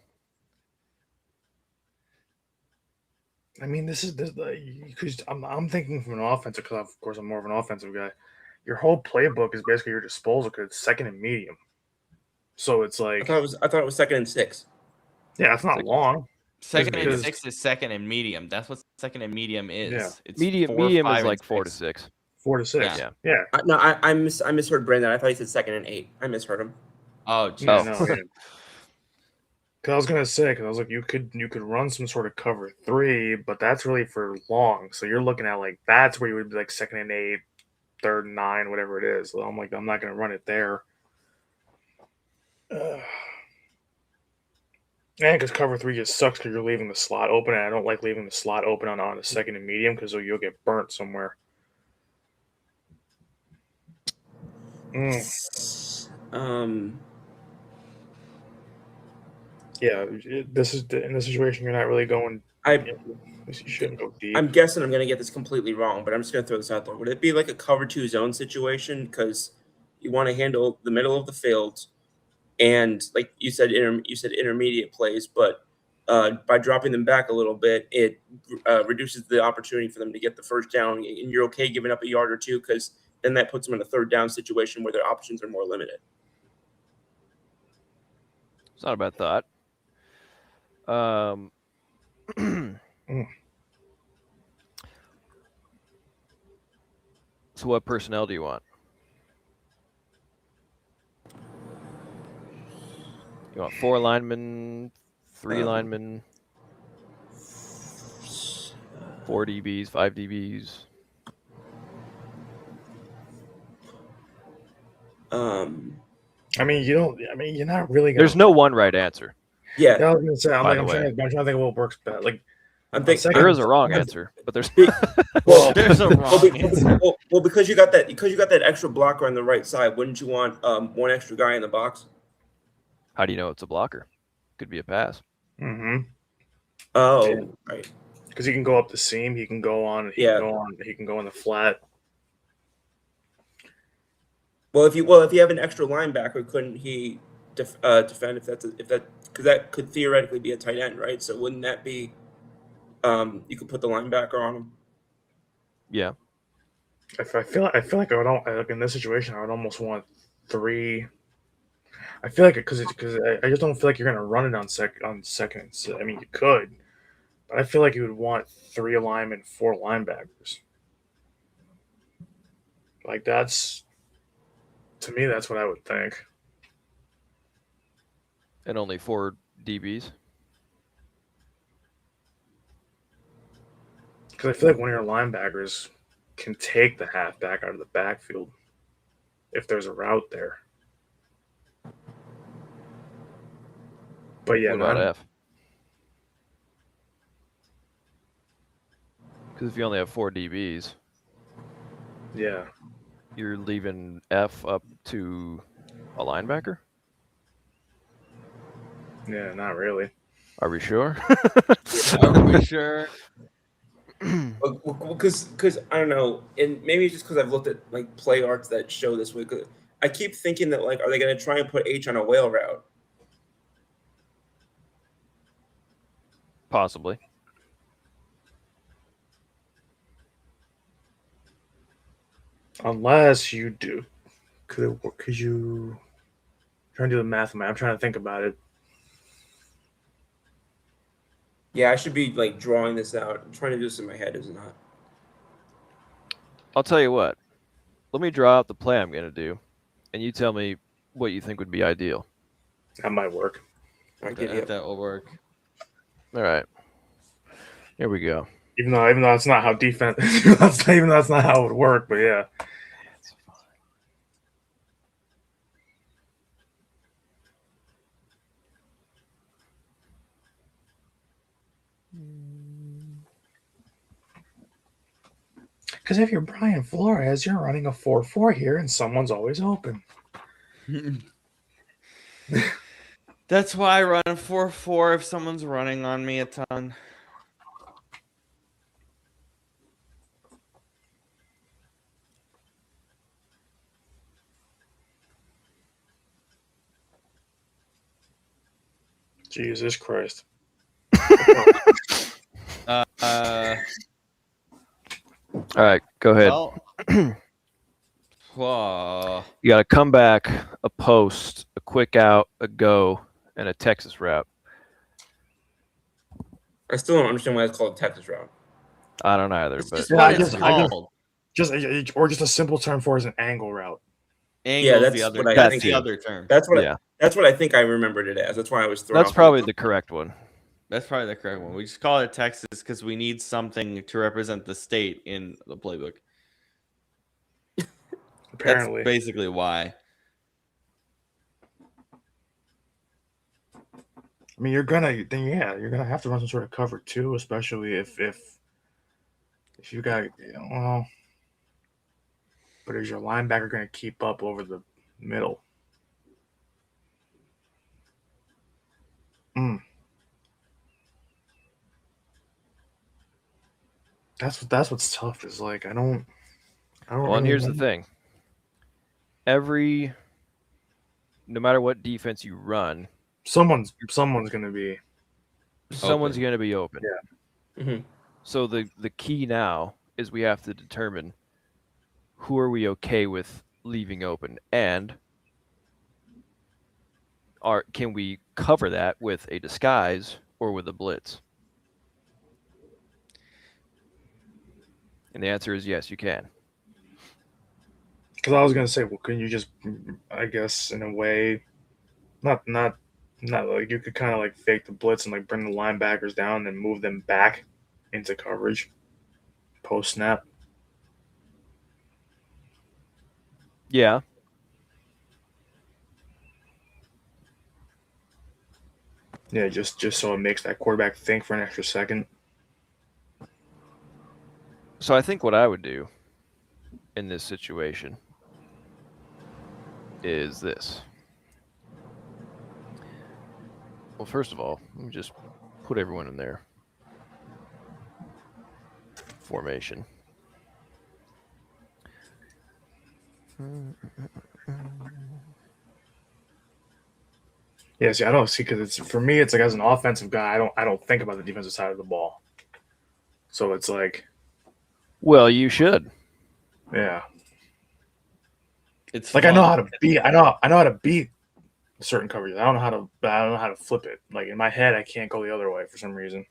I mean, this because I'm thinking from an offensive, because of course I'm more of an offensive guy. Your whole playbook is basically your disposal because it's 2nd and medium. So it's like I thought it was 2nd and 6. Yeah, it's not long. 2nd and 6 is 2nd and medium. That's what 2nd and medium is. Yeah. It's medium is like 4 to 6. 4 to 6. Yeah. I misheard Brandon. I thought he said 2nd and 8. I misheard him. Oh, geez. No. Because I was gonna say, because I was like, you could run some sort of cover 3, but that's really for long. So you're looking at like that's where you would be like 2nd and 8, 3rd and 9, whatever it is. So I'm like, I'm not gonna run it there. And because cover 3 just sucks because you're leaving the slot open, and I don't like leaving the slot open on a 2nd and medium because you'll get burnt somewhere. Yeah, this is in the situation you're not really going. You shouldn't go deep. I'm guessing I'm going to get this completely wrong, but I'm just going to throw this out there. Would it be like a cover 2 zone situation because you want to handle the middle of the field, and like you said, intermediate plays, but by dropping them back a little bit, it reduces the opportunity for them to get the first down, and you're okay giving up a yard or two because then that puts them in a third down situation where their options are more limited. It's not a bad thought. So what personnel do you want? You want 4 linemen, 3 linemen, 4 DBs, 5 DBs? I mean, you don't. I mean, you're not really. There's no one right answer. Yeah, I was gonna say. I'm By like, the I'm trying to think of what works better. Like, I'm thinking There is a wrong answer, but there's well, There's a wrong answer. well, because you got that extra blocker on the right side, wouldn't you want one extra guy in the box? How do you know it's a blocker? Could be a pass. mm-hmm. Oh, Yeah. right. Because he can go up the seam. He can go on. He can go on. He can go in the flat. Well, if you have an extra linebacker, couldn't he defend if that because that could theoretically be a tight end, right? So wouldn't that be you could put the linebacker on him? Yeah. I feel like I would like in this situation I would almost want 3. I feel like because I just don't feel like you're gonna run it on second. So, I mean, you could, but I feel like you would want 3 linemen, 4 linebackers. Like that's to me, that's what I would think. And only 4 DBs. Because I feel like one of your linebackers can take the halfback out of the backfield if there's a route there. But yeah, What about F? Because if you only have 4 DBs, yeah, you're leaving F up to a linebacker? yeah, not really. Are we sure? Are we sure? Because I don't know, and maybe it's just because I've looked at like play arts that show this way. 'Cause I keep thinking that like, are they going to try and put H on a whale route? Possibly. Unless you do, could you trying to do the math? I'm trying to think about it. Yeah, I should be like drawing this out. I'm trying to do this in my head, is it not? I'll tell you what. Let me draw out the play I'm going to do, and you tell me what you think would be ideal. That might work. That will work. All right. Here we go. Even though that's not how defense. Even though that's not how it would work, but yeah. It's fine. Because if you're Brian Flores, you're running a 4-4 here, and someone's always open. That's why I run a 4-4 if someone's running on me a ton. Jesus Christ. All right, go ahead. Well, You got to come back, a post, a quick out, a go, and a Texas route. I still don't understand why it's called a Texas route. I don't either, it's but just what it's I called. just a simple term for it is an angle route. Angle's that's the other. what I That's think the it- other term. That's what yeah, that's what I think I remembered it as. That's why I was thrown that's off. probably the correct one. That's probably the correct one. We just call it Texas because we need something to represent the state in the playbook. Apparently. That's basically why. I mean, you're gonna have to run some sort of cover too, especially if you got well. But is your linebacker going to keep up over the middle? That's what's tough is like I don't. Well, and here's the thing. Every no matter what defense you run, someone's going to be going to be open. Yeah. Mm-hmm. So the key now is we have to determine who are we okay with leaving open, and can we cover that with a disguise or with a blitz? And the answer is yes, you can. Because I was going to say, well, can you just, I guess, in a way, not like you could kind of like fake the blitz and like bring the linebackers down and move them back into coverage post snap. Yeah. Yeah, just so it makes that quarterback think for an extra second. So I think what I would do in this situation is this. Well, first of all, let me just put everyone in their formation. Yeah, see, I don't see because it's for me. It's like as an offensive guy, I don't think about the defensive side of the ball. So it's like, well, you should. Yeah, It's like fun. I know how to beat. I know how to beat certain coverages. I don't know how to flip it. Like in my head, I can't go the other way for some reason.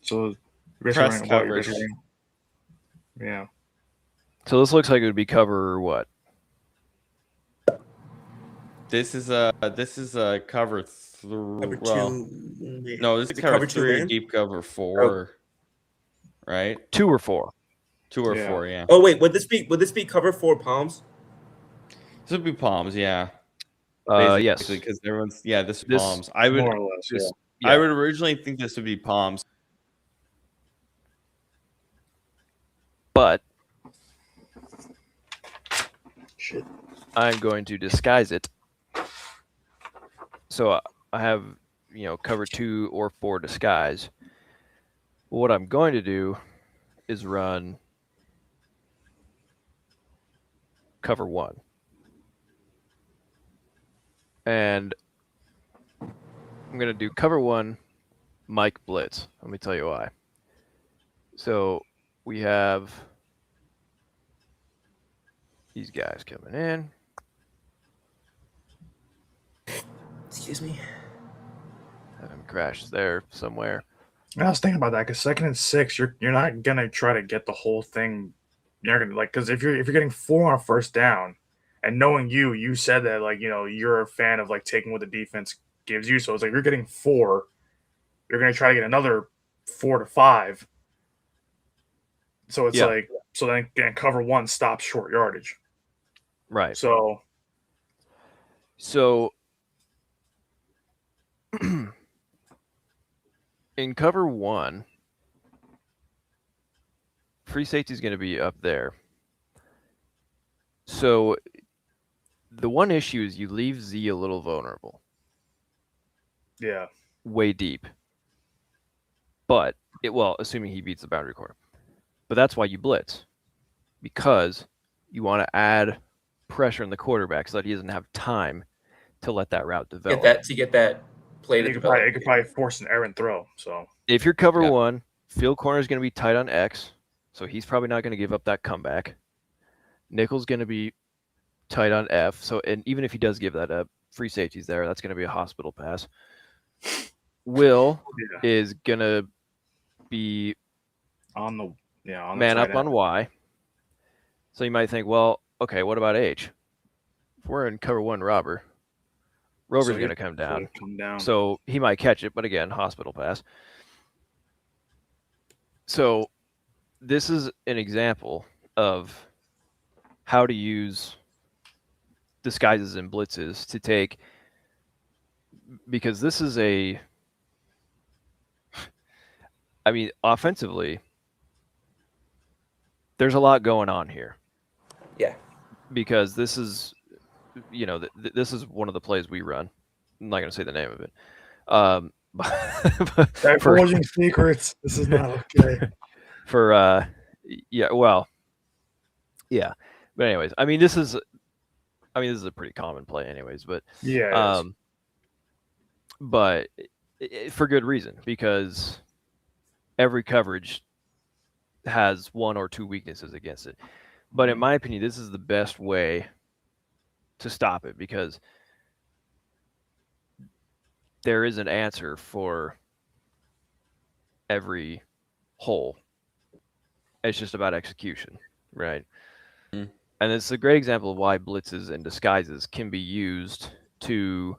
So Press coverage. Yeah. So this looks like it would be cover what? This is a cover three. Cover Well, two. no, this is cover three or deep cover four. Right? 2 or 4. 2 or 4, yeah. Oh wait, would this be cover 4 palms? This would be palms, yeah. Yes. Because everyone's this is palms. I would more or less. I would originally think this would be palms. But Shit. I'm going to disguise it. So I have, cover 2 or 4 disguise. What I'm going to do is run cover 1. And I'm going to do cover 1 Mike blitz. Let me tell you why. So we have these guys coming in. Excuse me. Oh, Have him crash there somewhere. I was thinking about that because 2nd and 6, you're not gonna try to get the whole thing. You're gonna because if you're getting 4 on a first down, and knowing you said that like you're a fan of like taking what the defense gives you. So it's like you're getting 4, you're gonna try to get another 4 to 5. So it's like then cover 1 stops short yardage. Right. So in cover 1, free safety is going to be up there. So the one issue is you leave Z a little vulnerable. Yeah. Way deep. But assuming he beats the boundary corner. But that's why you blitz. Because you want to add pressure on the quarterback so that he doesn't have time to let that route develop. Get that play to develop. It could probably force an errant throw. So if you're cover 1, field corner is going to be tight on X, so he's probably not going to give up that comeback. Nickel's going to be tight on F, so and even if he does give that up, free safety's there. That's going to be a hospital pass. Will is going to be on the man up on Y. So you might think, well, okay, what about H? If we're in cover 1 Rober's going to come down. So he might catch it, but again, hospital pass. So this is an example of how to use disguises and blitzes to take, because this is offensively, there's a lot going on here. Yeah. Because this is, this is one of the plays we run. I'm not going to say the name of it. Divulging secrets. This is not okay. But anyways, I mean, this is a pretty common play anyways, but Yeah. but for good reason, because every coverage has one or two weaknesses against it. But in my opinion, this is the best way to stop it, because there is an answer for every hole. It's just about execution, right? Mm. And it's a great example of why blitzes and disguises can be used to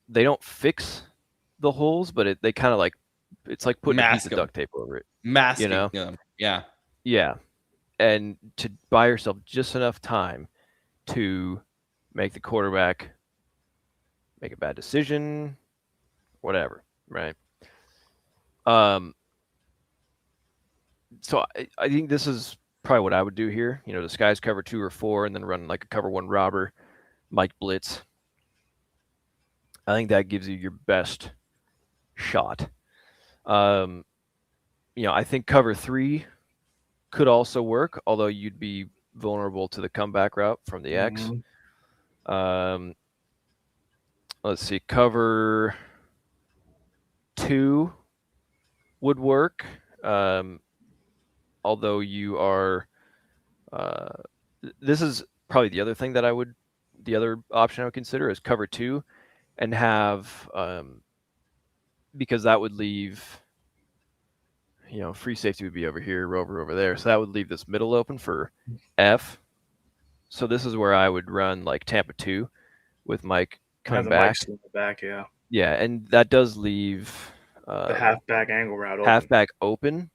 they don't fix the holes, but they kind of like, it's like putting a piece of duct tape over it. Masking them. Yeah. Yeah. And to buy yourself just enough time to make the quarterback make a bad decision, whatever, right? So I think this is probably what I would do here. Disguise cover 2 or 4 and then run like a cover 1 robber, Mike blitz. I think that gives you your best shot. I think cover 3 could also work, although you'd be vulnerable to the comeback route from the X. Let's see, cover 2 would work, although you are this is probably the other option I would consider is cover 2 and have because that would leave free safety would be over here, Rover over there, so that would leave this middle open for F. So this is where I would run like Tampa 2 with Mike coming back. Yeah, and that does leave the halfback angle route open,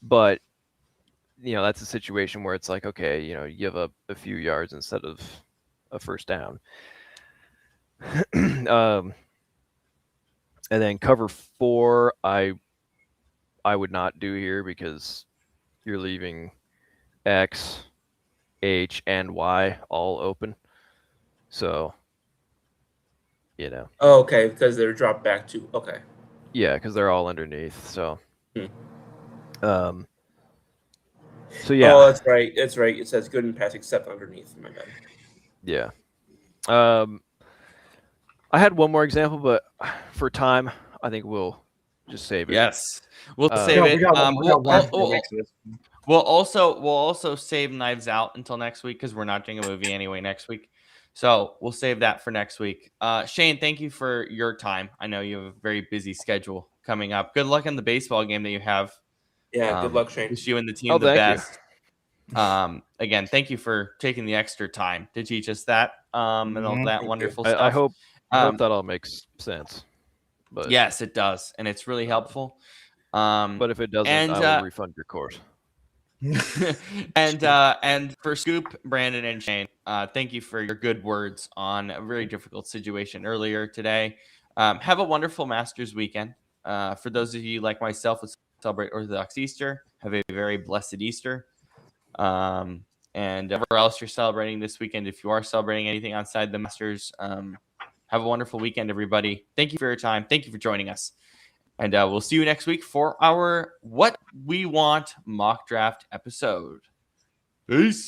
but that's a situation where it's like, okay, you give up a few yards instead of a first down. And then cover 4 I would not do here, because you're leaving X, H, and Y all open. So, Oh, okay, because they're dropped back to, okay. Yeah, because they're all underneath. So, so yeah. Oh, that's right. That's right. It says good and pass except underneath. My bad. Yeah. I had one more example, but for time, I think we'll just save it. Yes, we'll save it. We'll also save Knives Out until next week, because we're not doing a movie anyway next week. So we'll save that for next week. Shane, thank you for your time. I know you have a very busy schedule coming up. Good luck in the baseball game that you have. Yeah, good luck, Shane. Wish you and the team the best. Again, thank you for taking the extra time to teach us that and all that wonderful stuff. I hope that all makes sense. But yes, it does, and it's really helpful. But if it doesn't, I will refund your course. And for Scoop, Brandon, and Shane, thank you for your good words on a very difficult situation earlier today. Have a wonderful Masters weekend. For those of you like myself who celebrate Orthodox Easter, have a very blessed Easter. And whatever else you're celebrating this weekend, if you are celebrating anything outside the Masters, have a wonderful weekend, everybody. Thank you for your time. Thank you for joining us. And we'll see you next week for our What We Want mock draft episode. Peace.